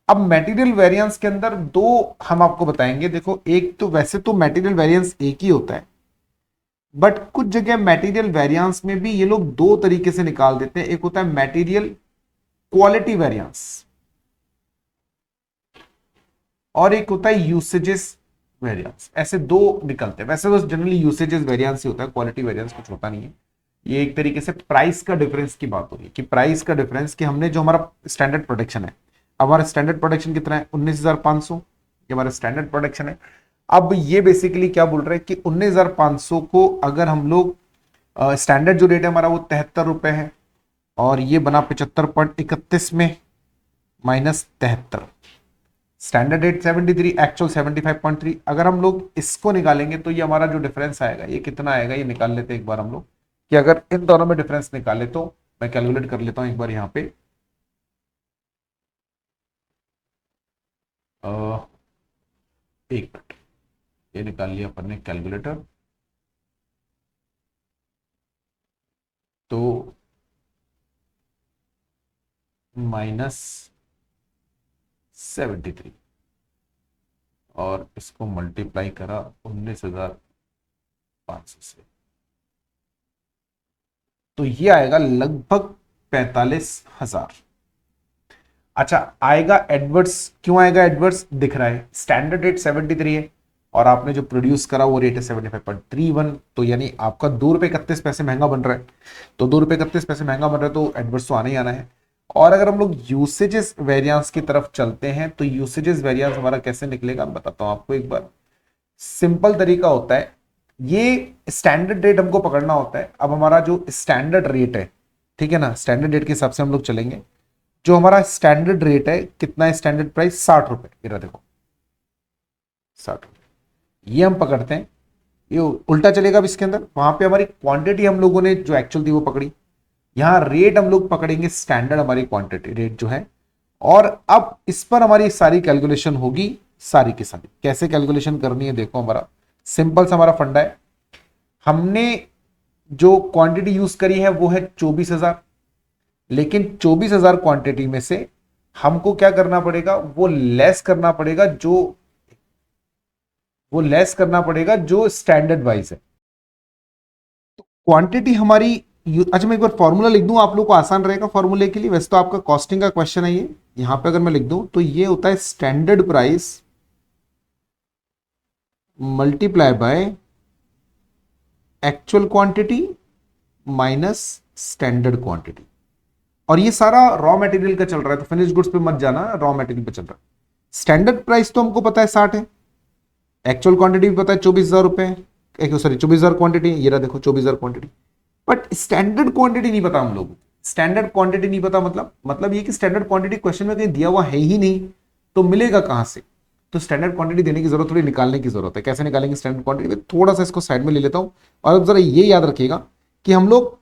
अब मटेरियल वेरिएंस के अंदर दो हम आपको बताएंगे। देखो, एक तो वैसे तो मटेरियल वेरिएंस एक ही होता है, बट कुछ जगह मटेरियल वेरिएंस में भी ये लोग दो तरीके से निकाल देते हैं। एक होता है मटेरियल क्वालिटी वेरिएंस और एक होता है यूसेजेस वेरिएंस। ऐसे दो निकलते हैं। वैसे तो जनरली यूसेजेस वेरिएंस ही होता है, क्वालिटी वेरिएंस कुछ होता नहीं है। ये एक तरीके से प्राइस का डिफरेंस की बात हो रही है कि प्राइस का डिफरेंस, कि हमने जो हमारा स्टैंडर्ड प्रोडक्शन है, अब हमारा स्टैंडर्ड प्रोडक्शन कितना है 19,500, ये हमारा स्टैंडर्ड प्रोडक्शन है। अब ये बेसिकली क्या बोल रहे हैं कि 19,500 को अगर हम लोग स्टैंडर्ड जो रेट है हमारा वो 73 रुपए है, और ये बना 75.31 में माइनस 73, स्टैंडर्ड रेट 73, एक्चुअल 75.3। अगर हम लोग इसको निकालेंगे तो ये हमारा जो डिफरेंस आएगा ये कितना आएगा, ये निकाल लेते हैं एक बार हम लोग, कि अगर इन दोनों में डिफरेंस निकाले तो मैं कैलकुलेट कर लेता हूं एक बार यहां पे। एक मिनट, ये निकाल लिया अपन ने कैलकुलेटर। तो -73 और इसको मल्टीप्लाई करा 19,500 से, तो ये आएगा लगभग 45,000। अच्छा, आएगा एडवर्ड्स। क्यों आएगा एडवर्ड्स? दिख रहा है स्टैंडर्ड रेट 73 है और आपने जो प्रोड्यूस करा वो रेट है 75.31, तो यानी आपका 2 रुपए 31 पैसे महंगा बन रहा है। तो 2 रुपए 31 पैसे महंगा बन रहा है तो एडवर्ड्स तो आना ही आना है। और अगर हम लोग यूसेजेस वेरिएंस की तरफ चलते हैं तो यूसेजेस वेरिएंस हमारा कैसे निकलेगा मैं बताता हूं आपको एक बार। सिंपल तरीका होता है, ये स्टैंडर्ड रेट हमको पकड़ना होता है। अब हमारा जो स्टैंडर्ड रेट है, ठीक है ना, स्टैंडर्ड रेट के हिसाब से हम लोग चलेंगे। जो हमारा स्टैंडर्ड रेट है कितना है, स्टैंडर्ड प्राइस 60 रुपए, ये देखो 60 रुपए, ये हम पकड़ते हैं। ये उल्टा चलेगा अब इसके अंदर, वहां पे हमारी क्वांटिटी हम लोगों ने जो एक्चुअल थी वो पकड़ी, यहां रेट हम लोग पकड़ेंगे स्टैंडर्ड हमारी क्वांटिटी रेट जो है। और अब इस पर हमारी सारी कैलकुलेशन होगी, सारी की सारी। कैसे कैलकुलेशन करनी है देखो, हमारा सिंपल सा हमारा फंडा है। हमने जो क्वांटिटी यूज करी है वो है 24,000, लेकिन 24,000 क्वांटिटी में से हमको क्या करना पड़ेगा, वो लेस करना पड़ेगा जो स्टैंडर्ड वाइज है। तो क्वांटिटी हमारी अच्छा, मैं एक बार फॉर्मूला लिख दूं, आप लोग को आसान रहेगा फॉर्मूले के लिए। वैसे तो आपका कॉस्टिंग का क्वेश्चन है ये, यहां पे अगर मैं लिख दूं तो ये होता है standard price multiply by actual quantity minus standard quantity. और ये सारा रॉ मटेरियल का चल रहा है, तो फिनिश गुड्स पे मत जाना, रॉ मटेरियल पे चल रहा है। स्टैंडर्ड प्राइस तो हमको पता है 60 है, एक्चुअल क्वांटिटी भी पता है 24,000 रुपए, सॉरी 24,000 क्वांटिटी, ये रहा देखो 24,000 क्वांटिटी। बट स्टैंडर्ड क्वांटिटी नहीं पता हम लोगों को। स्टैंडर्ड क्वांटिटी नहीं पता मतलब ये कि स्टैंडर्ड क्वांटिटी क्वेश्चन में कहीं दिया हुआ है ही नहीं, तो मिलेगा कहां से? तो स्टैंडर्ड क्वांटिटी देने की जरूरत, थोड़ी निकालने की जरूरत है। कैसे निकालेंगे स्टैंडर्ड क्वांटिटी? थोड़ा सा इसको साइड में ले लेता हूं, और अब जरा ये याद रखिएगा कि हम लोग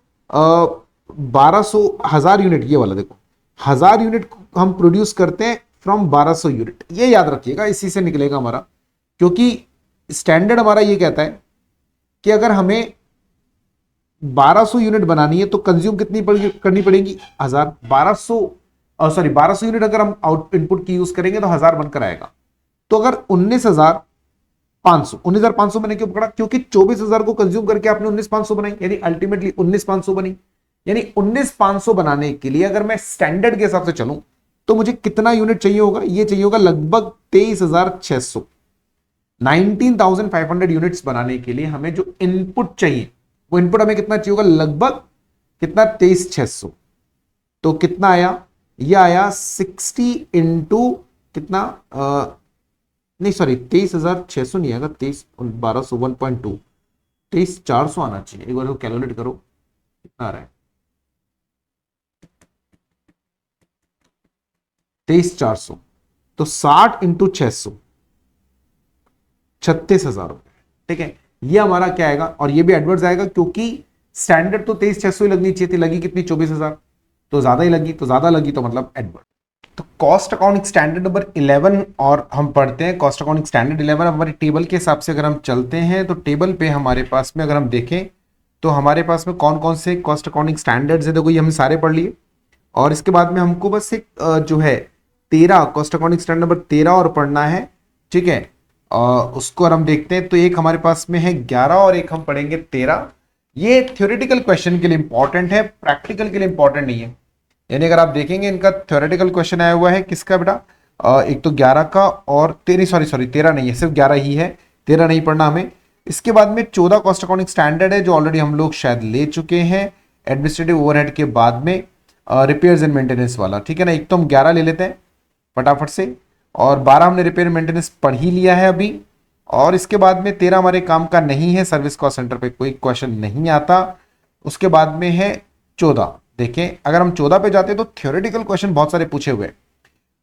1200 1000 यूनिट, ये वाला देखो 1000 यूनिट हम प्रोड्यूस करते हैं फ्रॉम 1200 यूनिट, ये याद रखिएगा, इसी से निकलेगा हमारा। क्योंकि स्टैंडर्ड हमारा ये कहता है कि अगर हमें 1200 यूनिट बनानी है तो कंज्यूम कितनी करनी पड़ेगी 1000। 1200 यूनिट अगर हम आउट इनपुट की यूज करेंगे तो 1000 बनकर आएगा। तो अगर 19,500 मैंने क्यों पकड़ा? क्योंकि 24,000 को कंज्यूम करके आपने 19,500 बनाई, यानी अल्टीमेटली 19,500 बनी। यानी 19,500 बनाने के लिए अगर मैं स्टैंडर्ड के हिसाब से चलूं तो मुझे कितना यूनिट चाहिए होगा? ये चाहिए होगा लगभग 23,600। 19,500 यूनिट्स बनाने के लिए हमें जो इनपुट चाहिए, वो इनपुट हमें कितना चाहिए होगा? लगभग कितना? 23,600। तो कितना आया? ये आया 60 इंटू कितना, नहीं सॉरी 23,600 नहीं आएगा, 23,1200 1.2, 23,400 आना चाहिए। एक बार कैलकुलेट करो कितना आ रहा है, 23,400। तो 60 इंटू 600, 36,000 रुपए, ठीक है। ये हमारा क्या आएगा, और ये भी एडवर्स आएगा क्योंकि स्टैंडर्ड तो 23,600 ही लगनी चाहिए थी, लगी कितनी 24,000, तो ज्यादा ही लगी, तो ज्यादा लगी तो मतलब एडवर्स। तो कॉस्ट अकाउंटिंग स्टैंडर्ड नंबर 11 और हम पढ़ते हैं कॉस्ट अकाउंटिंग स्टैंडर्ड 11। हमारे टेबल के हिसाब से अगर हम चलते हैं तो टेबल पे हमारे पास में अगर हम देखें तो हमारे पास में कौन कौन से कॉस्ट अकाउंटिंग स्टैंडर्ड्स है, देखो ये हमने सारे पढ़ लिए। और इसके बाद में हमको बस एक जो है 13 कॉस्ट अकाउंटिंग स्टैंडर्ड नंबर 13 और पढ़ना है, ठीक है। उसको और हम देखते हैं तो एक हमारे पास में है 11 और एक हम पढ़ेंगे 13। ये थ्योरेटिकल क्वेश्चन के लिए इंपॉर्टेंट है, प्रैक्टिकल के लिए इंपॉर्टेंट नहीं है। यानी अगर आप देखेंगे इनका थ्योरेटिकल क्वेश्चन आया हुआ है किसका बेटा, एक तो 11 का और 13 नहीं है, सिर्फ 11 ही है, 13 नहीं पढ़ना हमें। इसके बाद में 14 कॉस्ट अकाउंटिंग स्टैंडर्ड है जो ऑलरेडी हम लोग शायद ले चुके हैं, एडमिनिस्ट्रेटिव ओवरहेड के बाद में रिपेयर्स एंड मेंटेनेंस वाला, ठीक है ना। एक तो हम 11 ले लेते हैं फटाफट से, और 12 हमने रिपेयर मेंटेनेंस पढ़ ही लिया है अभी। और इसके बाद में 13 हमारे काम का नहीं है, सर्विस कॉस्ट सेंटर पे कोई क्वेश्चन नहीं आता। उसके बाद में है 14। देखें अगर हम 14 पे जाते हैं तो थ्योरेटिकल क्वेश्चन बहुत सारे पूछे हुए,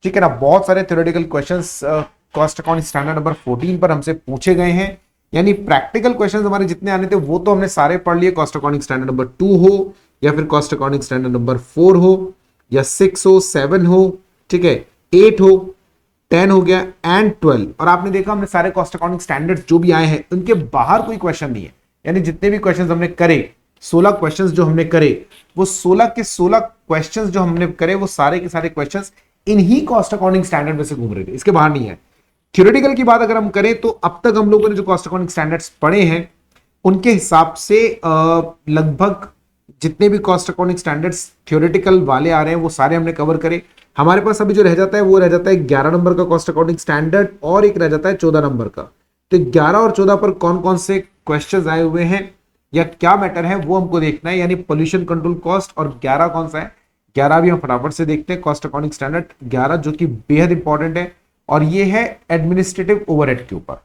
ठीक है ना, बहुत सारे theoretical questions cost accounting standard number 14 पर हमसे पूछे गए हैं। यानी प्रैक्टिकल क्वेश्चंस हमारे जितने आने थे वो तो हमने सारे पढ़ लिए, कॉस्ट अकाउंटिंग स्टैंडर्ड नंबर 2 हो या फिर कॉस्ट अकाउंटिंग स्टैंडर्ड नंबर 4 हो या 6 हो, 7 हो, ठीक है, 8 हो, 10 हो गया एंड 12। और आपने देखा हमने सारे कॉस्ट अकाउंटिंग स्टैंडर्ड्स जो भी आए हैं उनके बाहर कोई क्वेश्चन नहीं है। यानी जितने भी क्वेश्चंस हमने करे, 16 क्वेश्चंस जो हमने करे, वो 16 के 16 क्वेश्चंस जो हमने करे वो सारे के सारे क्वेश्चंस इन्हीं कॉस्ट अकाउंटिंग स्टैंडर्ड में से घूम रहे थे, इसके बाहर नहीं है। थ्योरेटिकल की बात अगर हम करें तो अब तक हम लोगों ने जो कॉस्ट अकाउंटिंग स्टैंडर्ड्स पढ़े हैं उनके हिसाब से लगभग जितने भी कॉस्ट अकाउंटिंग स्टैंडर्ड्स थ्योरेटिकल वाले आ रहे हैं वो सारे हमने कवर करे। हमारे पास अभी जो रह जाता है वो रह जाता है 11 नंबर का कॉस्ट अकाउंटिंग स्टैंडर्ड और एक रह जाता है 14 नंबर का। तो 11 और 14 पर कौन कौन से क्वेश्चंस आए हुए हैं या क्या मैटर है वो हमको देखना है। यानी पोल्यूशन कंट्रोल कॉस्ट, और 11 कौन सा है, 11 भी हम फटाफट से देखते हैं। कॉस्ट अकाउंटिंग स्टैंडर्ड 11 जो कि बेहद इंपॉर्टेंट है, और ये है एडमिनिस्ट्रेटिव ओवरहेड के ऊपर,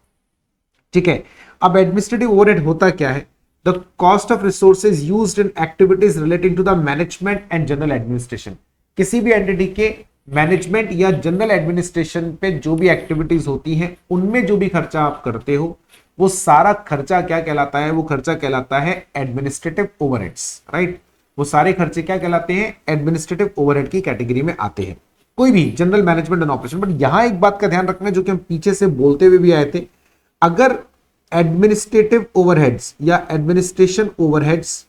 ठीक है। अब एडमिनिस्ट्रेटिव ओवरहेड होता क्या है, the cost of resources used in activities relating to the management and general administration. किसी भी एंटिटी के मैनेजमेंट या जनरल एडमिनिस्ट्रेशन पे जो भी एक्टिविटीज होती हैं उनमें जो भी खर्चा आप करते हो वो सारा खर्चा क्या कहलाता है, वो खर्चा कहलाता है एडमिनिस्ट्रेटिव ओवरहेड्स, राइट। वो सारे खर्चे क्या कहलाते हैं, एडमिनिस्ट्रेटिव ओवरहेड की कैटेगरी में आते हैं, कोई भी general management and operation. But यहां एक बात का ध्यान रखना जो कि हम पीछे से बोलते हुए भी आए थे, अगर एडमिनिस्ट्रेटिव ओवरहेड्स या administration overheads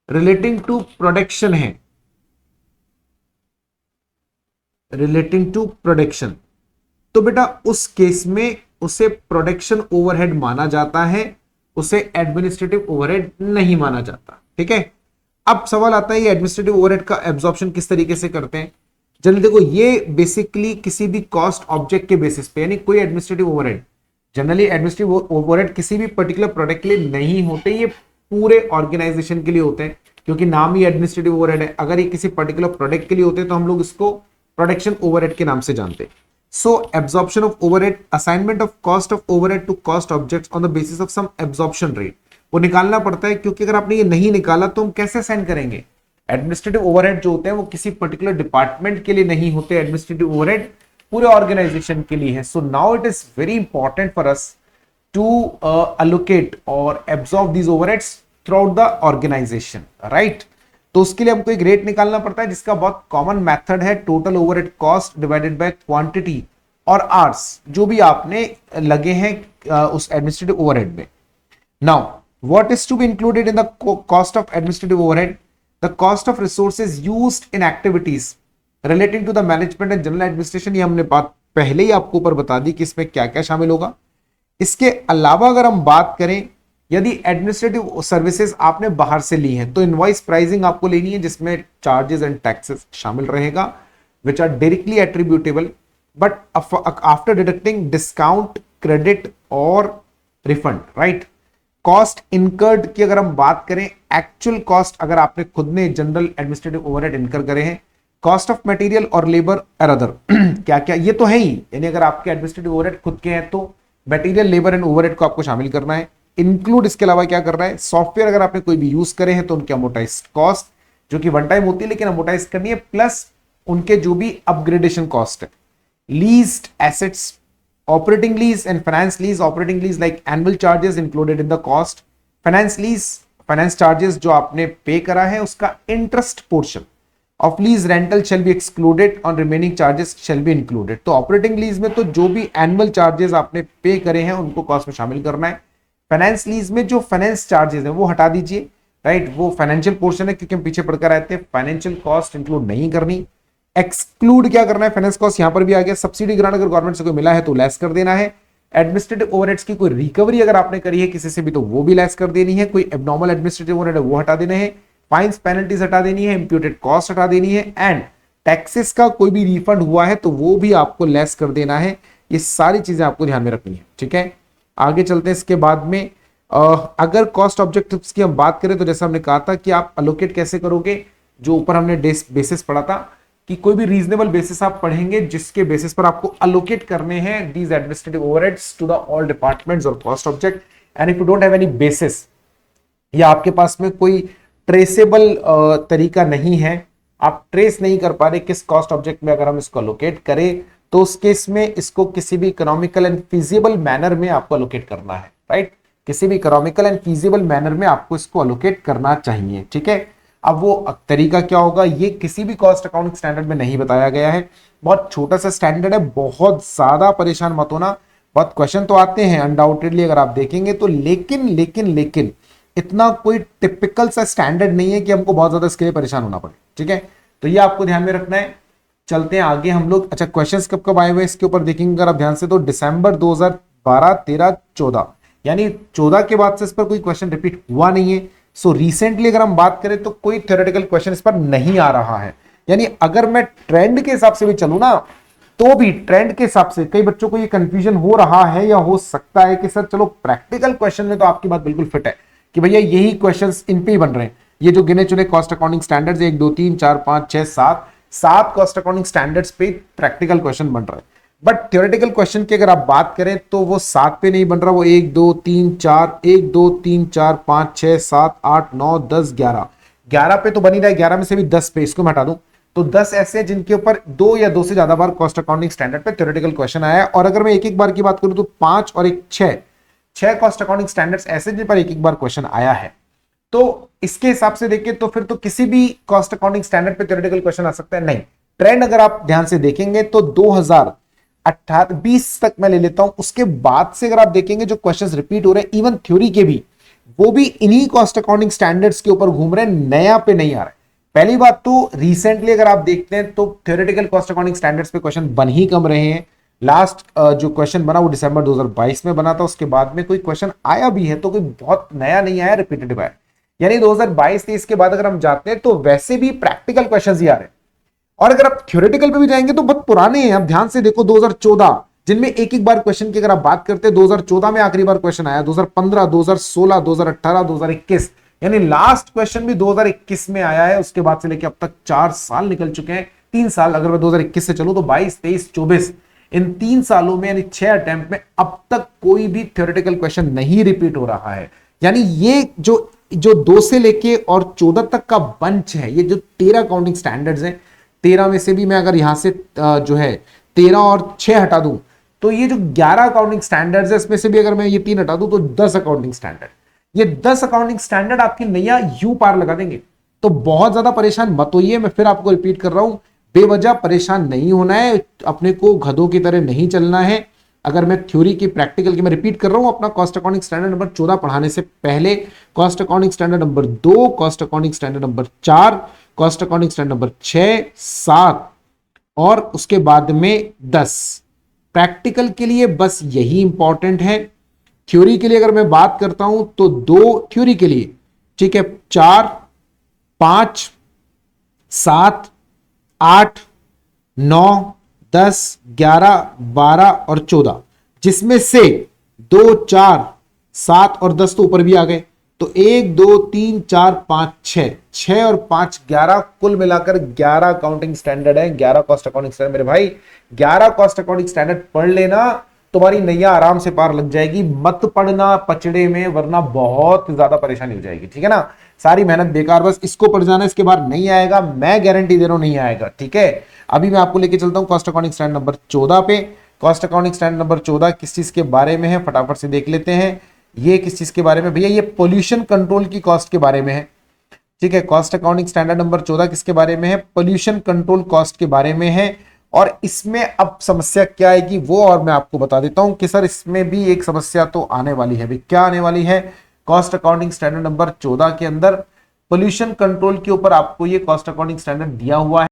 relating to production है, रिलेटिंग टू प्रोडक्शन, तो बेटा उस केस में उसे प्रोडक्शन ओवरहेड माना जाता है, उसे एडमिनिस्ट्रेटिव ओवरहेड नहीं माना जाता, ठीक है। अब सवाल आता है ये एडमिनिस्ट्रेटिव ओवरहेड का एब्जॉर्प्शन किस तरीके से करते हैं। जनरली देखो ये बेसिकली किसी भी कॉस्ट ऑब्जेक्ट के बेसिस पे, यानी कोई administrative overhead, generally administrative overhead किसी भी पर्टिकुलर प्रोडक्ट के लिए नहीं होते, ये पूरे ऑर्गेनाइजेशन के लिए होते हैं, क्योंकि नाम ही एडमिनिस्ट्रेटिव ओवरहेड है। अगर ये किसी पर्टिकुलर प्रोडक्ट के लिए होते हैं तो हम लोग इसको प्रोडक्शन ओवरहेड के नाम से जानते हैं। So absorption of overhead, assignment of cost of overhead to cost objects on the basis of some absorption rate, वो निकालना पड़ता है, क्योंकि अगर आपने ये नहीं निकाला तो हम कैसे असाइन करेंगे। एडमिनिस्ट्रेटिव ओवरहेड जो होते हैं वो किसी पर्टिकुलर डिपार्टमेंट के लिए नहीं होते, एडमिनिस्ट्रेटिव ओवरहेड पूरे ऑर्गेनाइजेशन के लिए है। So now it is very important for us to allocate और absorb these overheads throughout the organization, right? तो उसके लिए हमको एक रेट निकालना पड़ता है जिसका बहुत कॉमन मेथड है total overhead cost divided by quantity और आवर्स जो भी आपने लगे हैं उस एडमिनिस्ट्रेटिव ओवरहेड में। Now what is to be included in the cost of administrative overhead, the cost of resources used in activities relating to the management and general administration. ये हमने बात पहले ही आपको ऊपर बता दी कि इसमें क्या क्या शामिल होगा। इसके अलावा अगर हम बात करें, यदि एडमिनिस्ट्रेटिव सर्विसेज आपने बाहर से ली हैं तो इनवॉइस प्राइसिंग आपको लेनी है जिसमें चार्जेस एंड टैक्सेस शामिल रहेगा which are directly attributable but after deducting discount, credit और रिफंड, राइट। कॉस्ट इनकर्ड की अगर हम बात करें, एक्चुअल कॉस्ट अगर आपने खुद ने जनरल एडमिनिस्ट्रेटिव ओवरहेड इनकर करे हैं, कॉस्ट ऑफ मटेरियल और लेबर और अदर क्या क्या, ये तो है ही। यानी अगर आपके एडमिनिस्ट्रेटिव ओवरहेड खुद के हैं तो मटेरियल, लेबर एंड ओवरहेड को आपको शामिल करना है। इंक्लूड इसके अलावा क्या करना है, सॉफ्टवेयर अगर आपने कोई भी यूज करे हैं तो उनके अमोटाइज कॉस्ट जो कि वन टाइम होती है लेकिन अमोटाइज करनी है, प्लस उनके जो भी अपग्रेडेशन कॉस्ट है, leased assets operating lease and finance lease. Operating lease like annual charges included in the cost. Finance lease, finance charges जो आपने पे करा है उसका interest portion of lease rental shall be excluded और remaining charges shall be included. तो operating lease में तो जो भी एनुअल चार्जेस आपने पे करे हैं उनको कॉस्ट में शामिल करना है. फाइनेंस लीज में जो फाइनेंस चार्जेस हैं वो हटा दीजिए, राइट, वो फाइनेंशियल पोर्शन है क्योंकि हम पीछे पढ़कर रहते हैं. फाइनेंशियल कॉस्ट इंक्लूड नहीं करनी. एक्सक्लूड क्या करना है, फाइनेंस कॉस्ट यहां पर भी आ गया. सब्सिडी ग्रांट अगर गवर्नमेंट से कोई मिला है तो लेस कर देना है. एडमिनिस्ट्रेटिव ओवरहेड्स की कोई रिकवरी अगर आपने करी है किसी से भी तो वो भी लेस कर देनी है. कोई एबनॉर्मल एडमिनिस्ट्रेटिव ओवरहेड है वो हटा देने हैं. फाइन्स पेनल्टीज हटा देनी है. इंप्यूटेड कॉस्ट हटा देनी है. एंड टैक्सेस का कोई भी रिफंड हुआ है तो वो भी आपको लेस कर देना है. ये सारी चीजें आपको ध्यान में रखनी है. ठीक है, आगे चलते हैं. इसके बाद में अगर कॉस्ट ऑब्जेक्टिव्स की हम बात करें तो जैसा हमने कहा था कि आप अलोकेट कैसे करोगे, जो ऊपर हमने बेसिस पढ़ा था कि कोई भी रीजनेबल बेसिस आप पढ़ेंगे जिसके बेसिस पर आपको अलोकेट करने हैं these administrative overheads to the all departments और cost object. And if you don't have any basis या आपके पास में कोई ट्रेसेबल तरीका नहीं है, आप ट्रेस नहीं कर पा रहे किस कॉस्ट ऑब्जेक्ट में अगर हम इसको अलोकेट करें तो उस केस में इसको किसी भी इकोनॉमिकल एंड फीजिबल मैनर में आपको अलोकेट करना है. राइट, किसी भी इकोनॉमिकल एंड फीजिबल मैनर में आपको इसको अलोकेट करना चाहिए. ठीक है, अब वो तरीका क्या होगा ये किसी भी कॉस्ट अकाउंटिंग स्टैंडर्ड में नहीं बताया गया है. बहुत छोटा सा स्टैंडर्ड है, बहुत ज्यादा परेशान मत होना. बहुत क्वेश्चन तो आते हैं अनडाउटेडली अगर आप देखेंगे तो, लेकिन इतना कोई टिपिकल सा स्टैंडर्ड नहीं है कि हमको बहुत ज्यादा इसके लिए परेशान होना पड़े. ठीक है, तो ये आपको ध्यान में रखना है. चलते हैं आगे हम लोग. अच्छा, क्वेश्चंस कब कब आए हुए इसके ऊपर देखेंगे अगर आप ध्यान से तो दिसंबर 2012, 13, 14 यानी 14 के बाद से इस पर कोई क्वेश्चन रिपीट हुआ नहीं है. सो रिसेंटली अगर हम बात करें तो कोई थ्योरेटिकल क्वेश्चन इस पर नहीं आ रहा है. यानी अगर मैं ट्रेंड के हिसाब से भी चलूं ना तो भी ट्रेंड के हिसाब से कई बच्चों को ये कंफ्यूजन हो रहा है या हो सकता है कि सर चलो प्रैक्टिकल क्वेश्चन में तो आपकी बात बिल्कुल फिट है कि भैया यही क्वेश्चंस इन पे ही बन रहे हैं. ये जो गिने चुने cost accounting standards 1 2 3 4 5 6 7 cost accounting standards पे प्रैक्टिकल क्वेश्चन बन रहे हैं. बट थ्योरेटिकल क्वेश्चन की अगर आप बात करें तो वो 7 पे नहीं बन रहा, वो 1 2 3 4 1 2 3 4 5 6 7 8 9 10 11 पे तो बन ही रहा है. 11 में से भी 10 पे इसको मैं हटा दूं तो 10 ऐसे जिनके ऊपर 2 या 2 से ज्यादा बार कॉस्ट अकाउंटिंग स्टैंडर्ड पे थ्योरेटिकल क्वेश्चन आया है. और अगर मैं एक एक बार की बात करूं तो 5 और 1 6 कॉस्ट अकाउंटिंग स्टैंडर्ड्स ऐसे जिन पर एक एक बार क्वेश्चन आया है. तो इसके हिसाब से देखिए तो फिर तो किसी भी कॉस्ट अकाउंटिंग स्टैंडर्ड पे थ्योरेटिकल क्वेश्चन आ सकता है. नहीं, ट्रेंड अगर आप ध्यान से देखेंगे तो 2018-20 तक मैं ले लेता हूं. उसके बाद से अगर आप देखेंगे जो क्वेश्चंस रिपीट हो रहे हैं इवन थ्योरी के भी, वो भी इन्हीं कॉस्ट अकाउंटिंग स्टैंडर्ड्स के ऊपर घूम रहे हैं, नया पे नहीं आ रहा है. पहली बात तो रिसेंटली अगर आप देखते हैं तो थ्योरेटिकल कॉस्ट अकाउंटिंग स्टैंडर्ड्स पे क्वेश्चन बन ही कम रहे हैं. लास्ट जो क्वेश्चन बना वो दिसंबर 2022 में बना था. उसके बाद में कोई क्वेश्चन आया भी है तो कोई बहुत नया नहीं आया, रिपीटेड आया. यानी 2022-23 के बाद अगर हम जाते हैं तो वैसे भी प्रैक्टिकल क्वेश्चंस ही आ रहे हैं. और अगर आप थ्योरेटिकल पे भी जाएंगे तो बहुत पुराने हैं. आप ध्यान से देखो 2014 जिनमें एक एक बार क्वेश्चन की अगर आप बात करते हैं 2014 में आखिरी बार क्वेश्चन आया, 2015, 2016, 2018, 2021 यानी लास्ट क्वेश्चन भी 2021 में आया है. उसके बाद से लेकर अब तक 4 साल निकल चुके हैं. 3 साल अगर मैं 2021 से चलूं तो 22, 23, 24 इन 3 सालों में यानी 6 अटेम्प्ट में अब तक कोई भी थ्योरेटिकल क्वेश्चन नहीं रिपीट हो रहा है. यानी ये जो 2 से लेके और 14 तक का बंच है, ये जो 13 अकाउंटिंग स्टैंडर्ड्स हैं, 13 में से भी मैं अगर यहां से जो है 13 और 6 हटा दूं तो ये जो 11 अकाउंटिंग स्टैंडर्ड्स है इसमें से भी अगर मैं ये 3 हटा दूं तो 10 अकाउंटिंग स्टैंडर्ड, ये 10 अकाउंटिंग स्टैंडर्ड आपकी नैया यू पार लगा देंगे. तो बहुत ज्यादा परेशान मत होइए. मैं फिर आपको रिपीट कर रहा हूं, बेवजह परेशान नहीं होना है, अपने को गधों की तरह नहीं चलना है. अगर मैं थ्योरी की प्रैक्टिकल की मैं रिपीट कर रहा हूं, अपना कॉस्ट अकाउंटिंग स्टैंडर्ड नंबर 14 पढ़ाने से पहले cost accounting standard number 2, cost accounting standard number 4, cost accounting standard number 6, 7 और उसके बाद में 10 प्रैक्टिकल के लिए बस यही इंपॉर्टेंट है. थ्योरी के लिए अगर मैं बात करता हूं तो 2 थ्योरी के लिए, ठीक है, 4, 5, 7, 8, 9, 10, 11, 12 और 14 जिसमें से 2, 4, 7 और 10 तो ऊपर भी आ गए. तो 1 2 3 4 5 6 और 5 11 कुल मिलाकर 11 अकाउंटिंग स्टैंडर्ड है. 11 कॉस्ट अकाउंटिंग स्टैंडर्ड मेरे भाई, 11 कॉस्ट अकाउंटिंग स्टैंडर्ड पढ़ लेना, तुम्हारी नैया आराम से पार लग जाएगी. मत पढ़ना पचड़े में, वरना बहुत ज्यादा परेशानी हो जाएगी. ठीक है ना, सारी मेहनत बेकार. बस इसको पढ़ जाना, इसके बाद नहीं आएगा, मैं गारंटी दे रहा हूं नहीं आएगा. ठीक है, अभी मैं आपको लेके चलता हूं कॉस्ट अकाउंटिंग स्टैंडर्ड नंबर 14 पे. कॉस्ट अकाउंटिंग स्टैंडर्ड नंबर 14 किस चीज के बारे में है, फटाफट से देख लेते हैं। ये किस चीज के बारे में भैया, ये पोल्यूशन कंट्रोल की कॉस्ट के बारे में है। ठीक है, कॉस्ट अकाउंटिंग स्टैंडर्ड नंबर 14 किसके बारे में है, पोल्यूशन कंट्रोल कॉस्ट के बारे में है। और इसमें अब समस्या क्या आएगी वो और मैं आपको बता देता हूं कि सर इसमें भी एक समस्या तो आने वाली है। भाई क्या आने वाली है, कॉस्ट अकाउंटिंग स्टैंडर्ड नंबर 14 के अंदर पोल्यूशन कंट्रोल के ऊपर आपको ये कॉस्ट अकाउंटिंग स्टैंडर्ड दिया हुआ है।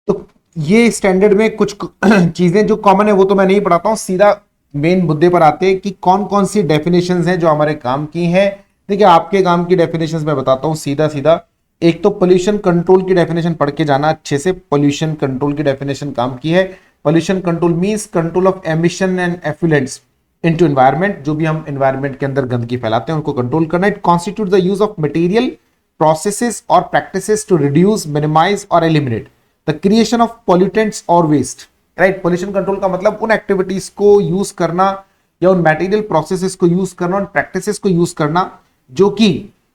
तो ये स्टैंडर्ड में कुछ चीजें जो कॉमन है वो तो मैं नहीं पढ़ाता हूं, सीधा मेन मुद्दे पर आते हैं कि कौन कौन सी डेफिनेशंस हैं जो हमारे काम की हैं। देखिए आपके काम की डेफिनेशंस मैं बताता हूं सीधा सीधा। एक तो पोल्यूशन कंट्रोल की डेफिनेशन पढ़ के जाना अच्छे से। पोल्यूशन कंट्रोल की डेफिनेशन काम की है, pollution control means control of emission and effluents into environment. जो भी हम एनवायरनमेंट के अंदर गंदगी फैलाते हैं उनको कंट्रोल करना। It constitute the use of material, processes और प्रैक्टिसेस टू रिड्यूस, मिनिमाइज और eliminate the creation of pollutants और वेस्ट। राइट, पोल्यूशन कंट्रोल का मतलब उन एक्टिविटीज को यूज करना या उन मटेरियल प्रोसेसेस को यूज करना, उन प्रैक्टिसेस को यूज करना जो कि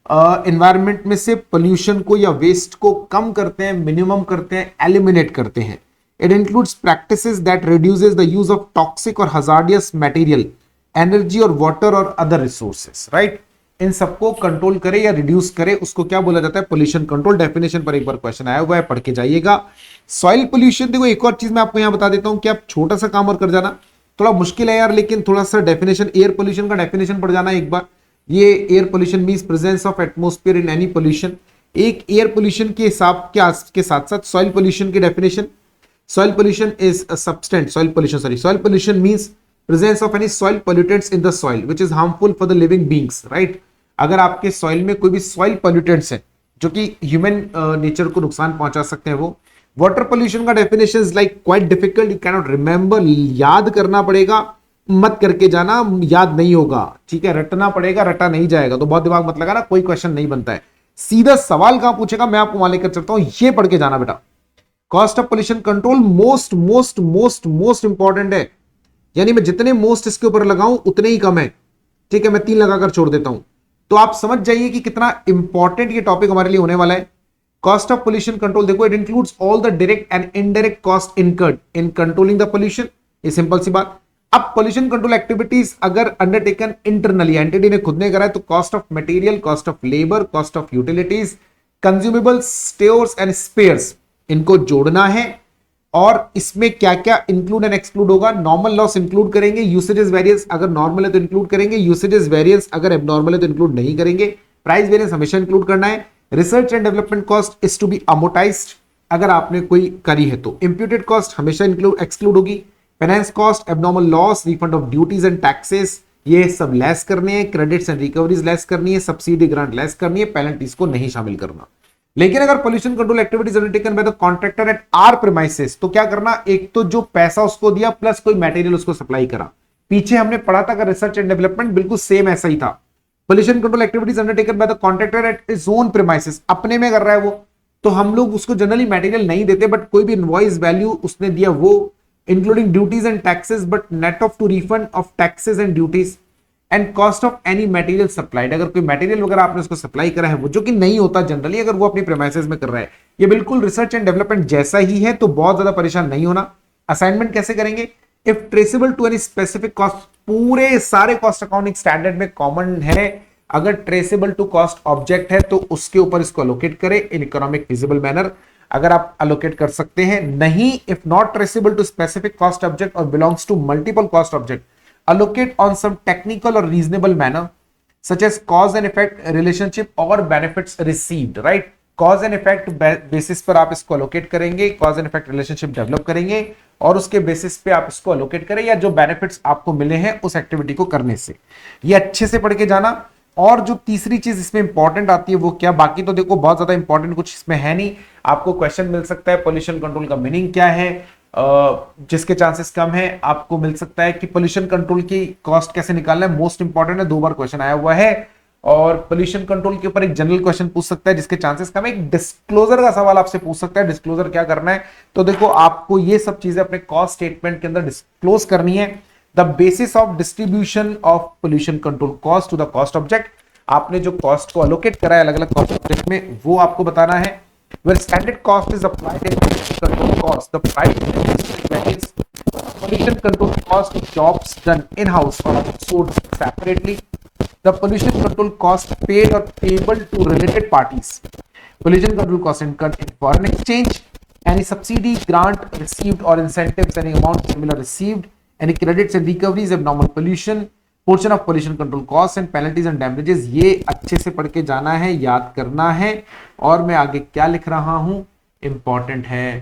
एनवायरनमेंट में से पोल्यूशन को या वेस्ट को कम करते हैं, मिनिमम करते हैं, एलिमिनेट करते हैं। It includes practices that reduces the use of toxic और हजार्डियस मटेरियल, एनर्जी और वाटर और अदर रिसोर्सेस। राइट, इन सबको कंट्रोल करे या रिड्यूस करे उसको क्या बोला जाता है, पोल्यूशन कंट्रोल। डेफिनेशन पर एक बार क्वेश्चन आया हुआ है, पढ़ के जाइएगा। सॉइल पोल्यूशन, देखो एक और चीज मैं आपको यहां बता देता हूं कि आप छोटा सा काम और कर जाना, थोड़ा मुश्किल है यार लेकिन थोड़ा सा डेफिनेशन, एयर पोल्यूशन का डेफिनेशन पढ़ जाना एक बार। ये air pollution means presence of atmosphere in any pollution. एक एयर पोल्यूशन के हिसाब के साथ साथ सॉइल पोल्यूशन की definition. Soil pollution is a substance, soil pollution means presence of any soil pollutants in the soil which is harmful for the living beings. Right, अगर आपके soil में कोई भी सॉइल पोल्यूटेंट्स है जो कि ह्यूमन नेचर को नुकसान पहुंचा सकते हैं वो। वाटर पोल्यूशन का definition is like quite difficult, you can not remember, याद करना पड़ेगा, मत करके जाना, याद नहीं होगा। ठीक है, रटना पड़ेगा, रटा नहीं जाएगा, तो बहुत दिमाग मत लगाना, कोई क्वेश्चन नहीं बनता है। सीधा सवाल कहां पूछेगा मैं आपको वहां लेकर चलता हूं, ये पढ़ के जाना बेटा। Cost of pollution control most most most most important है, यानी मैं जितने मोस्ट इसके ऊपर लगाऊं उतने ही कम है। ठीक है, मैं 3 लगाकर छोड़ देता हूं, तो आप समझ जाइए कि कितना इंपॉर्टेंट ये टॉपिक हमारे लिए होने वाला है। कॉस्ट ऑफ पोल्यूशन कंट्रोल, देखो it includes all the direct and indirect cost incurred in controlling the pollution. ये सिंपल सी बात। अब पोल्यूशन कंट्रोल एक्टिविटीज अगर अंडरटेकन इंटरनली, एंटिटी ने खुद ने करा है, तो cost of material, cost of labour, cost of utilities, consumables, stores and spheres, इनको जोड़ना है। और इसमें क्या क्या इंक्लूड एंड एक्सक्लूड होगा, नॉर्मल लॉस इंक्लूड करेंगे, यूसेजेस वेरिएंस अगर नॉर्मल है तो इंक्लूड करेंगे, यूसेजेस वेरिएंस अगर एबनॉर्मल है तो इंक्लूड नहीं करेंगे, प्राइस वेरिएंस हमेशा इंक्लूड करना है। Research and development cost is to be amortised, अगर आपने कोई करी है तो। इंप्यूटेड कॉस्ट हमेशा इंक्लूड एक्सक्लूड होगी। Finance cost, abnormal loss, refund of duties and taxes, ये सब लेस करने हैं। क्रेडिट्स एंड रिकवरीज लेस करनी है, सब्सिडी ग्रांट लेस करनी है, पेनल्टीज को नहीं शामिल करना। लेकिन अगर pollution control activities undertaken by the contractor at our premises, तो क्या करना, एक तो जो पैसा उसको दिया प्लस कोई मटेरियल उसको सप्लाई करा। पीछे हमने पढ़ा था अगर रिसर्च एंड डेवलपमेंट बिल्कुल सेम ऐसा ही था। Pollution control activities undertaken by the contractor at his own premises, अपने में कर रहा है वो, तो हम लोग उसको जनरली मटेरियल नहीं देते, बट कोई भी इनवॉइस वैल्यू उसने दिया वो, including duties and taxes, but net of to refund of taxes and duties and cost of any material supplied. अगर कोई मटेरियल वगैरह आपने उसको सप्लाई करा है वो, जो कि नहीं होता जनरली, अगर वो अपनी प्रीमाइसेस में कर रहा है, ये बिल्कुल रिसर्च एंड डेवलपमेंट जैसा ही है, तो बहुत ज्यादा परेशान नहीं होना। असाइनमेंट कैसे करेंगे, if traceable to any specific cost, पूरे सारे कॉस्ट अकाउंटिंग स्टैंडर्ड में कॉमन है, अगर ट्रेसेबल टू कॉस्ट ऑब्जेक्ट है तो उसके ऊपर इसको अलोकेट करें इन इकोनॉमिक फिजिबल मैनर, अगर आप अलोकेट कर सकते हैं। नहीं, if not traceable to specific cost object और belongs to multiple cost object, allocate on some technical or reasonable manner such as cause and effect relationship or benefits received। right, cause and effect basis पर आप इसको allocate करेंगे, cause and effect relationship develop करेंगे और उसके basis पे आप इसको allocate करें, या जो benefits आपको मिले हैं उस एक्टिविटी को करने से। ये अच्छे से पढ़ के जाना। और जो तीसरी चीज इसमें इंपॉर्टेंट आती है वो क्या, बाकी तो देखो बहुत ज्यादा इंपॉर्टेंट कुछ इसमें है नहीं। आपको क्वेश्चन मिल सकता है पोल्यूशन कंट्रोल का मीनिंग क्या है, जिसके चांसेस कम है। आपको मिल सकता है कि पोल्यूशन कंट्रोल की कॉस्ट कैसे निकालना है, मोस्ट इंपॉर्टेंट है, 2 बार क्वेश्चन आया हुआ है। और पोल्यूशन कंट्रोल के ऊपर एक जनरल क्वेश्चन पूछ सकता है जिसके चांसेस कम है। एक डिस्क्लोजर का सवाल आपसे पूछ सकता है, डिस्क्लोजर क्या करना है, तो देखो आपको ये सब चीजें अपने कॉस्ट स्टेटमेंट के अंदर डिस्क्लोज करनी है। The basis of distribution of pollution control cost to the cost object, आपने जो कॉस्ट को अलोकेट करा है अलग अलग कॉस्ट ऑब्जेक्ट में वो आपको बताना है। Where standard cost is applied in control cost, the price varies pollution control cost of jobs done in-house or outsourced separately, the pollution control cost paid or payable to related parties, pollution control cost incurred in foreign exchange, any subsidy, grant received or incentives, any amount similar received, any credits and recoveries, abnormal pollution, portion of pollution control cost and penalties and damages. ये अच्छे से पढ़ के जाना है, याद करना है। और मैं आगे क्या लिख रहा हूं, इंपॉर्टेंट है।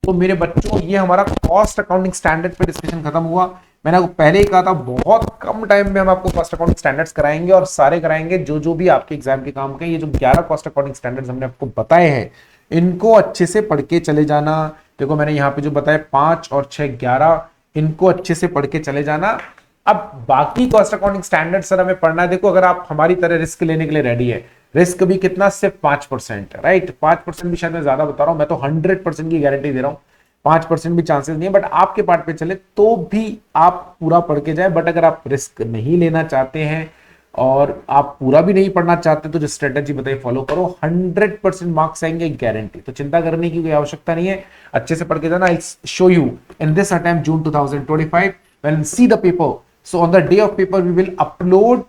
तो मेरे बच्चों, ये हमारा कॉस्ट अकाउंटिंग स्टैंडर्ड पे डिस्कशन खत्म हुआ। मैंने आपको पहले ही कहा था बहुत कम टाइम में हम आपको कॉस्ट अकाउंटिंग स्टैंडर्ड्स कराएंगे और सारे कराएंगे जो भी आपके एग्जाम के काम के। ये जो 11 कॉस्ट अकाउंटिंग स्टैंडर्ड्स हमने आपको बताए हैं, इनको अच्छे से पढ़ के चले जाना। देखो मैंने यहाँ पे जो बताया 5 और 6 11, इनको अच्छे से पढ़ के चले जाना। अब बाकी कॉस्ट अकाउंटिंग स्टैंडर्ड सर हमें पढ़ना है। देखो अगर आप हमारी तरह रिस्क लेने के लिए रेडी है, रिस्क भी कितना, सिर्फ 5% है, राइट। 5% भी शायद मैं ज्यादा बता रहा हूं, मैं तो 100% की गारंटी दे रहा हूं, 5% भी चांसेस नहीं है। बट आपके पार्ट पे चले तो भी आप पूरा पढ़ के जाए। बट अगर आप रिस्क नहीं लेना चाहते हैं और आप पूरा भी नहीं पढ़ना चाहते तो जो स्ट्रेटेजी बताइए फॉलो करो, 100% मार्क्स आएंगे, गारंटी। तो चिंता करने की कोई आवश्यकता नहीं है, अच्छे से पढ़ के जाना। I show you in this attempt June 2025 when we see the paper. So on the day of paper we will upload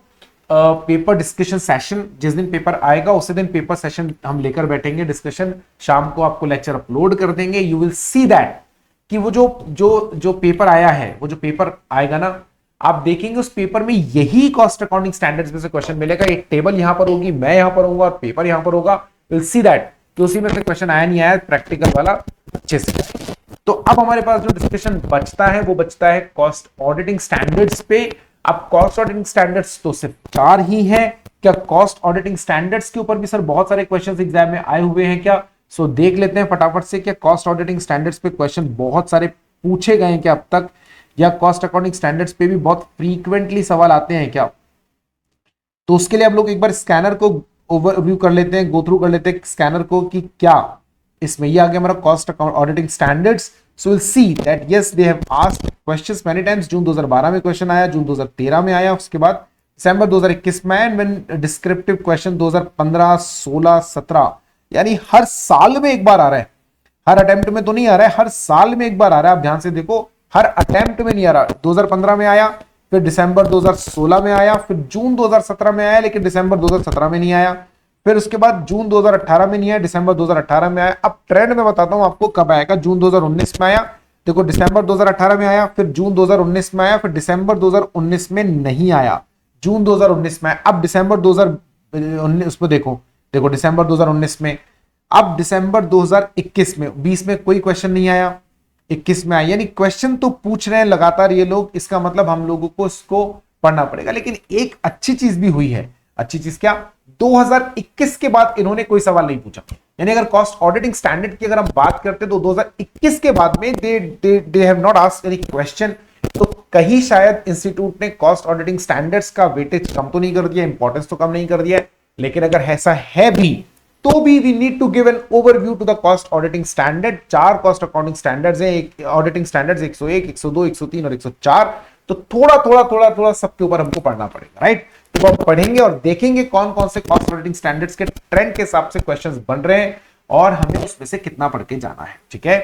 paper discussion session. जिस दिन पेपर आएगा उसी दिन पेपर सेशन हम लेकर बैठेंगे डिस्कशन। शाम को आपको लेक्चर अपलोड कर देंगे। यू विल सी दैट कि वो जो पेपर आया है, वो जो पेपर आएगा ना, आप देखेंगे उस पेपर में यही कॉस्ट अकाउंटिंग स्टैंडर्ड्स में से क्वेश्चन मिलेगा। एक टेबल यहां पर होगी, मैं यहां पर होऊंगा और पेपर यहां पर होगा। विल सी दैट कि उसी में से क्वेश्चन आया नहीं आया, प्रैक्टिकल वाला अच्छे से। तो अब हमारे पास जो डिस्कशन बचता है वो बचता है कॉस्ट ऑडिटिंग स्टैंडर्ड्स पे। अब कॉस्ट ऑडिटिंग स्टैंडर्ड्स तो सिर्फ 4 ही है। क्या कॉस्ट ऑडिटिंग स्टैंडर्ड्स के ऊपर भी सर बहुत सारे क्वेश्चंस एग्जाम में आए हुए हैं क्या? सो देख लेते हैं फटाफट से, क्या कॉस्ट ऑडिटिंग स्टैंडर्ड्स पे क्वेश्चन बहुत सारे पूछे गए हैं क्या अब तक, या कॉस्ट अकाउंटिंग स्टैंडर्ड्स पे भी बहुत फ्रीक्वेंटली सवाल आते हैं क्या? तो उसके लिए हम लोग एक बार स्कैनर को ओवरव्यू कर लेते हैं, गो थ्रू कर लेते हैं स्कैनर को कि क्या इसमें। ये आ गया हमारा cost account auditing standards. So will see that yes they have asked questions many times. June 2012 में क्वेश्चन आया, जून 2013 में आया, उसके बाद दिसंबर 2021 में, एंड व्हेन डिस्क्रिप्टिव क्वेश्चन 2015, 16, 17, यानी हर साल में एक बार आ रहा है। हर अटेम्प्ट में तो नहीं आ रहा है, हर साल में एक बार आ रहा है। आप ध्यान से देखो, हर अटेम्प्ट में नहीं आ रहा। 2015 में आया, फिर दिसंबर 2016 में आया, फिर जून 2017 में आया, लेकिन दिसंबर 2017 में नहीं आया, फिर उसके बाद जून 2018 में नहीं आया, दिसंबर 2018 में आया। अब ट्रेंड में बताता हूं आपको कब आएगा। जून 2019 में आया, देखो दिसंबर 2018 में आया, फिर जून 2019 में आया, फिर दिसंबर 2019 में नहीं आया, जून 2019 में आया। अब दिसंबर 2019 उसमें देखो दिसंबर 2019 में, अब दिसंबर 2021 में, 20 में कोई क्वेश्चन नहीं आया, 21 में आया। यानी क्वेश्चन तो पूछ रहे हैं लगातार ये लोग, इसका मतलब हम लोगों को इसको पढ़ना पड़ेगा। लेकिन एक अच्छी चीज भी हुई है। अच्छी चीज क्या? 2021 के बाद इन्होंने कोई सवाल नहीं पूछा। यानी अगर कॉस्ट ऑडिटिंग स्टैंडर्ड की अगर हम बात करते तो 2021 के बाद में they have not asked any question. तो कहीं शायद इंस्टीट्यूट ने कॉस्ट ऑडिटिंग स्टैंडर्ड्स का वेटेज कम तो नहीं कर दिया, इंपॉर्टेंस तो कम नहीं कर दिया है। लेकिन अगर ऐसा है भी तो भी we need to give an overview to the cost auditing standard. 4 cost accounting standards हैं, ऑडिटिंग स्टैंडर्ड्स 101, 102, 103 और 104। तो थोड़ा सबके ऊपर हमको पढ़ना पड़ेगा, राइट। तो आप पढ़ेंगे और देखेंगे कौन कौन से कॉस्ट ऑडिटिंग स्टैंडर्ड्स के ट्रेंड के हिसाब से क्वेश्चंस बन रहे हैं और हमें उसमें से कितना पढ़ के जाना है, ठीक है।